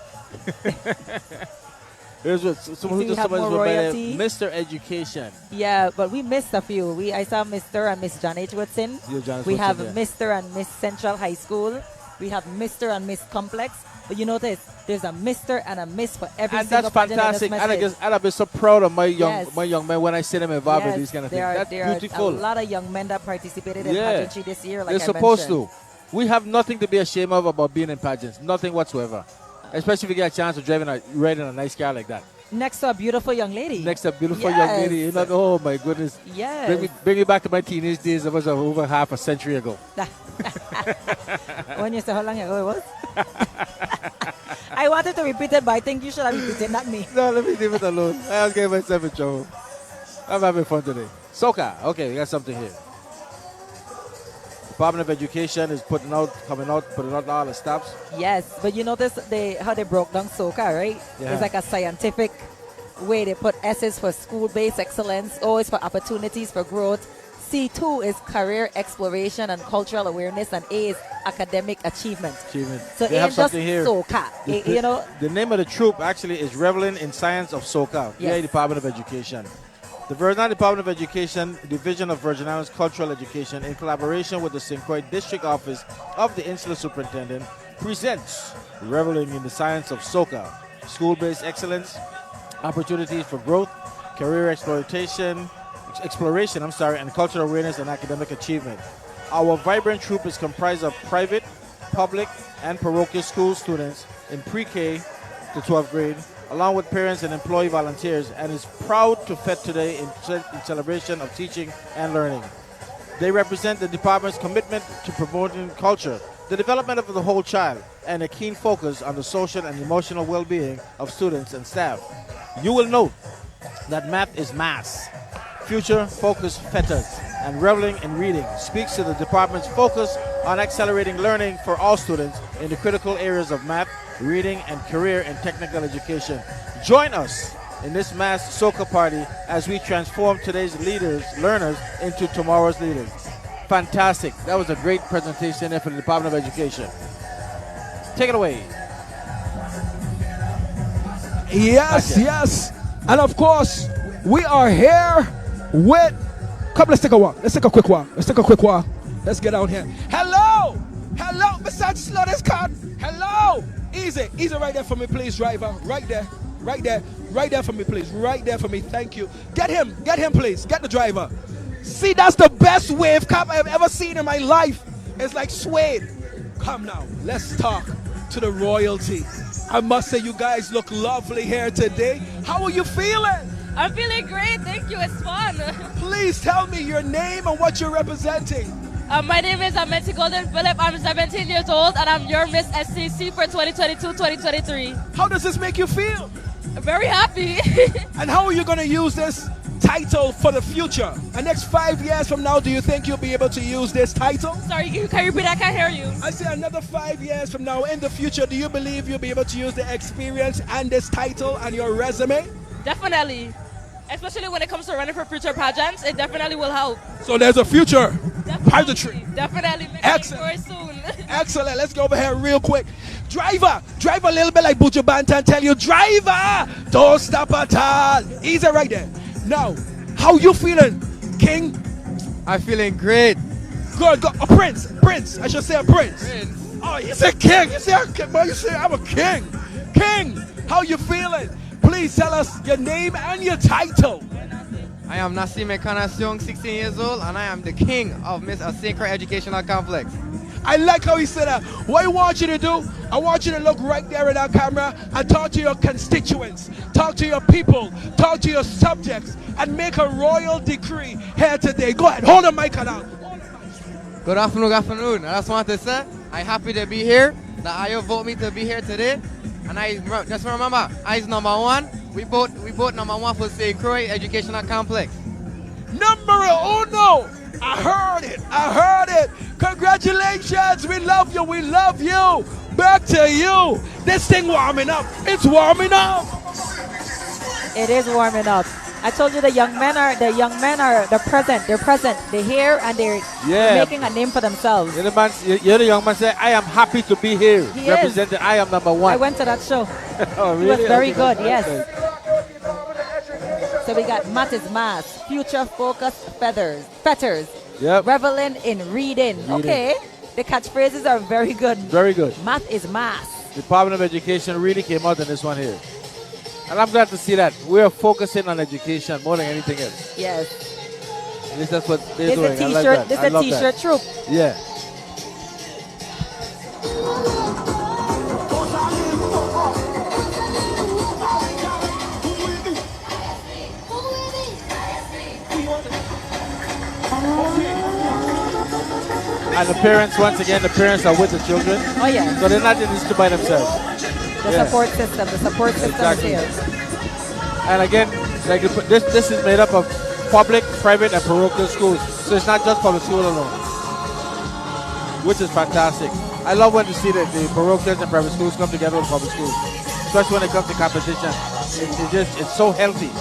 Here's what someone who just Mr. Education. Yeah, but we missed a few. I saw Mr. and Miss John H. Woodson. We have Mr. and Miss Central High School. We have Mr. and Miss Complex. But you notice there's a Mr. and a Miss for every and single that's fantastic. And I've been so proud of my young men when I see them involved with these kind of things. That's beautiful. There are a lot of young men that participated in pageantry this year. Like they're supposed to. We have nothing to be ashamed of about being in pageants. Nothing whatsoever. Especially if you get a chance of riding a nice car like that. Next to a beautiful young lady. Young lady. You know, oh my goodness. Yes. Bring me back to my teenage days. It was over half a century ago. When you say how long ago it was? I wanted to repeat it, but I think you should have repeated, not me. No, let me leave it alone. I'll get myself in trouble. I'm having fun today. Soca. Okay, we got something here. Department of Education is putting out all the stops. Yes, but you notice how they broke down Soca, right? Yeah. It's like a scientific way. They put S's for school-based excellence, O is for opportunities for growth, C2 is career exploration and cultural awareness, and A is academic achievement. So They it have ain't just something here. soca. You know, The name of the troop actually is Reveling in Science of Soca, Yes. VA Department of Education. The Virgin Islands Department of Education, Division of Virgin Islands Cultural Education, in collaboration with the St. Croix District Office of the Insular Superintendent, presents Reveling in the Science of Soca, school-based excellence, opportunities for growth, career exploration, and cultural awareness and academic achievement. Our vibrant troupe is comprised of private, public, and parochial school students in pre-K to 12th grade, along with parents and employee volunteers, and is proud to fet today in celebration of teaching and learning. They represent the department's commitment to promoting culture, the development of the whole child, and a keen focus on the social and emotional well-being of students and staff. You will note that math is mass, future-focused fetters, and reveling in reading speaks to the department's focus on accelerating learning for all students in the critical areas of math, reading, and career and technical education. Join us in this mass soca party as we transform today's learners into tomorrow's leaders. Fantastic. That was a great presentation there for the Department of Education. Take it away. Yes, yes. And of course, we are here with. Come, let's take a walk. Let's take a quick walk. Let's get out here. Hello! Hello! Besides slow this car. Hello! Easy right there for me, please, driver. Right there for me, please. Right there for me. Thank you. Get him, please. Get the driver. See, that's the best wave cap I've ever seen in my life. It's like suede. Come now, let's talk to the royalty. I must say, you guys look lovely here today. How are you feeling? I'm feeling great, thank you, it's fun. Please tell me your name and what you're representing. My name is Amenti Golden Phillip, I'm 17 years old, and I'm your Miss SCC for 2022-2023. How does this make you feel? Very happy. And how are you going to use this title for the future? The next 5 years from now, do you think you'll be able to use this title? Sorry, can you repeat that? I can't hear you. I say another 5 years from now, in the future, do you believe you'll be able to use the experience and this title and your resume? Definitely. Especially when it comes to running for future pageants, it definitely will help. So there's a future. Definitely. Definitely. Excellent. Soon. Excellent. Let's go over here real quick. Driver a little bit like Buju Banton tell you, driver, don't stop at all. Easy right there. Now, how you feeling, King? I'm feeling great. Good. A prince. I should say a prince. Oh, you say king. You say a king. Boy, you say I'm a king. King, how you feeling? Please tell us your name and your title. I am Nassim Ekanasyong, 16 years old, and I am the king of Miss St. Croix Educational Complex. I like how he said that. What I want you to do, I want you to look right there in our camera and talk to your constituents, talk to your people, talk to your subjects, and make a royal decree here today. Go ahead, hold the mic on out. Good afternoon. I just want to say, I'm happy to be here, that IO vote me to be here today. And I just remember, I's number one. We both number one for St. Croix Educational Complex. Number uno. I heard it. Congratulations. We love you. Back to you. This thing warming up. It's warming up. It is warming up. I told you the young men are present. They're present. They're here and they're making a name for themselves. You're the young man said, I am happy to be here. He representing I am number one. I went to that show. Oh, really? It was very Okay, good, yes. So we got Math is Mass, Future Focused Fetters, Reveling in Reading. Okay, the catchphrases are very good. Very good. Math is Mass. Department of Education really came out in this one here. And I'm glad to see that. We're focusing on education more than anything else. Yes. At least that's what they're This doing. is a t-shirt troop. Yeah. And the parents, once again, are with the children. Oh, yeah. So they're not in this by themselves. The support system Exactly. is here. And again, like this is made up of public, private, and parochial schools. So it's not just public school alone, which is fantastic. I love when you see that the parochials and private schools come together with public schools, especially when it comes to competition. It's so healthy.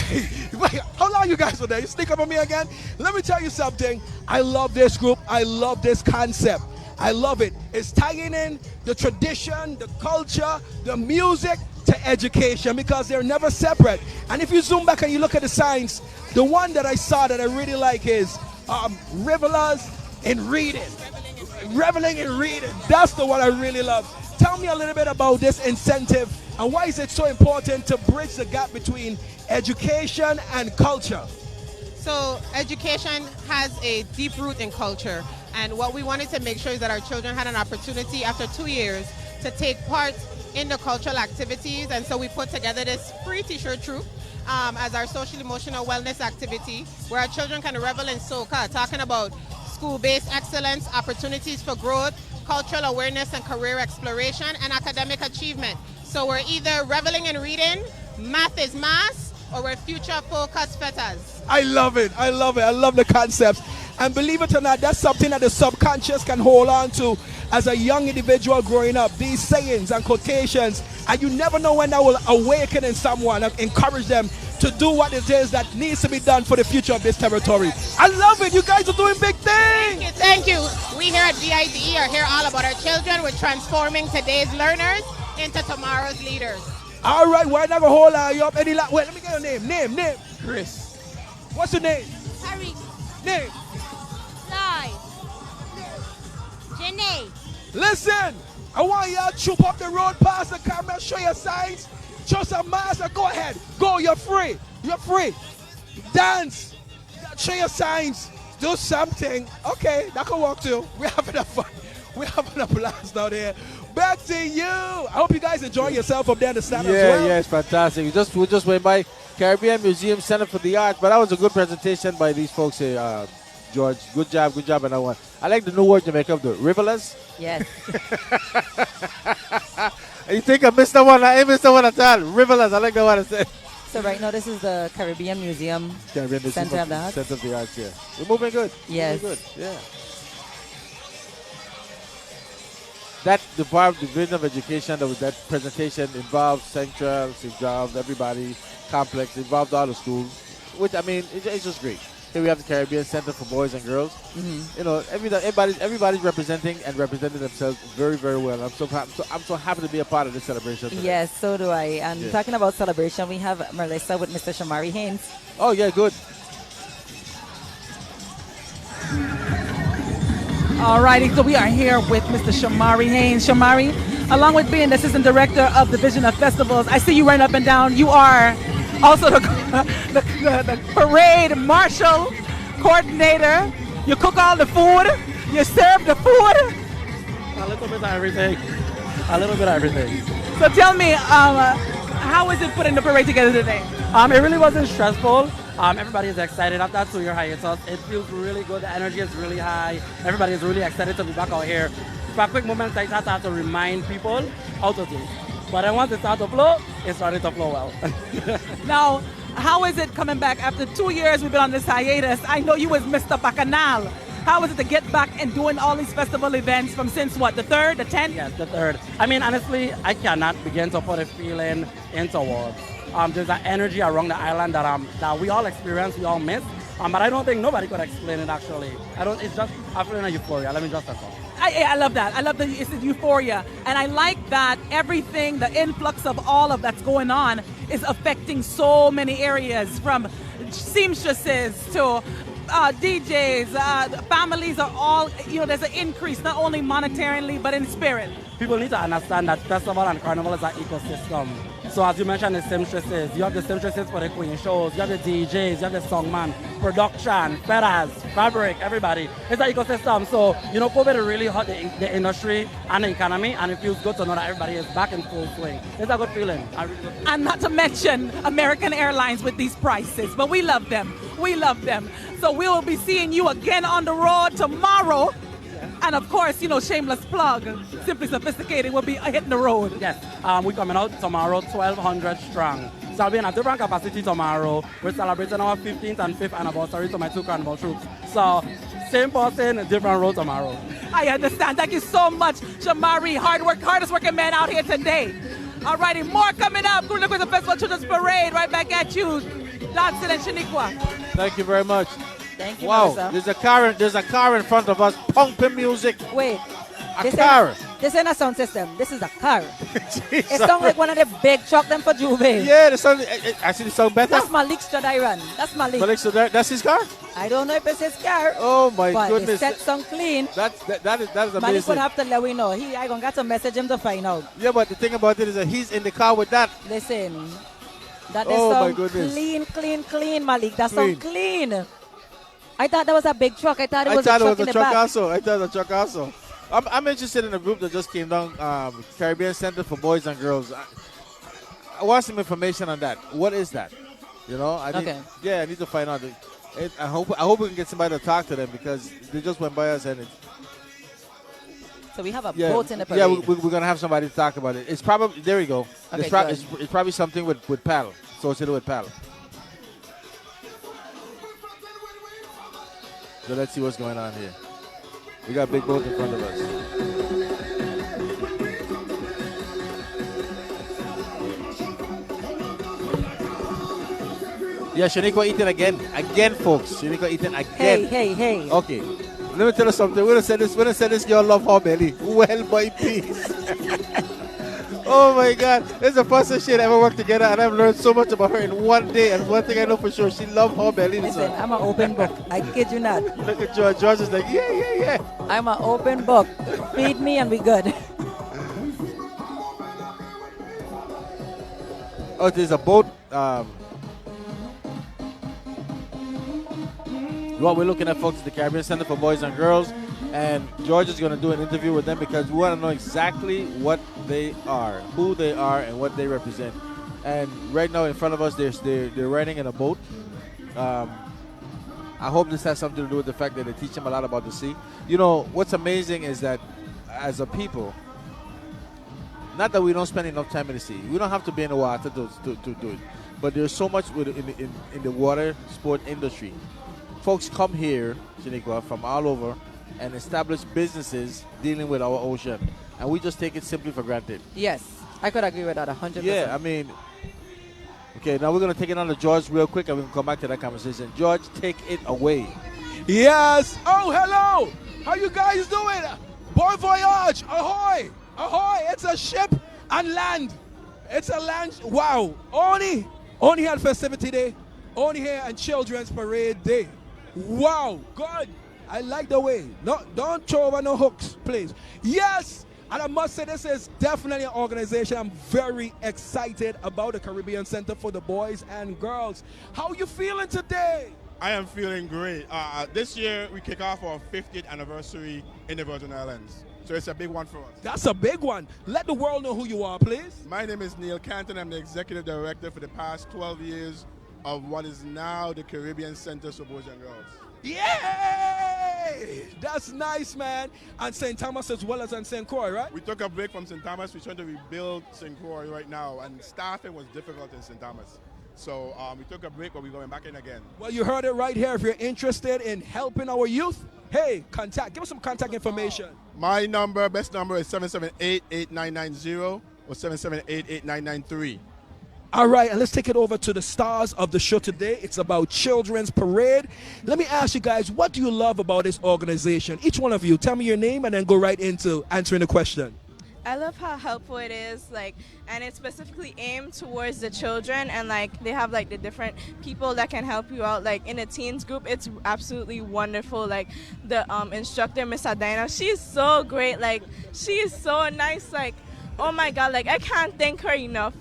Hey, wait, how long you guys were there? You sneak up on me again? Let me tell you something. I love this group. I love this concept. I love it. It's tying in the tradition, the culture, the music to education because they're never separate. And if you zoom back and you look at the signs, the one that I saw that I really like is revelers in reading. Reveling in reading. That's the one I really love. Tell me a little bit about this incentive and why is it so important to bridge the gap between education and culture? So education has a deep root in culture, and what we wanted to make sure is that our children had an opportunity after 2 years to take part in the cultural activities, and so we put together this free t-shirt troupe as our social emotional wellness activity where our children can revel in soca, talking about school-based excellence, opportunities for growth, cultural awareness and career exploration, and academic achievement. So we're either reveling in reading, math is mass, or we're future-focused fetters. I love it. I love it. I love the concepts. And believe it or not, that's something that the subconscious can hold on to as a young individual growing up. These sayings and quotations, and you never know when that will awaken in someone and encourage them to do what it is that needs to be done for the future of this territory. I love it. You guys are doing big things. Thank you. We here at VIDE are here all about our children. We're transforming today's learners into tomorrow's leaders. All right, we're not going to hold you up any wait, let me get your name. Name. Chris. What's your name? Harry. Name. Floyd. Janae. Listen, I want y'all to troop up the road past the camera, show your signs, show some master. Go ahead. Go, you're free. You're free. Dance. Show your signs. Do something. Okay, that can work too. We're having a fun. We're having a blast out here. Back to you. I hope you guys enjoy yourself up there in the stand as well. Yeah, it's fantastic. We just went by Caribbean Museum Center for the Arts, but that was a good presentation by these folks here, George. Good job on that one. I like the new word you make up, the riverless. Yes. You think I missed that one? I ain't missed that one at all. Riverless. I like that one I said. So right now this is the Caribbean Museum Center of the Arts. Center of the Arts, yeah. We're moving good. Yes. Moving good, yeah. That the Division of Education, that presentation involved Central, involved everybody, Complex, involved all the schools, which, I mean, it's just great. Here we have the Caribbean Center for Boys and Girls. Mm-hmm. You know, everybody's representing themselves very, very well. I'm so happy to be a part of this celebration today. Yes, so do I. And Yes. talking about celebration, we have Melissa with Mr. Shamari Haynes. Oh, yeah, good. All righty, so we are here with Mr. Shamari Haynes. Shamari, along with being the Assistant Director of Division of Festivals, I see you running up and down. You are also the parade marshal coordinator. You cook all the food. You serve the food. A little bit of everything. A little bit of everything. So tell me, how is it putting the parade together today? It really wasn't stressful. Everybody is excited after that 2-year hiatus. It feels really good. The energy is really high. Everybody is really excited to be back out here. For a quick moment like that, I have to remind people how to do. But then once it starts to flow, it started to flow well. Now, how is it coming back after 2 years we've been on this hiatus? I know you was Mr. Bacchanal. How is it to get back and doing all these festival events from since what, the 3rd, the 10th? Yes, the 3rd. I mean, honestly, I cannot begin to put a feeling into words. There's an energy around the island that we all experience, we all miss. But I don't think nobody could explain it actually. It's just a feeling of euphoria. Let me just say so. I love that. I love that it's euphoria. And I like that everything, the influx of all of that's going on is affecting so many areas, from seamstresses to DJs, families are all, there's an increase, not only monetarily, but in spirit. People need to understand that festival and carnival is an ecosystem. So as you mentioned, the seamstresses, you have the seamstresses for the queen shows, you have the DJs, you have the songman, production, feathers, fabric, everybody. It's an ecosystem. So, COVID really hurt the industry and the economy, and it feels good to know that everybody is back in full swing. It's a good feeling. And not to mention American Airlines with these prices, but we love them. We love them. So we will be seeing you again on the road tomorrow. And of course, shameless plug, Simply Sophisticated will be hitting the road. Yes, we're coming out tomorrow, 1,200 strong. So I'll be in a different capacity tomorrow. We're celebrating our 15th and 5th anniversary to my 2 carnival troops. So same person, different road tomorrow. I understand. Thank you so much, Shamari. Hardest working man out here today. All righty, more coming up. Crucian Festival Children's Parade. Right back at you, Dodson and Shaniqua. Thank you very much. Thank you, wow, Marissa. there's a car in front of us pumping music. Wait. A car. This ain't a sound system. This is a car. It sounds like one of the big truck them for Juve. Yeah, the sound. Actually, it sound better. That's Malik Stradiran. That's Malik. Malik Stradiran. That's his car. I don't know if it's his car. Oh my but goodness. The set sound clean. That is amazing. Malik would have to let we know. I gonna got to message him to find out. Yeah, but the thing about it is that he's in the car with that. Listen, that oh sound my goodness. clean, Malik. That sound clean. I thought that was a big truck. I thought it was a truck in the back. I thought it was a truck also. I'm interested in a group that just came down, Caribbean Center for Boys and Girls. I want some information on that. What is that? I need to find out. I hope we can get somebody to talk to them, because they just went by us and so we have a boat in the parade. Yeah, we're going to have somebody to talk about it. It's probably, there we go. Okay, it's probably something with paddle, associated with paddle. So let's see what's going on here. We got a big boat in front of us. Yeah, Shaniqua eating again. Again, folks. Shaniqua eating again. Hey. Okay. Let me tell you something. We're gonna say this girl love her belly. Well, my peace. Oh my God. This is the first time she and I ever worked together, and I've learned so much about her in one day. And one thing I know for sure, she loves her belly. Listen, I'm an open book. I kid you not. Look at George. George is like, yeah. I'm an open book. Feed me and we good. Oh, there's a boat. What we're looking at, folks, is the Caribbean Center for Boys and Girls. And George is going to do an interview with them, because we want to know exactly what they are, who they are, and what they represent. And right now in front of us, they're riding in a boat. I hope this has something to do with the fact that they teach them a lot about the sea. What's amazing is that as a people, not that we don't spend enough time in the sea. We don't have to be in the water to do it. But there's so much in the water sport industry. Folks come here, Shaniqua, from all over, and establish businesses dealing with our ocean. And we just take it simply for granted. Yes, I could agree with that 100%. Yeah, I mean, okay, now we're going to take it on to George real quick, and we can come back to that conversation. George, take it away. Yes. Oh, hello. How you guys doing? Bon voyage. Ahoy. Ahoy. It's a ship and land. It's a land. Wow. Only here on Festivity Day. Only here on Children's Parade Day. Wow. Good. I like the way. No, don't throw over no hooks, please. Yes. And I must say, this is definitely an organization I'm very excited about, the Caribbean Center for the Boys and Girls. How are you feeling today? I am feeling great. This year, we kick off our 50th anniversary in the Virgin Islands. So it's a big one for us. That's a big one. Let the world know who you are, please. My name is Neil Canton. I'm the executive director for the past 12 years of what is now the Caribbean Center for Boys and Girls. Yay! That's nice, man. And St. Thomas as well as on St. Croix, right? We took a break from St. Thomas. We're trying to rebuild St. Croix right now, and staffing was difficult in St. Thomas. So we took a break, but we're going back in again. Well, you heard it right here. If you're interested in helping our youth, hey, give us some contact information. My best number is 778-8990 or 778-8993. All right, and let's take it over to the stars of the show today. It's about Children's Parade. Let me ask you guys, what do you love about this organization? Each one of you, tell me your name and then go right into answering the question. I love how helpful it is, and it's specifically aimed towards the children, and they have the different people that can help you out. In the teens group, it's absolutely wonderful. The instructor, Miss Adina, she's so great. She is so nice. Oh my God, I can't thank her enough.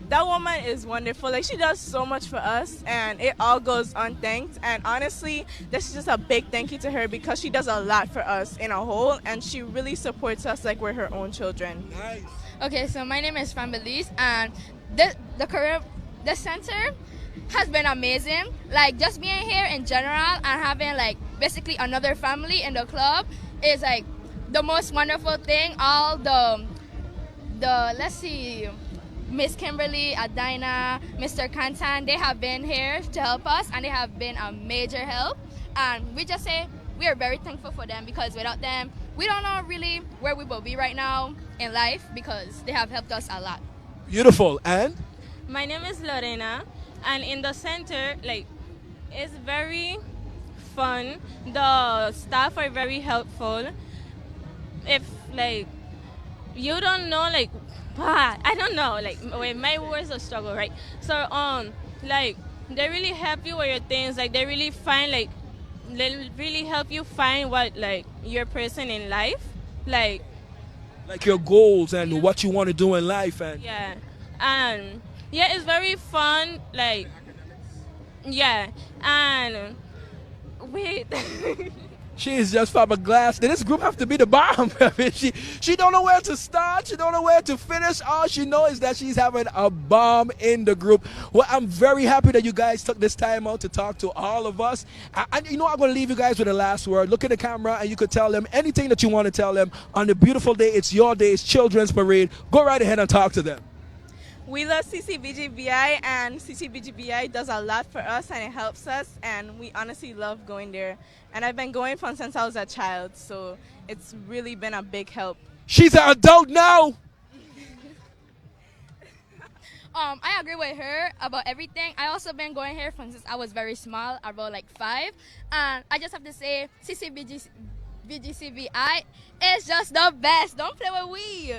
That woman is wonderful. She does so much for us, and it all goes unthanked. And honestly, this is just a big thank you to her because she does a lot for us in a whole, and she really supports us like we're her own children. Nice. Okay, so my name is Fran Belize, and the center has been amazing. Just being here in general and having basically another family in the club is the most wonderful thing. All the let's see, Miss Kimberly, Adina, Mr. Kantan, they have been here to help us, and they have been a major help. And we just say we are very thankful for them, because without them, we don't know really where we will be right now in life, because they have helped us a lot. Beautiful. And? My name is Lorena, and in the center, it's very fun. The staff are very helpful. If you don't know, I don't know, my words are struggle, right? So, they really help you with your things. They really find, they really help you find what, your person in life, your goals and what you want to do in life. And yeah, and yeah, it's very fun. Yeah, and wait. She is just fiberglass. This group have to be the bomb. I mean, she don't know where to start. She don't know where to finish. All she knows is that she's having a bomb in the group. Well, I'm very happy that you guys took this time out to talk to all of us. And I'm going to leave you guys with the last word. Look at the camera and you could tell them anything that you want to tell them. On the beautiful day, it's your day, it's Children's Parade. Go right ahead and talk to them. We love CCBGBI, and CCBGBI does a lot for us, and it helps us, and we honestly love going there. And I've been going since I was a child, so it's really been a big help. She's an adult now. I agree with her about everything. I also been going here since I was very small, about 5. And I just have to say, CCBGCBI is just the best. Don't play with we.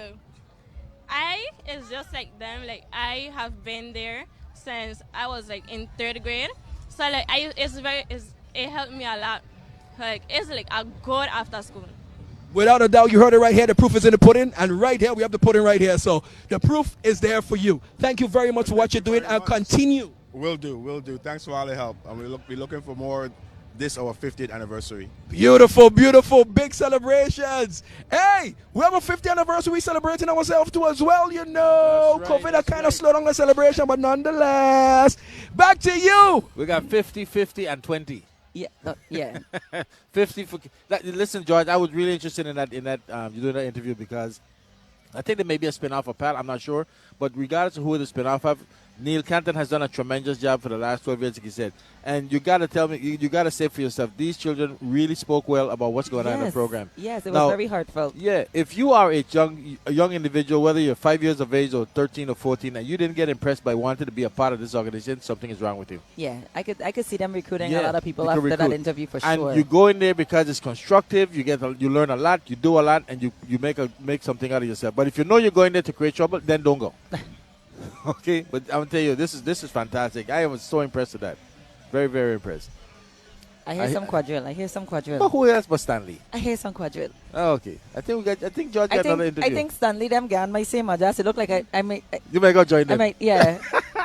It's just like them. I have been there since I was in 3rd grade. So it helped me a lot. It's a good after school. Without a doubt, you heard it right here. The proof is in the pudding, and right here we have the pudding right here. So the proof is there for you. Thank you very much for what you're doing, and continue. Will do. Thanks for all the help, and we're looking for more. This our 50th anniversary. Beautiful, beautiful, big celebrations. Hey, we have a 50th anniversary celebrating ourselves too as well, you know. That's right, COVID kind of slowed down the celebration, but nonetheless. Back to you. We got 50, 50, and 20. Yeah, yeah. 50 for listen, George, I was really interested in that you doing that interview, because I think there may be a spin-off of Pat, I'm not sure. But regardless of who the spin-off of, Neil Canton has done a tremendous job for the last 12 years, like he said. And you got to tell me, you got to say for yourself, these children really spoke well about what's going on in the program. Yes, it was very heartfelt. Yeah, if you are a young individual, whether you're 5 years of age or 13 or 14, and you didn't get impressed by wanting to be a part of this organization, something is wrong with you. Yeah, I could see them recruiting a lot of people after that interview for and sure. And you go in there because it's constructive, you learn a lot, you do a lot, and you make something out of yourself. But if you know you're going there to create trouble, then don't go. Okay, but I'm gonna tell you, this is fantastic. I was so impressed with that. Very, very impressed. I hear some Quadrille. But who else but Stanley? I hear some Quadrille. Oh, okay. I think George got another interview. I think Stanley them gan my same address. It look like I might. You might go join them. I might, yeah.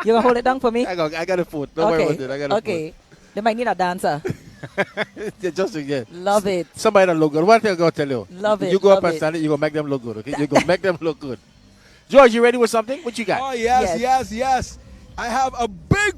You gonna hold it down for me? I got a foot. Don't worry about it. I got a foot. They might need a dancer. Just yeah. Love it. Somebody that look good. One thing I'm gonna tell you. Love it, You go up love and it. stand it, you gonna make them look good. Okay, you gonna make them look good. George, you ready with something? What you got? Oh, yes. I have a big.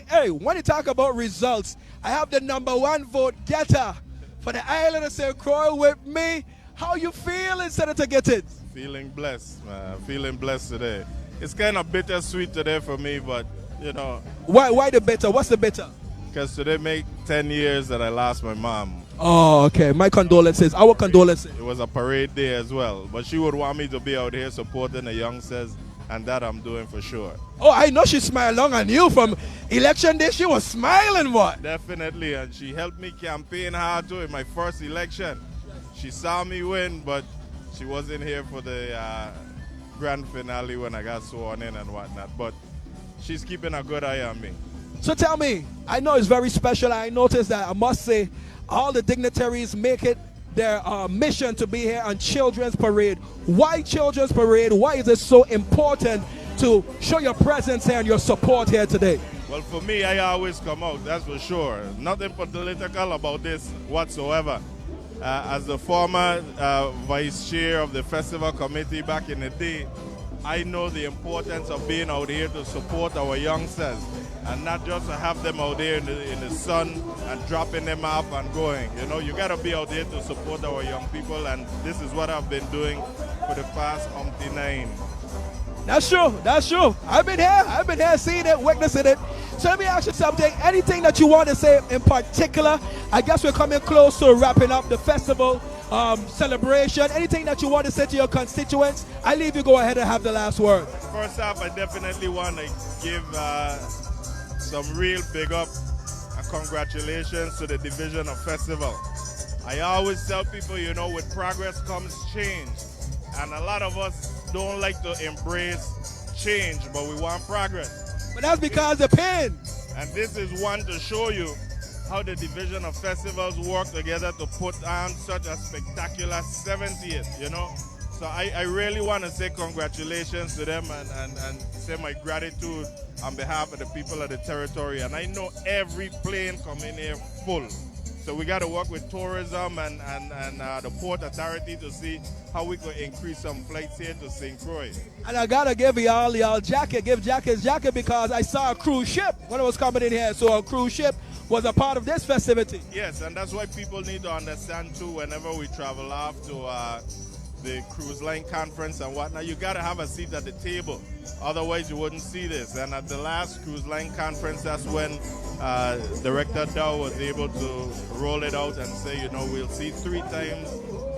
Hey, when you talk about results, I have the #1 vote getter for the island of St. Croix with me. How you feeling, Senator Gittins? Feeling blessed, man. Feeling blessed today. It's kind of bittersweet today for me, but, you know. Why the bitter? What's the bitter? Because today make 10 years that I lost my mom. Oh, okay. My condolences. Our condolences. It was a parade day as well. But she would want me to be out here supporting the youngsters, and that I'm doing for sure. Oh, I know she smiled along on you from election day. She was smiling, what? Definitely, and she helped me campaign hard too in my first election. She saw me win, but she wasn't here for the grand finale when I got sworn in and whatnot. But she's keeping a good eye on me. So tell me, I know it's very special. I noticed that, I must say, all the dignitaries make it their mission to be here on Children's Parade. Why Children's Parade? Why is it so important to show your presence here and your support here today? Well, for me, I always come out, that's for sure. Nothing political about this whatsoever. As the former vice chair of the festival committee back in the day, I know the importance of being out here to support our youngsters and not just to have them out there in the sun and dropping them off and going. You know, you got to be out there to support our young people, and this is what I've been doing for the past 9. That's true. That's true. I've been here seeing it, witnessing it. So let me ask you something. Anything that you want to say in particular? I guess we're coming close to wrapping up the festival celebration. Anything that you want to say to your constituents? I leave you go ahead and have the last word. First off, I definitely want to give some real big up and congratulations to the Division of Festival. I always tell people, you know, with progress comes change. And a lot of us don't like to embrace change, but we want progress. But that's because the pen. And this is one to show you how the Division of Festivals work together to put on such a spectacular 70th, you know. So I really want to say congratulations to them and say my gratitude on behalf of the people of the territory. And I know every plane come in here full. So we got to work with tourism and the Port Authority to see how we could increase some flights here to St. Croix. And I got to give y'all jacket, give Jack's jacket, because I saw a cruise ship when I was coming in here. So a cruise ship was a part of this festivity. Yes, and that's why people need to understand too, whenever we travel off to the cruise line conference and whatnot, you got to have a seat at the table. Otherwise, you wouldn't see this. And at the last cruise line conference, that's when Director Dow was able to roll it out and say, you know, we'll see 3 times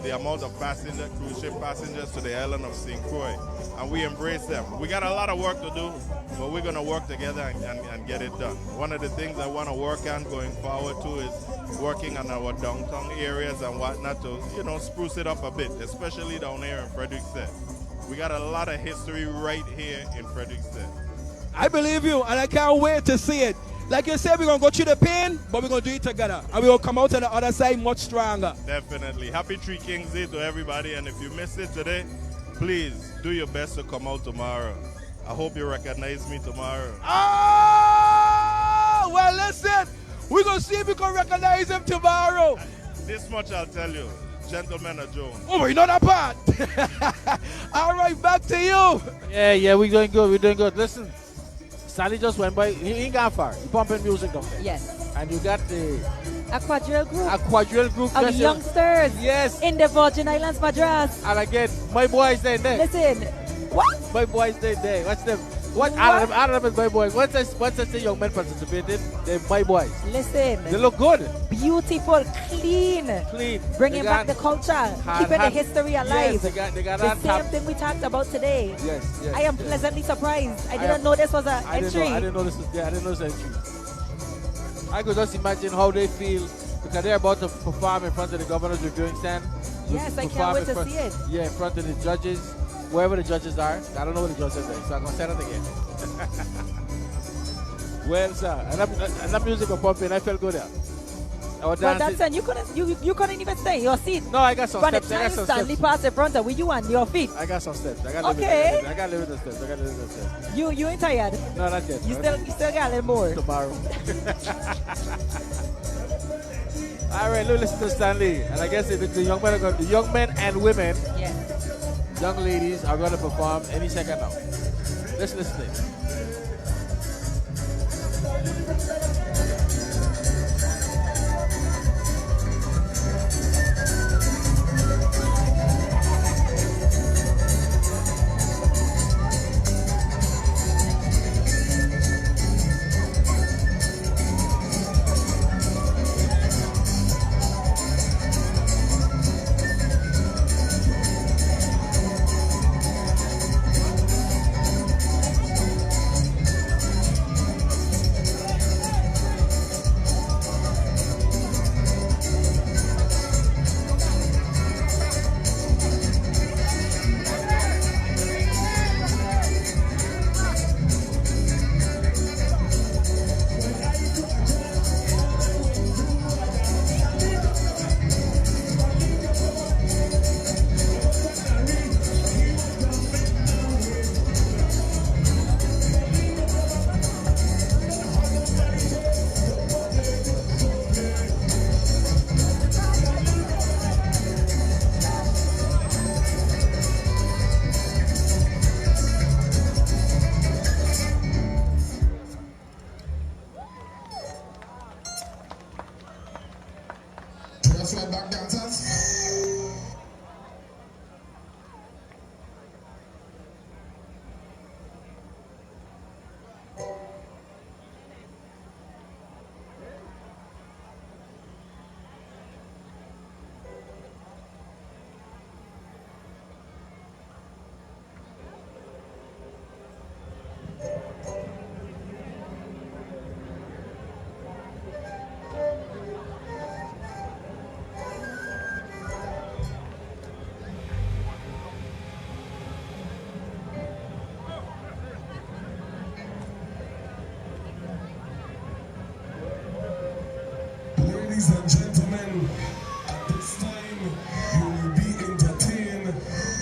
the amount of cruise ship passengers to the island of St. Croix. And we embrace them. We got a lot of work to do, but we're going to work together and get it done. One of the things I want to work on going forward too is working on our downtown areas and whatnot to, you know, spruce it up a bit, especially down here in Frederickstead. We got a lot of history right here in Frederickstead. I believe you, and I can't wait to see it. Like you said, we're going to go through the pain, but we're going to do it together. And we're going to come out on the other side much stronger. Definitely. Happy Three Kings Day to everybody. And if you missed it today, please do your best to come out tomorrow. I hope you recognize me tomorrow. Oh, well, listen. We're going to see if we can recognize him tomorrow. This much I'll tell you. Gentlemen are Jones. Oh, you know that part. All right, back to you. Yeah, we're doing good. We're doing good. Listen, Sally just went by. He ain't gone far. He pumping music down there. Yes. And you got a Quadrille group. A Quadrille group. Of youngsters. Yes. In the Virgin Islands, Madras. And again, my boys there. Listen. What? My boys there. Watch them. What? All of them is my boys. Once I say young men participated, they're my boys. Listen. They look good. Beautiful, clean. Bringing back the culture. Keeping the history alive. Yes, they got the same thing we talked about today. Yes. I am pleasantly surprised. I didn't know this was an entry. I didn't know this was there. I didn't know this was an entry. I could just imagine how they feel because they're about to perform in front of the governor's reviewing stand. Yes, I can't wait to see it. Yeah, in front of the judges. Wherever the judges are. I don't know where the judges are, so I'm going to say that again. Well, sir, and that music was pumping. I felt good there. Well, that's it. You couldn't even stay in your seat. No, I got some steps. By the time Stanley passed in front of you on your feet. I got some steps. I got to live with the steps. You ain't tired? No, not yet. You still got a little more. Tomorrow. All right, look, listen to Stanley, and I guess the young men and women, young ladies are going to perform any second now. Let's listen. Just like back dancers. Ladies and gentlemen, at this time you will be entertained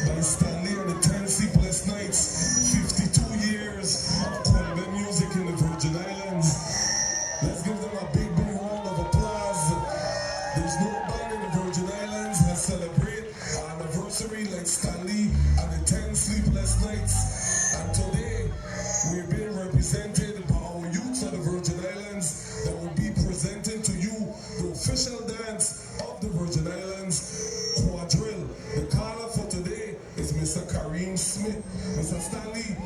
by Stanley and the 10 Sleepless Nights. 52 years of Colombian music in the Virgin Islands. Let's give them a big round of applause. There's no band in the Virgin Islands that celebrate an anniversary like Stanley and the 10 Sleepless Nights. And today we're being represented by our youths of the Virgin Islands that will be presenting to you the official dance of the Virgin Islands, Quadrille. The caller for today is Mr. Kareem Smith. Mr. Stanley.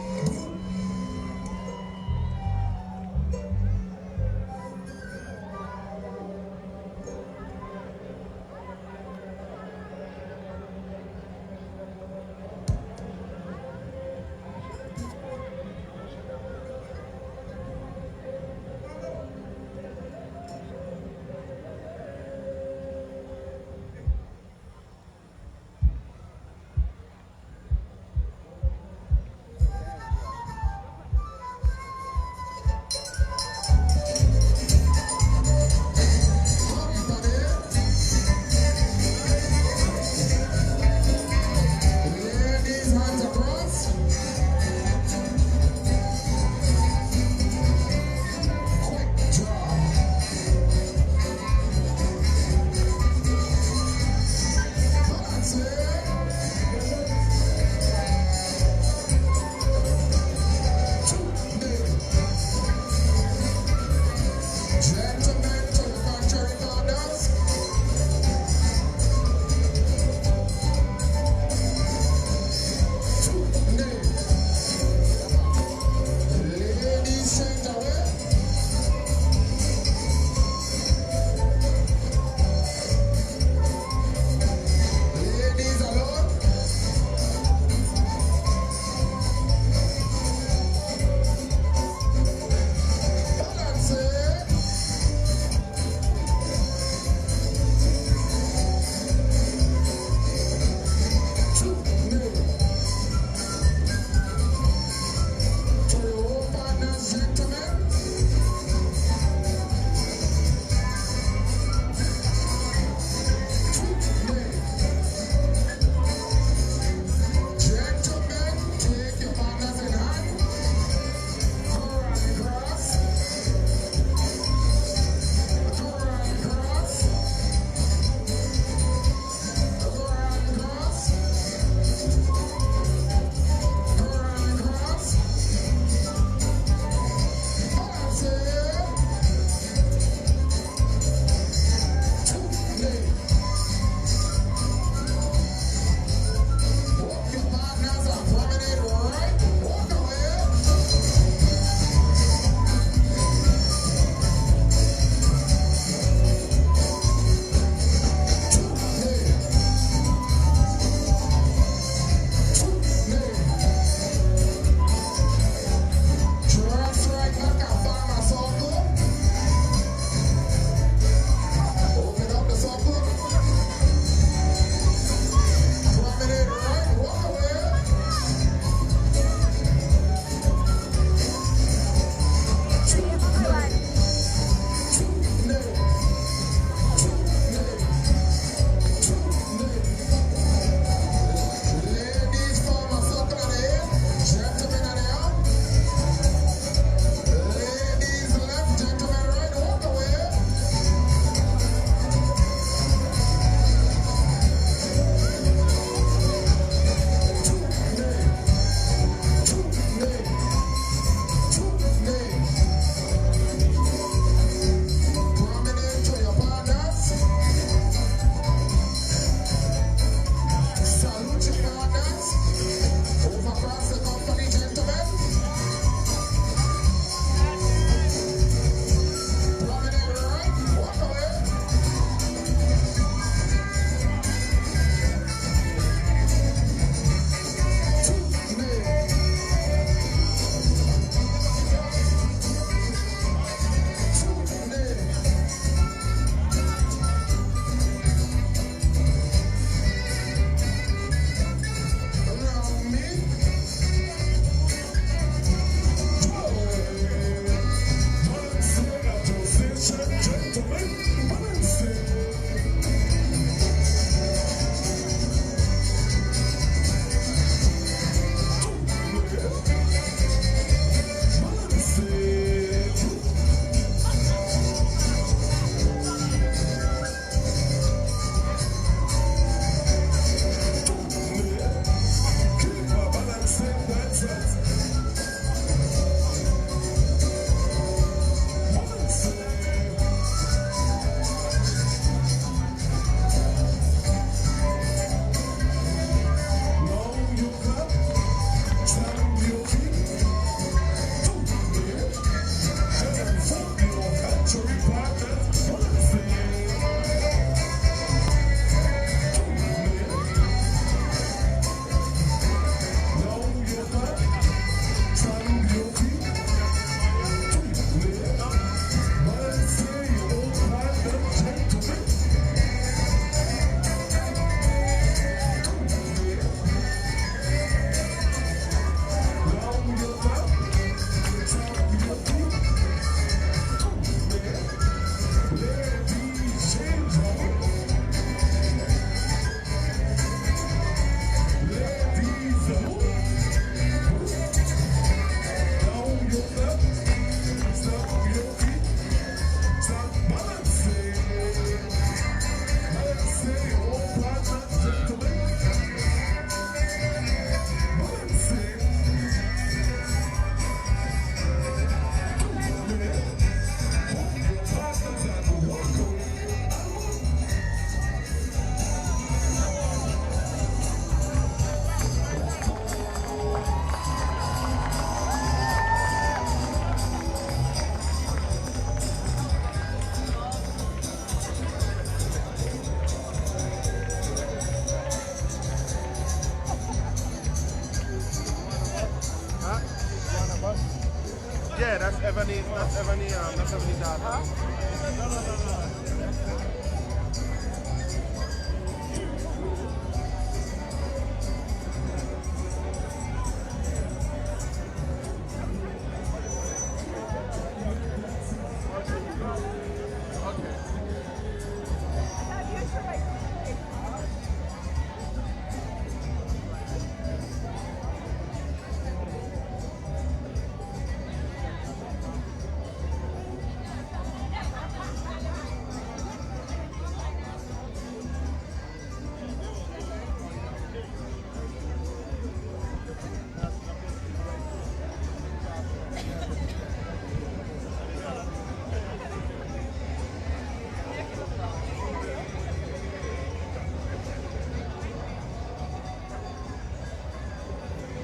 Yeah, that's Ebony. That's Ebony. That's Ebony daughter.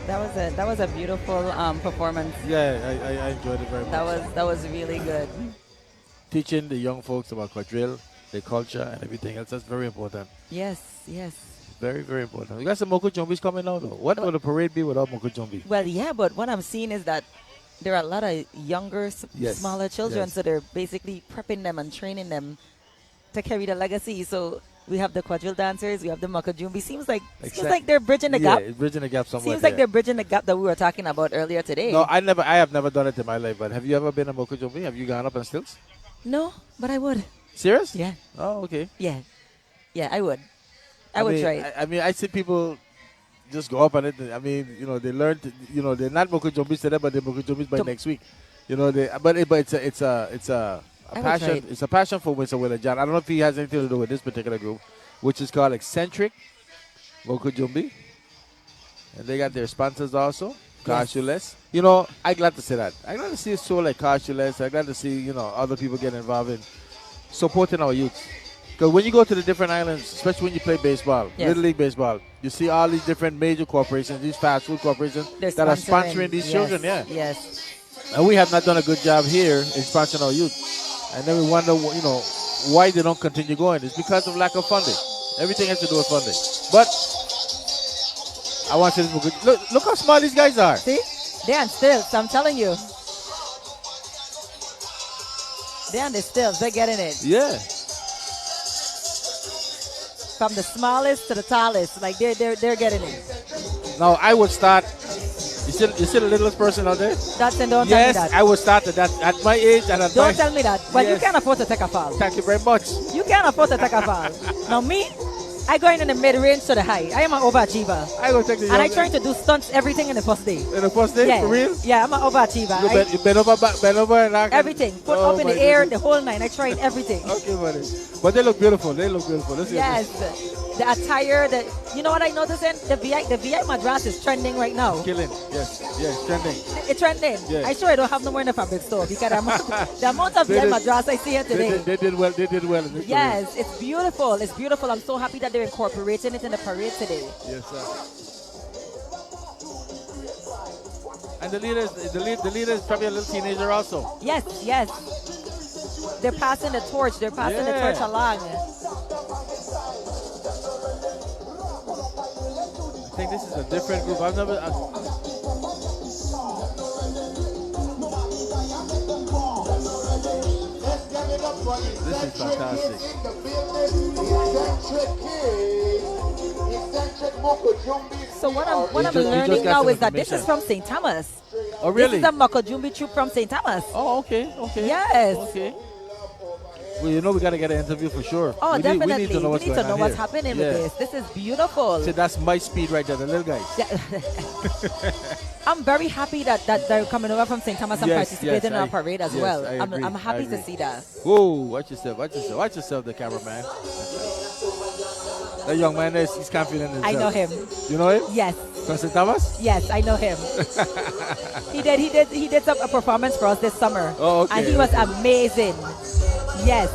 That was a beautiful performance. Yeah, I enjoyed it very much. That was really good. Teaching the young folks about quadrille, their culture, and everything else. That's very important. Yes, yes. Very, very important. You got some Moko jumbies coming out, though. What would a parade be without Moko jumbies? Well, yeah, but what I'm seeing is that there are a lot of younger, Yes, smaller children, yes. so they're basically prepping them and training them to carry the legacy. So we have the quadrille dancers, we have the Moko jumbi. Seems like they're bridging the gap. Yeah, bridging the gap somewhere. Seems like they're bridging the gap that we were talking about earlier today. No, I have never done it in my life. But have you ever been a Moko jumbi? Have you gone up on stilts? No, but I would. Serious? Yeah. Oh, okay. Yeah. Yeah, I would. I would mean, try it. I mean, I see people just go up on it. I mean, they learn. They're not Moko jumbis today, but they're Moko jumbis by next week. But it's a I would passion. try it. It's a passion for Mr. Willa John. I don't know if he has anything to do with this particular group, which is called Eccentric Moko Jumbi, and they got their sponsors also. Carshless. I'm glad to see that. I'm glad to see a show like Carshless. I'm glad to see other people get involved in supporting our youth. Because when you go to the different islands, especially when you play baseball, Yes. Little League Baseball, you see all these different major corporations, these fast food corporations They're that are sponsoring these Yes, children. Yeah. Yes. And we have not done a good job here in sponsoring our youth. And then we wonder, why they don't continue going. It's because of lack of funding. Everything has to do with funding. But I want to say this. Look how small these guys are. See? They're on stilts, I'm telling you. They're on the stilts, they're getting it. Yeah. From the smallest to the tallest, like they're getting it. Now I would start. You see the littlest person out there? Dodson, don't Yes, tell me that. I would start at my age and at Don't my. tell me that. Well, you Yes. can't afford to take a fall. Thank you very much. You can't afford to take a fall. Now me, I go in the mid-range to the high. I am an overachiever. I go take the. And I try to do stunts, everything in the first day. In the first day, Yeah. for real? Yeah, I'm an overachiever. You bend over and knock. Everything. Put Oh up in my the air, goodness. the whole nine. I tried everything. Okay, buddy. But they look beautiful. Let's see Yes. The attire, you know what I noticed? The VI Madras is trending right now. Killing. Yes, trending. It's trending. Yes. I sure I don't have no more in the fabric store because the amount of They VI did- Madras I see here today. They did well. They did well in this Yes, it's beautiful. It's beautiful. I'm so happy that they're incorporating it in the parade today. parade. Yes, sir. And the leader is probably a little teenager also. Yes, yes. They're passing the torch. They're passing the Yeah. torch along. I think this is a different group. I've never. This is fantastic. So what I'm You just learning got now some is that this is information. from St. Thomas. Oh, really? This is the Moko Jumbi troop from St. Thomas. Oh, okay. Yes. Okay. Well, we got to get an interview for sure. Oh, we definitely. Need to know what's going on what's here. happening Yeah. with this. This is beautiful. See, that's my speed right there, the little guys. I'm very happy that they're coming over from St. Thomas and Yes, participating in I- our parade as yes, well. I agree, I'm happy I to agree. see that. Whoa, watch yourself, the cameraman. That young man, he's confident in himself. I know him. You know him? Yes. From St. Thomas? Yes, I know him. He did a performance for us this summer. Oh, okay, And he was okay. amazing. Yes.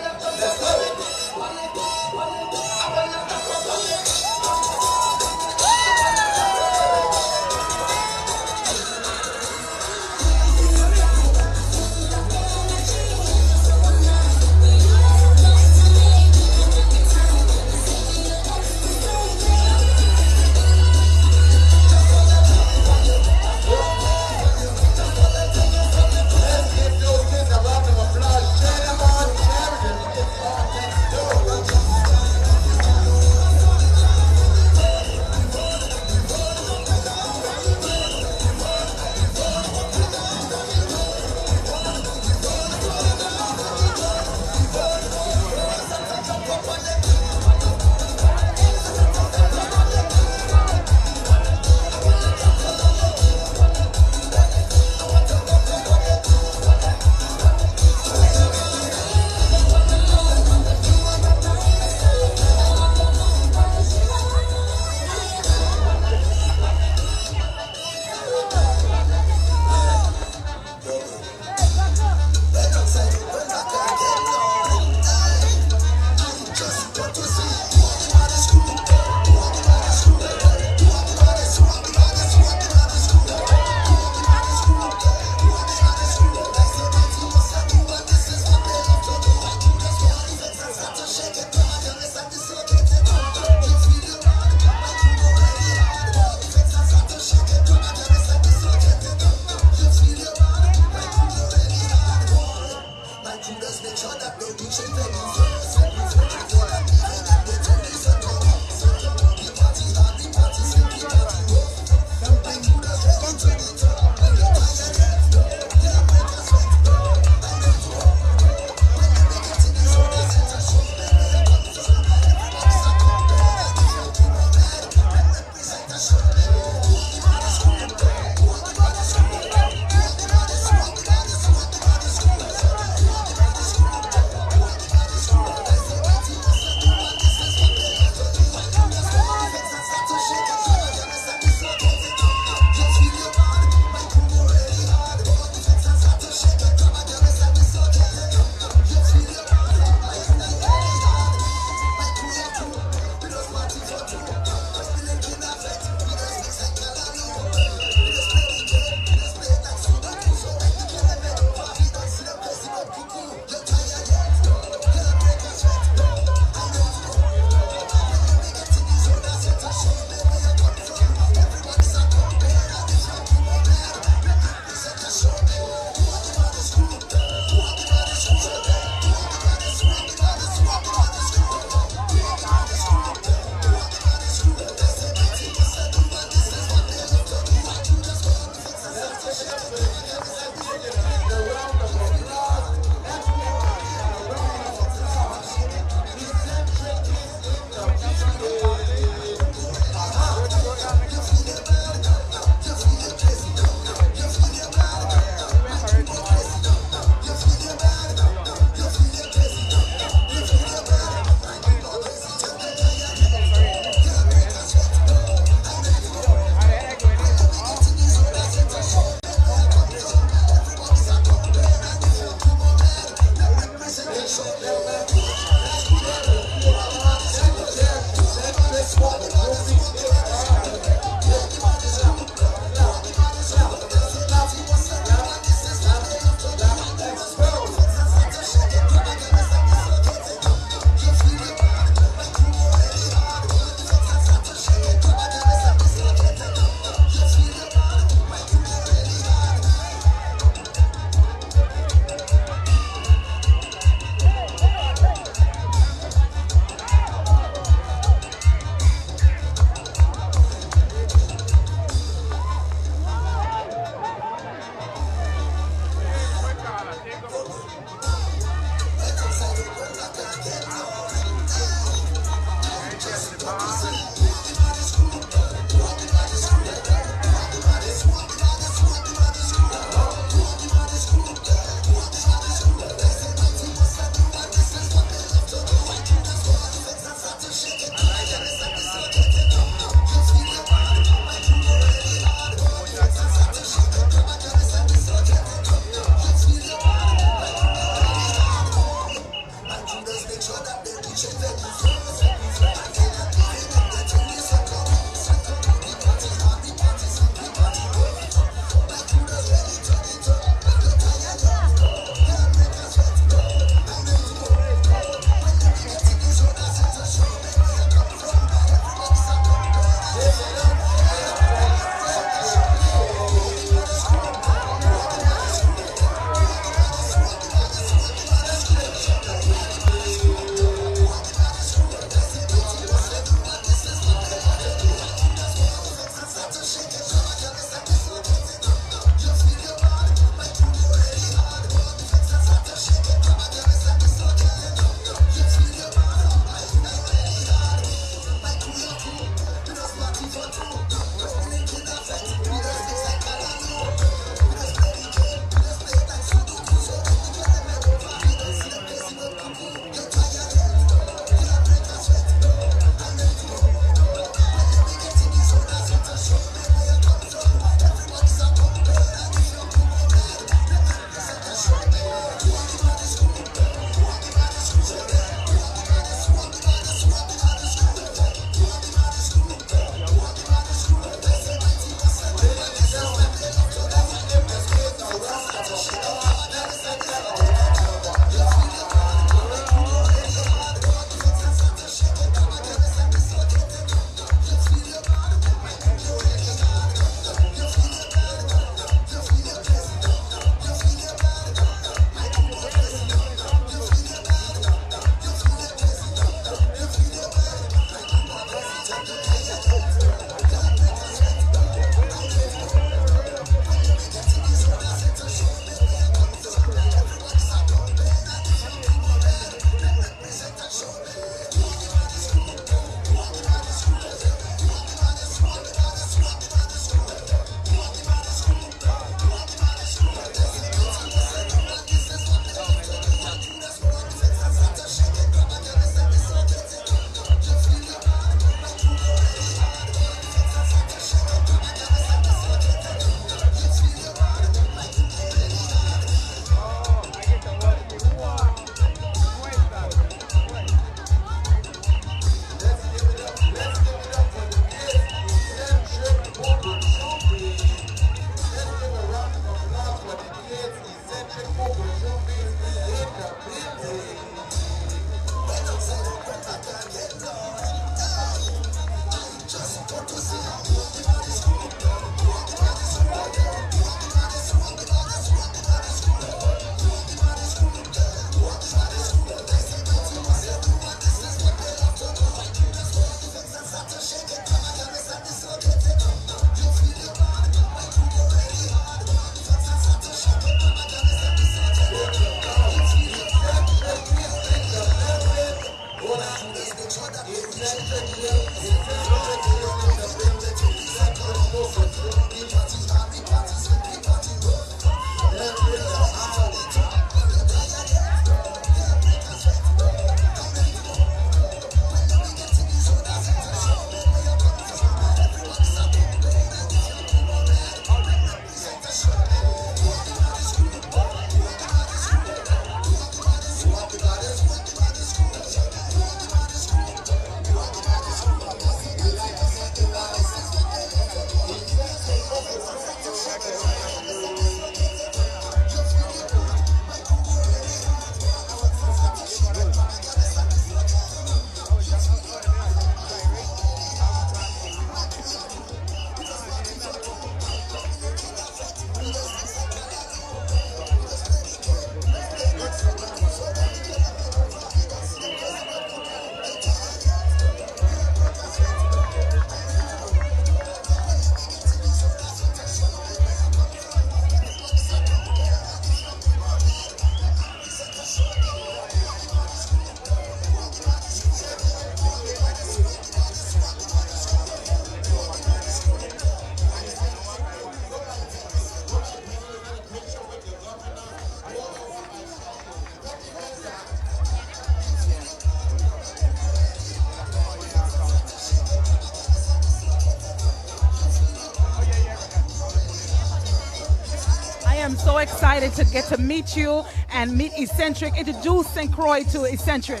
am so excited to get to meet you and meet Eccentric. Introduce St. Croix to Eccentric.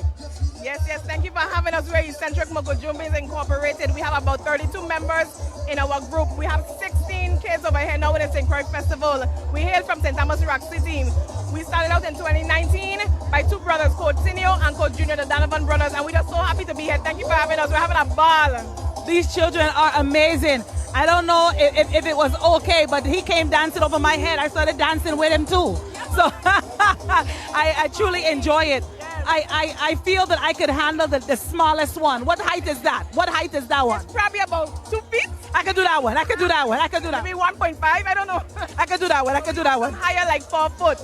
Yes, thank you for having us. We're Eccentric Moko Jumbies Incorporated. We have about 32 members in our group. We have 16 kids over here now with the St. Croix Festival. We hail from St. Thomas Rock City. We started out in 2019 by two brothers, Coach Sinio and Coach Junior, the Donovan brothers, and we're just so happy to be here. Thank you for having us. We're having a ball. These children are amazing. I don't know if it was okay, but he came dancing over my head. I started dancing with him too. So I truly enjoy it. I feel that I could handle the smallest one. What height is that? What height is that one? It's probably about 2 feet. I could do that one. I could do that one. I could do that. Maybe 1.5. I don't know. I could do that one. I could do that one. Higher, like 4 foot.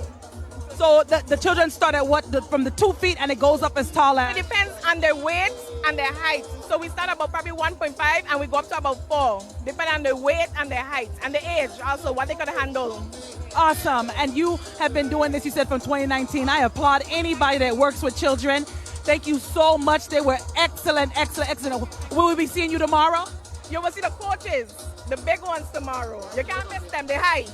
So the children start at what? From the 2 feet and it goes up as tall as? It depends on their weight and their height. So we start about probably 1.5 and we go up to about 4, depending on the weight and their height and the age also, what they could handle. Awesome. And you have been doing this, you said, from 2019. I applaud anybody that works with children. Thank you so much. They were excellent. Will we be seeing you tomorrow? You will see the coaches, the big ones tomorrow. You can't miss them. They're high.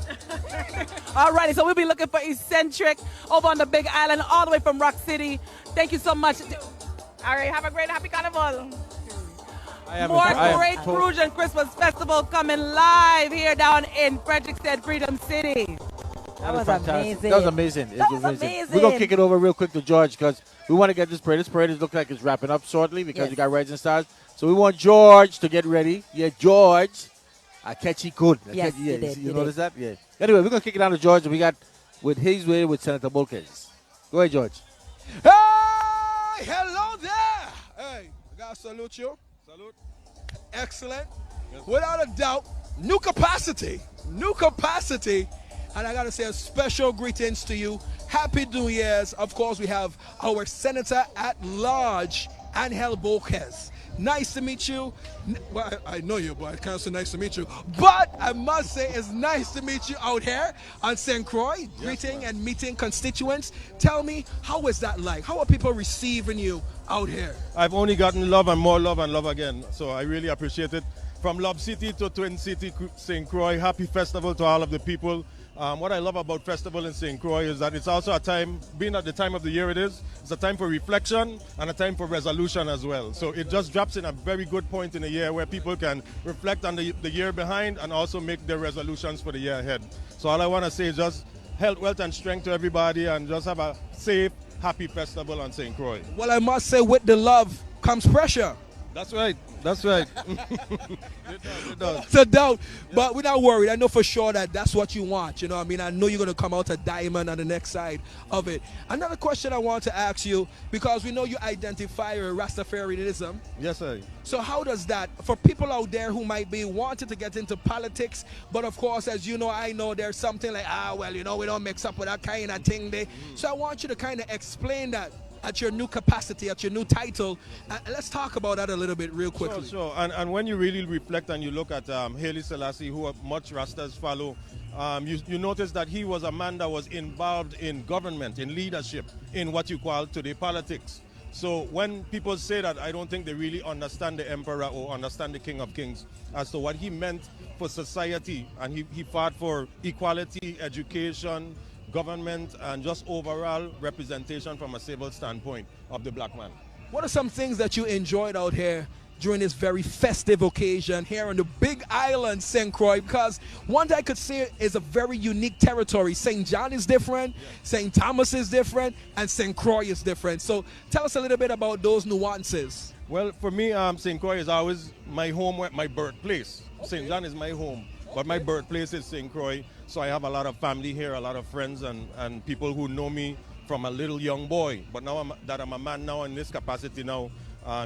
All righty. So we'll be looking for Eccentric over on the Big Island, all the way from Rock City. Thank you so much. All right. Have a great, happy carnival. More great Crucian Christmas Festival coming live here down in Frederickstead, Freedom City. That was fantastic. amazing. That was amazing. That was amazing. We're going to kick it over real quick to George because we want to get this parade. This parade looks like it's wrapping up shortly because you got Rising Stars. So we want George to get ready. Yeah, George. I catch he good. Yes, you did. You notice that? Yeah. Anyway, we're going to kick it down to George. We got with his way with Senator Bolkes. Go ahead, George. Hey, hello there. Hey, I got to salute you. Salute. Excellent. Without a doubt, new capacity. And I got to say a special greetings to you. Happy New Year's. Of course, we have our Senator at Large, Angel Bolkes. Nice to meet you. Well, I know you, but I can't say nice to meet you. But I must say it's nice to meet you out here on St. Croix, greeting and meeting constituents. Tell me, how is that like? How are people receiving you out here? I've only gotten love and more love and love again. So I really appreciate it. From Love City to Twin City, St. Croix, happy festival to all of the people. What I love about festival in St. Croix is that it's also a time, being at the time of the year it is, it's a time for reflection and a time for resolution as well. So it just drops in a very good point in the year where people can reflect on the year behind and also make their resolutions for the year ahead. So all I want to say is just health, wealth, and strength to everybody and just have a safe, happy festival on St. Croix. Well, I must say with the love comes pressure. That's right. That's right. It does. It's a doubt, but we're not worried. I know for sure that that's what you want. You know what I mean? I know you're going to come out a diamond on the next side of it. Another question I want to ask you, because we know you identify your Rastafarianism. Yes, sir. So how does that, for people out there who might be wanting to get into politics, but of course, as you know, I know there's something like, well, you know, we don't mix up with that kind of thing there. So I want you to kind of explain that at your new capacity, at your new title. Let's talk about that a little bit real quickly. Sure. And when you really reflect and you look at Haile Selassie, who much Rastas follow, you notice that he was a man that was involved in government, in leadership, in what you call today politics. So when people say that, I don't think they really understand the emperor or understand the King of Kings as to what he meant for society. And he fought for equality, education, government, and just overall representation from a civil standpoint of the black man. What are some things that you enjoyed out here during this very festive occasion here on the Big Island, St. Croix? Because one thing I could say is a very unique territory. St. John is different, St. Thomas is different, and St. Croix is different. So tell us a little bit about those nuances. Well, for me, St. Croix is always my home, my birthplace. Okay. St. John is my home, but my birthplace is St. Croix. So I have a lot of family here, a lot of friends and people who know me from a little young boy. But now that I'm a man now in this capacity now,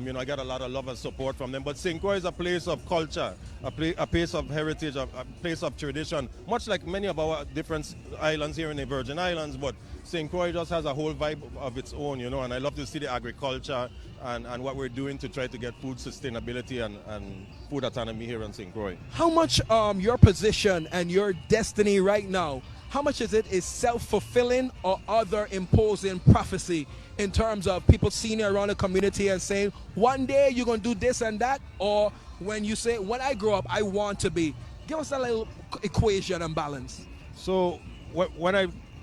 you know, I got a lot of love and support from them. But St. Croix is a place of culture, a place of heritage, a place of tradition, much like many of our different islands here in the Virgin Islands. But St. Croix just has a whole vibe of its own, you know, and I love to see the agriculture and what we're doing to try to get food sustainability and food autonomy here in St. Croix. How much your position and your destiny right now, how much is self-fulfilling or other imposing prophecy in terms of people seeing you around the community and saying, one day you're going to do this and that, or when you say, when I grow up, I want to be? Give us a little equation and balance. So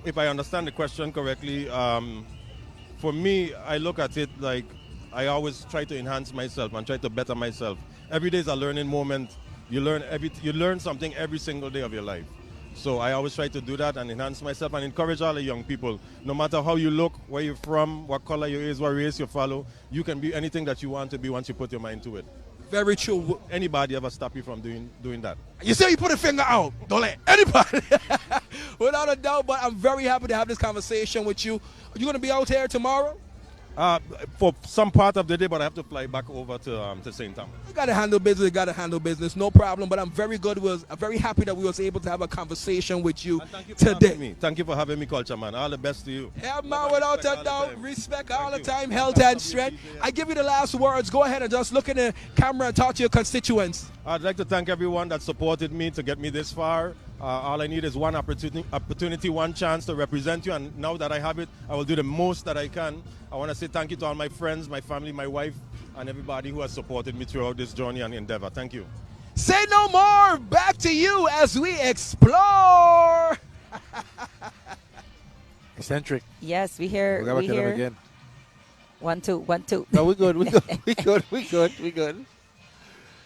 if I understand the question correctly, for me, I look at it like I always try to enhance myself and try to better myself. Every day is a learning moment. You learn something every single day of your life. So I always try to do that and enhance myself and encourage all the young people. No matter how you look, where you're from, what color you is, what race you follow, you can be anything that you want to be once you put your mind to it. Very true. Anybody ever stop you from doing that? You say you put a finger out. Don't let anybody. Without a doubt, but I'm very happy to have this conversation with you. Are you going to be out here tomorrow? For some part of the day, but I have to fly back over to St. Thomas. You got to handle business, no problem. But I'm very happy that we was able to have a conversation with you today. Thank you for having me, Culture Man. All the best to you. Yeah, man, without a doubt, respect all the time, health and strength. I give you the last words. Go ahead and just look in the camera and talk to your constituents. I'd like to thank everyone that supported me to get me this far. All I need is one opportunity, one chance to represent you, and now that I have it, I will do the most that I can. I want to say thank you to all my friends, my family, my wife, and everybody who has supported me throughout this journey and endeavor. Thank you. Say no more. Back to you as we explore. Eccentric. Yes, we hear. We hear again. 1 2 1 2. No, we good. We good.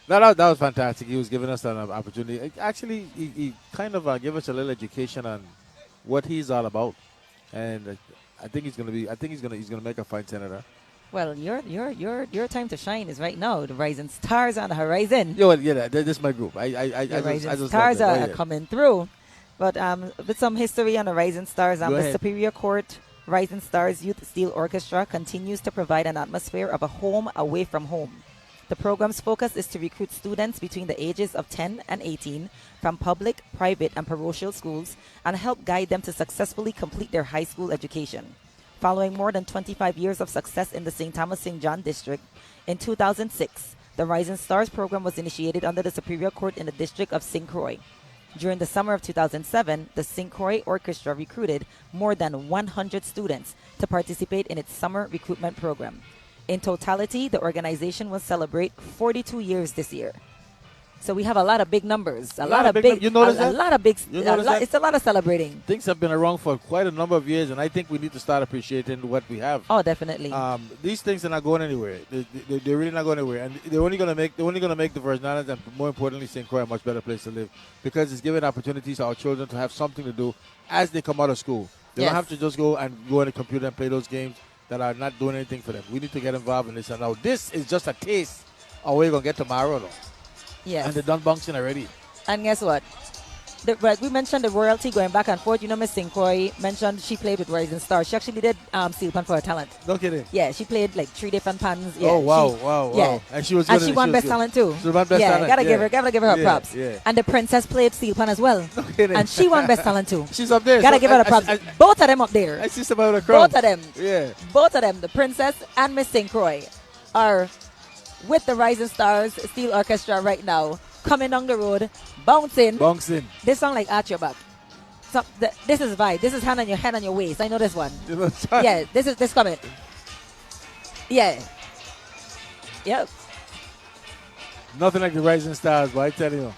No, that was fantastic. He was giving us an opportunity. Actually, he kind of gave us a little education on what he's all about, and I think he's gonna make a fine senator. Well, your time to shine is right now. The rising stars on the horizon. This is my group. The rising stars are coming through, but with some history on the rising stars, the Superior Court Rising Stars Youth Steel Orchestra continues to provide an atmosphere of a home away from home. The program's focus is to recruit students between the ages of 10 and 18 from public, private, and parochial schools and help guide them to successfully complete their high school education. Following more than 25 years of success in the St. Thomas-St. John district, in 2006, the Rising Stars program was initiated under the Superior Court in the district of St. Croix. During the summer of 2007, the St. Croix Orchestra recruited more than 100 students to participate in its summer recruitment program. In totality, the organization will celebrate 42 years this year. So we have a lot of big numbers. A lot of big. You notice that? A lot of big. You notice that? It's a lot of celebrating. Things have been around for quite a number of years, and I think we need to start appreciating what we have. Oh, definitely. These things are not going anywhere. They're really not going anywhere, and they're only going to make the Virgin Islands and more importantly St. Croix a much better place to live, because it's giving opportunities to our children to have something to do as they come out of school. They don't have to just go on the computer and play those games that are not doing anything for them. We need to get involved in this. And now this is just a taste of what we're going to get tomorrow, though. Yes. And they're done bouncing already. And guess what? We mentioned the royalty going back and forth. You know, Miss St. Croix mentioned she played with Rising Stars. She actually did Steel Pan for her talent. No kidding. Yeah, she played like 3 different pans. Yeah, oh, wow. Yeah. And she was good. And she won Best Talent too. She won Best Talent. Gotta give her her props. Yeah. And the princess played Steel Pan as well. No kidding. And she won Best Talent too. She's up there. Gotta give her the props. Both of them up there. I see somebody with a crown. Both of them. Yeah. Both of them, the princess and Miss St. Croix, are with the Rising Stars Steel Orchestra right now, coming down the road, bouncing. This song like arch your back. So this is vibe. This is hand on your waist. I know this one. Yeah, this coming. Yeah. Yep. Nothing like the Rising Stars, but I tell you.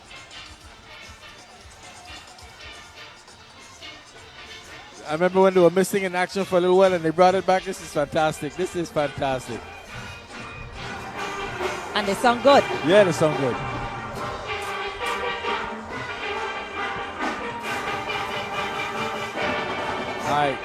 I remember when they were missing in action for a little while and they brought it back. This is fantastic. And they sound good. Yeah, they sound good. All right.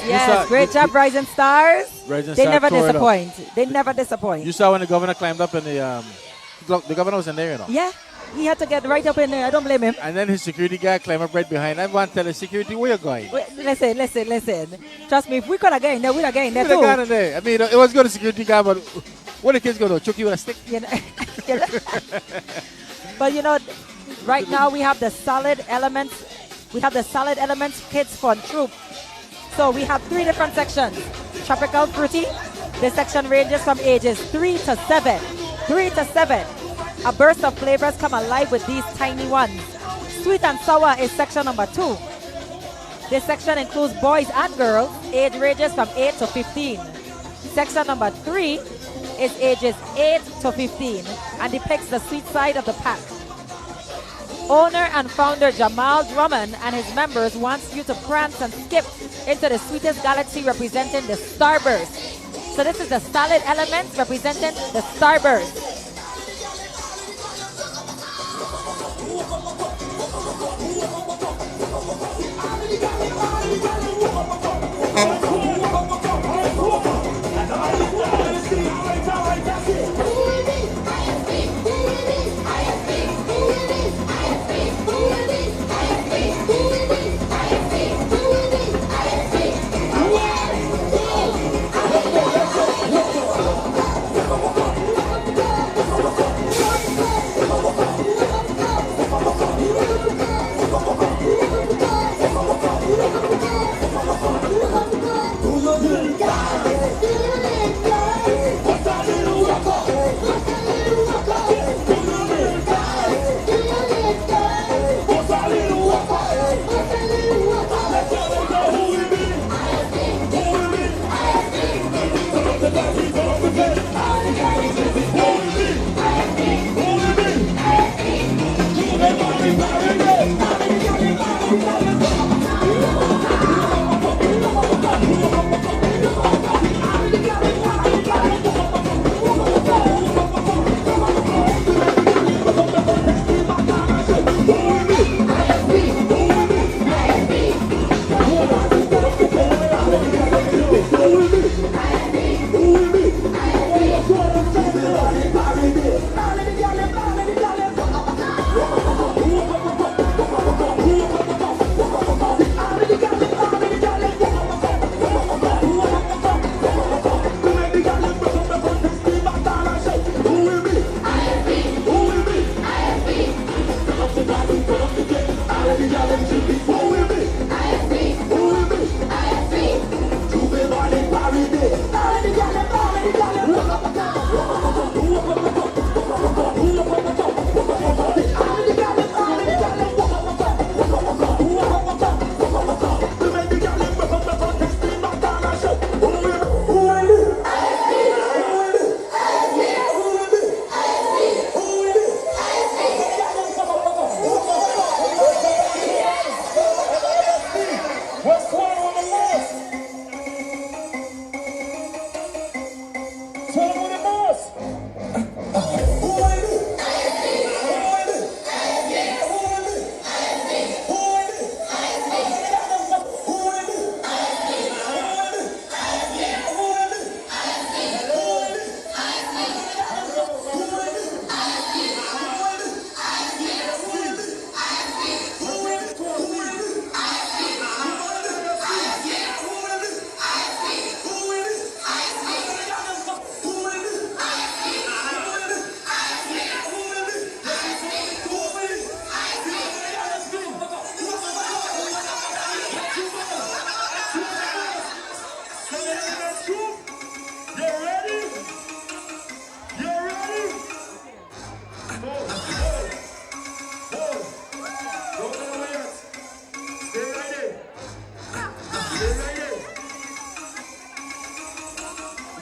Yes, great job, Rising Stars. Rising They Star never tore it up. disappoint. They never disappoint. You saw when the governor climbed up in the governor was in there, you know. Yeah, he had to get right up in there. I don't blame him. And then his security guy climbed up right behind. I want to tell the security where you going. Wait, listen. Trust me, if we could have gotten there, we'd have gotten there We'd have too. gone in there. I mean, it was good, the security guy, but what the kids going to choke you with a stick? You know, but you know, right now we have the solid elements. We have the solid elements kids fun troop. So we have 3 different sections. Tropical fruity. This section ranges from ages 3 to 7. 3 to 7. A burst of flavors come alive with these tiny ones. Sweet and sour is section number 2. This section includes boys and girls. Age ranges from 8 to 15. Section number 3 is ages 8 to 15 and depicts the sweet side of the pack. Owner and founder Jamal Drummond and his members wants you to prance and skip into the sweetest galaxy representing the Starburst. So this is the solid elements representing the Starburst.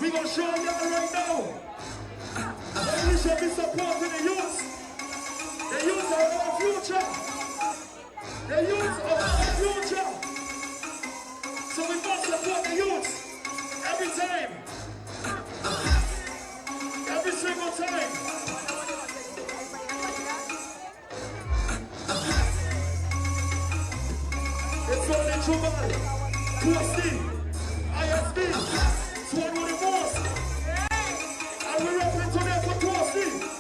We gonna show y'all right now that we should be supporting the youth. The youth are our future. The youth are our future. So we must support the youth every time. Every single time. It's only Jamal, Twisty. KSB. Swan with the boss. And we represent today for Toasty.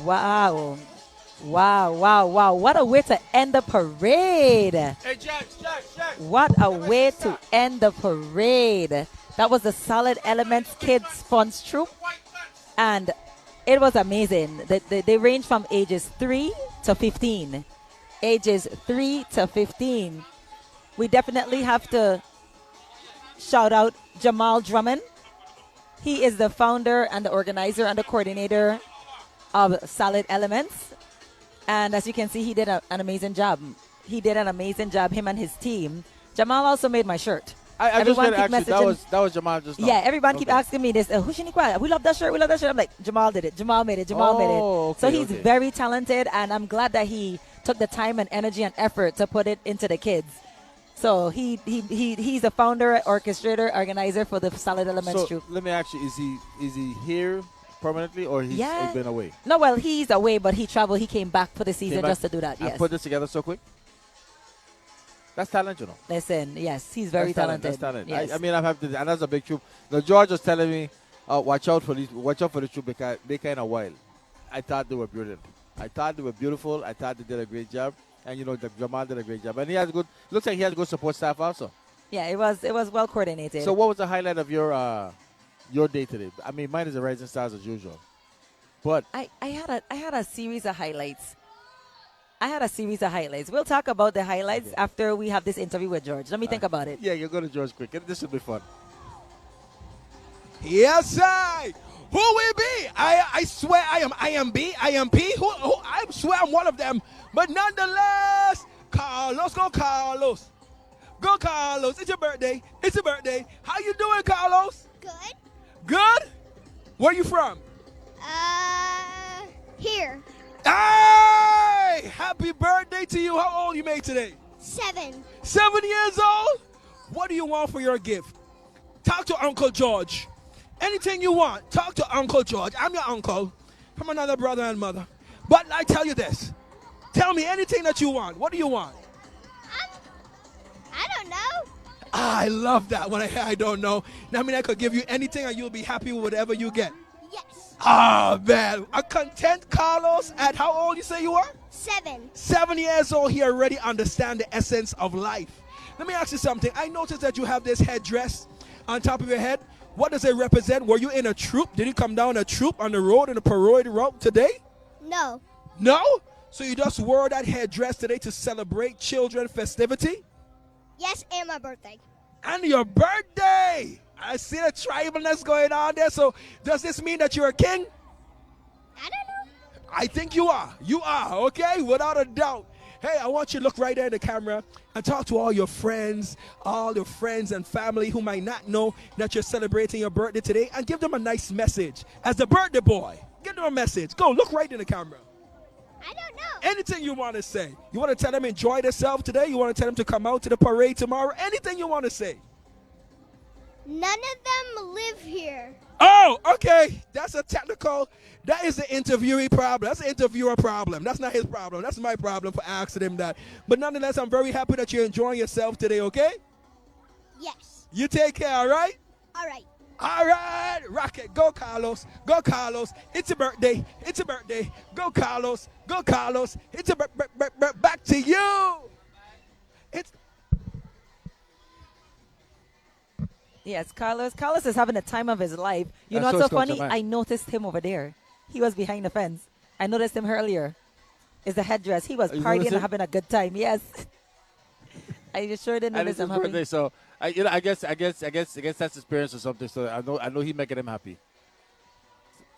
Wow. Wow, wow, wow. What a way to end the parade. Hey, Jack. What a way to end the parade. That was the Solid Elements Kids Funds Troop. And it was amazing. They range from ages 3 to 15. Ages 3 to 15. We definitely have to shout out Jamal Drummond. He is the founder and the organizer and the coordinator of Solid Elements. And as you can see, he did an amazing job. He did an amazing job, him and his team. Jamal also made my shirt. I just read actually, that was Jamal just now. Yeah, everyone keep asking me this. Who's Shaniqua? We love that shirt. We love that shirt. I'm like, Jamal did it. Jamal made it. Jamal made it. Okay, So he's very talented, and I'm glad that he took the time and energy and effort to put it into the kids. So he's the founder, orchestrator, organizer for the Solid Elements Troop. Let me ask you: is he here permanently, or he's been away? No, well, he's away, but he traveled. He came back for the season just to do that. And Yes. put this together so quick. That's talent, you know. Listen, yes, he's very talented. That's talent. Yes. I mean, I have to, and that's a big troop. Now, George was telling me, watch out for the troop because they kind of wild. I thought they were brilliant. I thought they were beautiful. I thought they did a great job, and you know, Jamal did a great job, and he has good. Looks like he has good support staff also. Yeah, it was well coordinated. So, what was the highlight of your day today? I mean, mine is the Rising Stars as usual, but I had a series of highlights. We'll talk about the highlights after we have this interview with George. Let me think about it. Yeah, you go to George quick. This should be fun. Yes, I. Who will be? I swear I am IMB, IMP. Who I swear I'm one of them. But nonetheless, Carlos, go Carlos. Go Carlos. It's your birthday. It's your birthday. How you doing, Carlos? Good. Good? Where you from? Here. Hey! Happy birthday to you. How old you made today? 7. 7 years old? What do you want for your gift? Talk to Uncle George. Anything you want, talk to Uncle George. I'm your uncle from another brother and mother. But I tell you this. Tell me anything that you want. What do you want? I don't know. I love that when I don't know. I mean, I could give you anything and you'll be happy with whatever you get. Yes. Ah, man. A content Carlos at how old you say you are? 7. 7 years old. He already understand the essence of life. Let me ask you something. I noticed that you have this headdress on top of your head. What does it represent? Were you in a troop? Did you come down a troop on the road in a parade route today? No. No? So you just wore that headdress today to celebrate children festivity? Yes, and my birthday. And your birthday! I see the tribalness going on there. So does this mean that you're a king? I don't know. I think you are. You are, okay? Without a doubt. Hey, I want you to look right there in the camera and talk to all your friends and family who might not know that you're celebrating your birthday today, and give them a nice message. As the birthday boy, give them a message. Go, look right in the camera. I don't know. Anything you want to say. You want to tell them enjoy themselves today? You want to tell them to come out to the parade tomorrow? Anything you want to say. None of them live here. Oh, okay. That's a technical. That is the interviewee problem. That's the interviewer problem. That's not his problem. That's my problem for asking him that. But nonetheless, I'm very happy that you're enjoying yourself today, okay? Yes. You take care, all right? All right. All right. Rock it. Go, Carlos. Go, Carlos. It's a birthday. It's a birthday. Go, Carlos. Go, Carlos. It's a back to you. It's. Yes, Carlos. Carlos is having the time of his life. You know That's what's so what's funny? going on. I noticed him over there. He was behind the fence. I noticed him earlier. It's the headdress. He was You partying noticed and him? having a good time. Yes. I just sure didn't And notice it's his him having. birthday, so I guess that's experience or something. So I know he making him happy.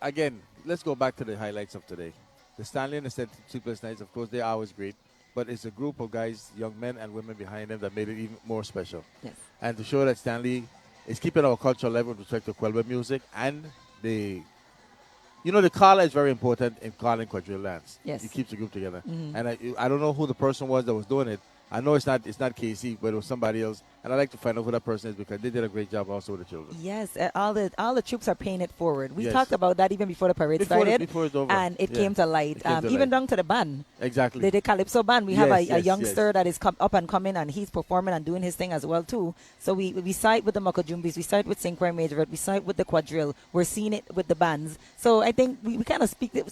Again, let's go back to the highlights of today. The Stanley and the Sleepless Nights, of course, they are always great. But it's a group of guys, young men and women behind them that made it even more special. Yes. And to show that Stanley is keeping our cultural level with respect to Quadrille music, and the collar is very important in calling Quadrille dance. Yes. It keeps the group together. Mhm. And I don't know who the person was that was doing it, I know it's not Casey, but it was somebody else, and I'd like to find out who that person is because they did a great job also with the children. Yes, all the troops are paying it forward. We Yes. talked about that even before the parade started, before it's over. and it Yeah. came to light. It came to Even light. down to the band. Exactly. The Calypso band. We have a Yes, youngster yes. that is up and coming, and he's performing and doing his thing as well too. So we side with the Moko Jumbies, we side with St. Croix Majorette, we side with the Quadrille. We're seeing it with the bands. So I think we kind of speak. We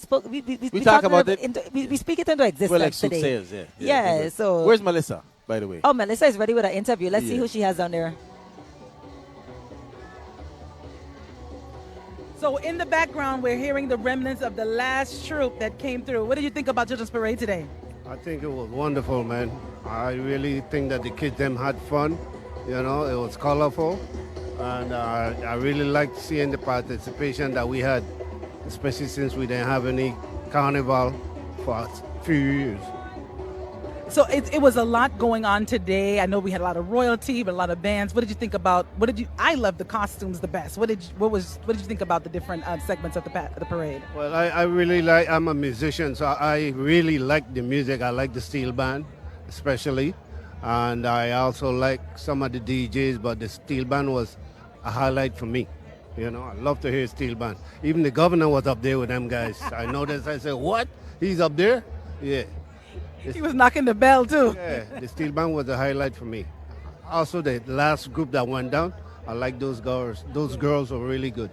talk talk about it. We speak it into existence Well, like Sue today. says, yeah. Yeah. So where's Melissa, by the way? Oh, Melissa is ready with an interview. Let's see Yeah. who she has down there. So in the background, we're hearing the remnants of the last troop that came through. What did you think about Children's Parade today? I think it was wonderful, man. I really think that the kids them had fun. You know, it was colorful, and I really liked seeing the participation that we had, especially since we didn't have any carnival for a few years. So it was a lot going on today. I know we had a lot of royalty, but a lot of bands. What did you think about? I love the costumes the best. What did you think about the different segments of the parade? Well, I really like. I'm a musician, so I really like the music. I like the steel band, especially, and I also like some of the DJs. But the steel band was a highlight for me. You know, I love to hear steel band. Even the governor was up there with them guys. I noticed. I said, "What? He's up there?" Yeah. He was knocking the bell too. Yeah, the steel band was a highlight for me. Also, the last group that went down, I like those girls. Those girls were really good.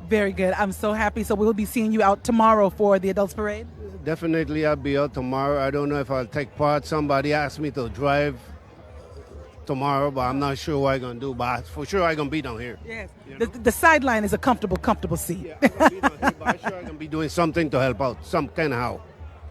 Very good. I'm so happy. So we'll be seeing you out tomorrow for the Adults Parade. Definitely, I'll be out tomorrow. I don't know if I'll take part. Somebody asked me to drive tomorrow, but I'm not sure what I'm going to do. But for sure, I'm going to be down here. Yes. The sideline is a comfortable seat. I'm sure I'm going to be doing something to help out, some kind of how.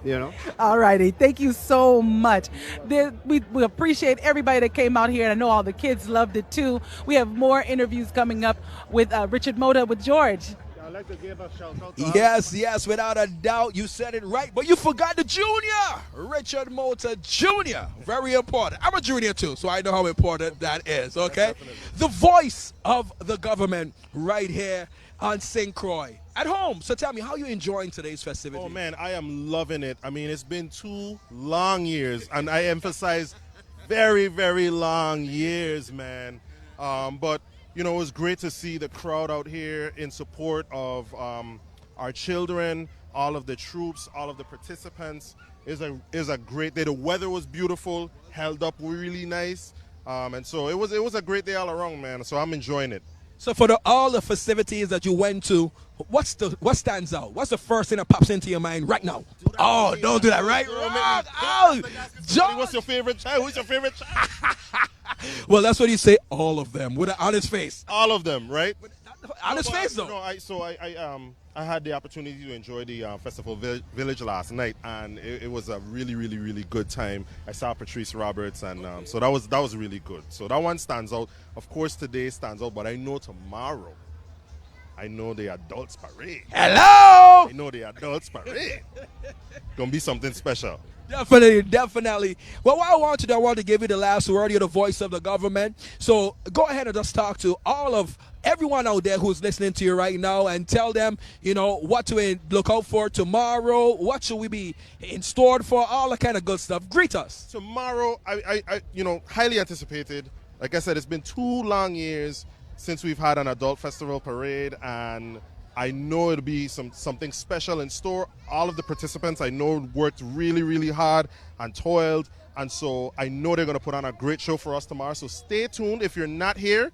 You know? All righty. Thank you so much. We appreciate everybody that came out here, and I know all the kids loved it too. We have more interviews coming up with Richard Moda with George. I'd like to give a shout out Yes, without a doubt. You said it right, but you forgot the junior, Richard Motor Jr. Very important. I'm a junior too, so I know how important that is, okay? The voice of the government right here on St. Croix. At home. So tell me, how are you enjoying today's festivity? Oh, man, I am loving it. I mean, it's been 2 long years, and I emphasize very, very long years, man. But, you know, it was great to see the crowd out here in support of our children, all of the troops, all of the participants. Is a great day. The weather was beautiful, held up really nice. And so it was a great day all around, man. So I'm enjoying it. So for all the festivities that you went to, what stands out? What's the first thing that pops into your mind right now? Oh, don't do that, right? Oh, John. What's your favorite child? Who's your favorite child? Well, that's what you say, all of them, with an honest face. All of them, right? Honest face, though. No, I had the opportunity to enjoy the Festival Village last night, and it was a really, really, really good time. I saw Patrice Roberts, and so that was really good. So that one stands out. Of course, today stands out, but I know tomorrow, I know the Adults Parade. Hello! I know the Adults Parade. Gonna be something special. Definitely. Well, what I want to do, I want to give you the last word. You're the voice of the government. So go ahead and just talk to everyone out there who's listening to you right now and tell them, you know, what to look out for tomorrow. What should we be in store for? All the kind of good stuff. Greet us. Tomorrow, I highly anticipated. Like I said, it's been 2 long years since we've had an adult festival parade, and I know it'll be something special in store. All of the participants I know worked really, really hard and toiled, and so I know they're going to put on a great show for us tomorrow. So stay tuned. If you're not here,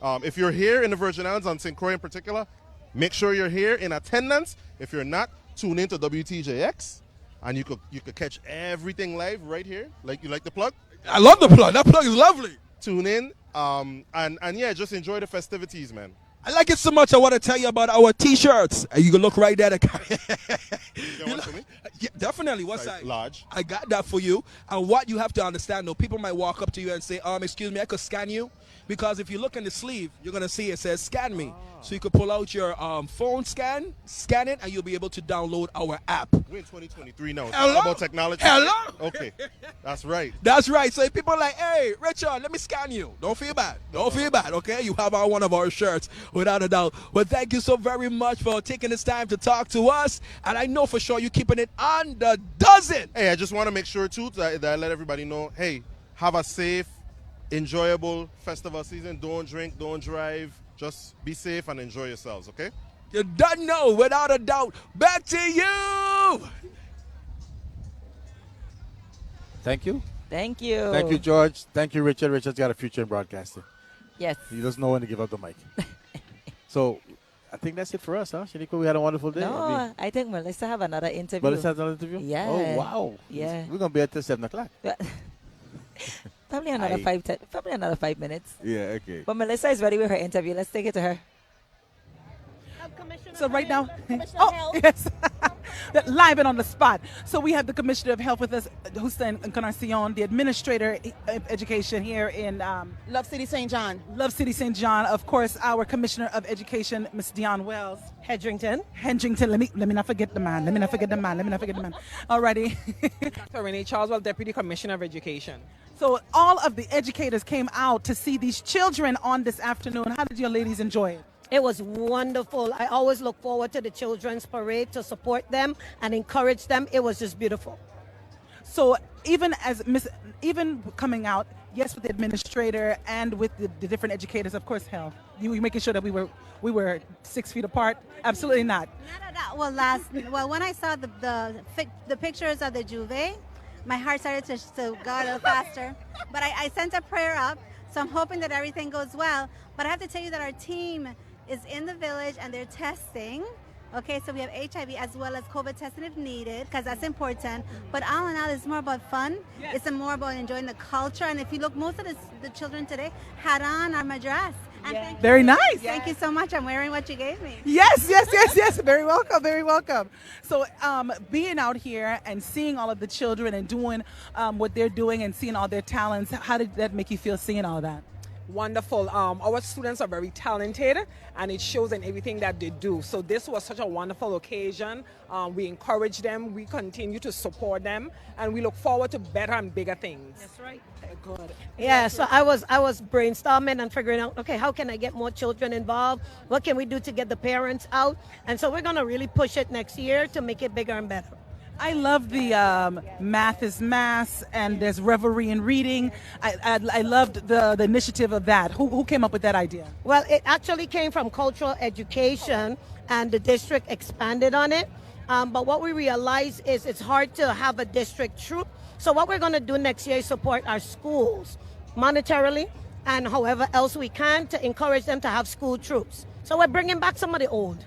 if you're here in the Virgin Islands, on St. Croix in particular, make sure you're here in attendance. If you're not, tune in to Wtjx, and you could catch everything live right here. You like the plug? I love the plug. That plug is lovely. Tune in, and yeah, just enjoy the festivities, man. I like it so much, I want to tell you about our T-shirts. You can look right there. You got one for me? Yeah, definitely. What size? Large. I got that for you. And what you have to understand, though, people might walk up to you and say, excuse me, I could scan you. Because if you look in the sleeve, you're going to see it says scan me. So you could pull out your phone scan it, and you'll be able to download our app. We're in 2023 now. It's all about technology. Hello? Okay. That's right. That's right. So if people are like, hey, Richard, let me scan you. Don't feel bad. Don't feel bad, okay? You have on one of our shirts. Without a doubt. Well, thank you so very much for taking this time to talk to us. And I know for sure you're keeping it on the dozen. Hey, I just want to make sure too that I let everybody know, hey, have a safe, enjoyable festival season. Don't drink, don't drive. Just be safe and enjoy yourselves, okay? You don't know, without a doubt. Back to you. Thank you. Thank you. Thank you, George. Thank you, Richard. Richard's got a future in broadcasting. Yes. He doesn't know when to give up the mic. So, I think that's it for us, huh? Shaniqua, we had a wonderful day. No, I think Melissa have another interview. Melissa has another interview? Yeah. Oh, wow. Yeah. We're going to be at till 7 o'clock. Probably another probably another 5 minutes. Yeah, okay. But Melissa is ready with her interview. Let's take it to her. So right now, yes, live and on the spot. So we have the Commissioner of Health with us, Hussein Encarnacion, the Administrator of Education here in Love City, St. John. Love City, St. John. Of course, our Commissioner of Education, Miss Dion Wells. Hedrington. Let me not forget the man. Alrighty. Dr. Renee Charles, Deputy Commissioner of Education. So all of the educators came out to see these children on this afternoon. How did your ladies enjoy it? It was wonderful. I always look forward to the children's parade to support them and encourage them. It was just beautiful. So even coming out, yes, with the administrator and with the different educators, of course, health. You making sure that we were 6 feet apart? Absolutely not. Well, when I saw the pictures of the juve, my heart started to go a little faster. But I sent a prayer up, so I'm hoping that everything goes well. But I have to tell you that our team is in the village and they're testing. Okay, so we have HIV as well as COVID testing if needed, because that's important. But all in all, it's more about fun. Yes. It's more about enjoying the culture. And if you look, most of the children today had on our Majorette. And thank you. Very nice. Thank you so much. I'm wearing what you gave me. Yes. Very welcome. So being out here and seeing all of the children and doing what they're doing and seeing all their talents, how did that make you feel seeing all of that? Wonderful. Our students are very talented and it shows in everything that they do. So this was such a wonderful occasion. We encourage them, we continue to support them, and we look forward to better and bigger things. That's right. Good. Yeah, so I was brainstorming and figuring out, okay, how can I get more children involved? What can we do to get the parents out? And so we're going to really push it next year to make it bigger and better. I love the math is mass and there's revelry in reading. I loved the initiative of that. Who came up with that idea? Well, it actually came from cultural education and the district expanded on it. But what we realized is it's hard to have a district troop. So what we're going to do next year is support our schools monetarily and however else we can to encourage them to have school troops. So we're bringing back some of the old.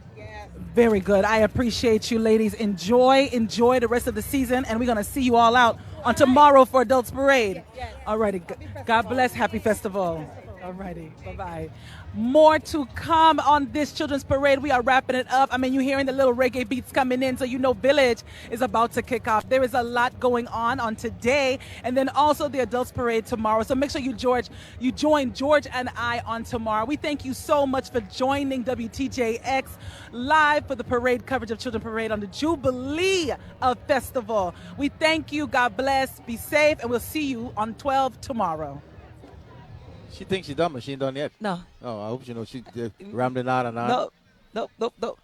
Very good. I appreciate you, ladies. Enjoy the rest of the season, and we're going to see you all out on tomorrow for Adults Parade. All righty. God bless. Happy festival. All righty. Bye-bye. More to come on this Children's Parade. We are wrapping it up. I mean, you're hearing the little reggae beats coming in, so you know Village is about to kick off. There is a lot going on today, and then also the Adults Parade tomorrow. So make sure you join George and I on tomorrow. We thank you so much for joining WTJX live for the parade coverage of Children's Parade on the Jubilee of Festival. We thank you. God bless. Be safe, and we'll see you on 12 tomorrow. She thinks she's done, but she ain't done yet. No. Oh, I hope she knows she's rambling on and on. Nope.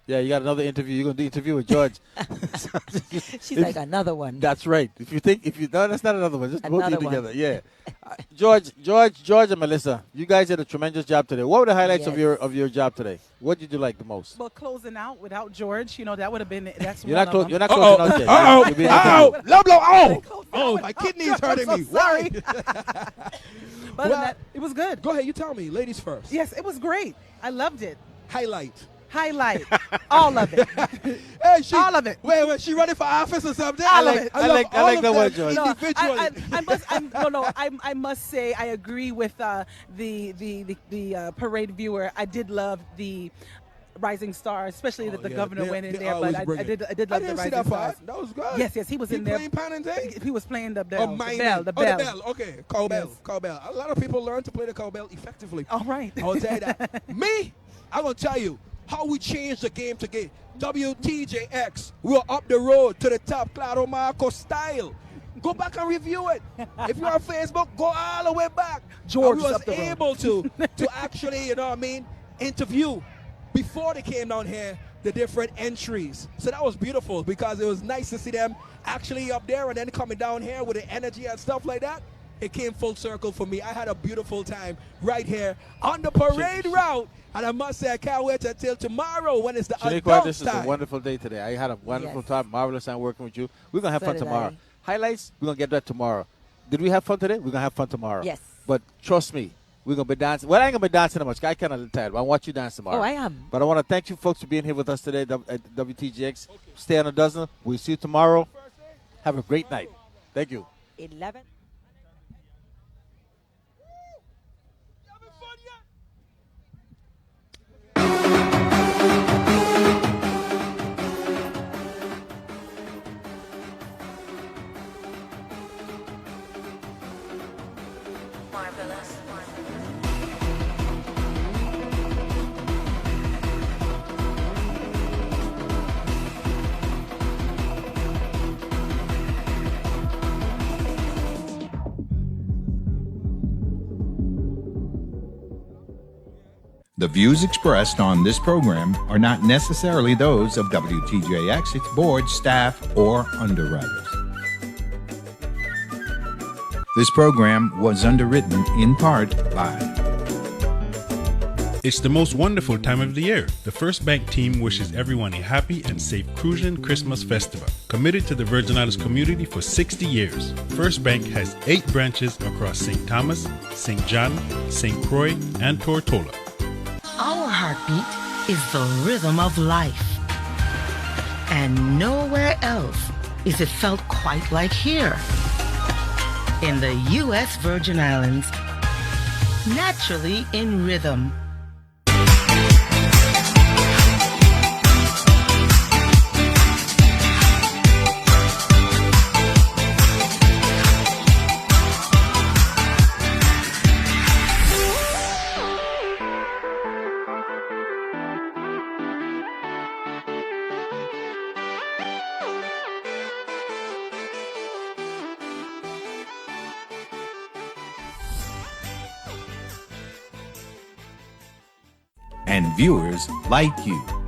Yeah, you got another interview. You're going to do interview with George. She's like, another one. That's right. No, that's not another one. Just both of you Another together. Yeah. George and Melissa, you guys did a tremendous job today. What were the highlights of your job today? What did you like the most? Well, closing out without George, that would have been, that's You're one not of them. You're not closing out yet. Oh, my kidney's hurting me. Sorry. But Well, it was good. Go ahead, you tell me. Ladies first. Yes, it was great. I loved it. Highlight. All of it. Hey, all of it. Wait, she running for office or something? All of it. I like that one, George. I must say I agree with the parade viewer. I did love the Rising Star, especially that the governor went in there. But I did love the Rising Stars. That was good. Yes, he was in there. He was playing the bell. The bell. Okay, cowbell. A lot of people learn to play the cowbell effectively. All right. I'll tell you that. Me, I'm going to tell you how we changed the game to game. WTJX, we were up the road to the top, Claro Marco style. Go back and review it. If you're on Facebook, go all the way back. George was up the road. able to actually, interview before they came down here, the different entries. So that was beautiful because it was nice to see them actually up there and then coming down here with the energy and stuff like that. It came full circle for me. I had a beautiful time right here on the parade route. And I must say, I can't wait until tomorrow when it's the adult This is time. a wonderful day today. I had a wonderful Yes. time. Marvelous time working with you. We're going to have So fun did tomorrow. I. Highlights, we're going to get that tomorrow. Did we have fun today? We're going to have fun tomorrow. Yes. But trust me, we're going to be dancing. Well, I ain't going to be dancing that much. I kind of tired. But I want you to dance tomorrow. Oh, I am. But I want to thank you folks for being here with us today at WTGX. Stay on a dozen. We'll see you tomorrow. Have a great night. Thank you. 11. Marvelous. The views expressed on this program are not necessarily those of WTJX, its board, staff, or underwriters. This program was underwritten in part by... It's the most wonderful time of the year. The First Bank team wishes everyone a happy and safe Crucian Christmas festival. Committed to the Virgin Islands community for 60 years, First Bank has 8 branches across St. Thomas, St. John, St. Croix, and Tortola. Our heartbeat is the rhythm of life. And nowhere else is it felt quite like here. In the U.S. Virgin Islands, naturally in rhythm. and viewers like you.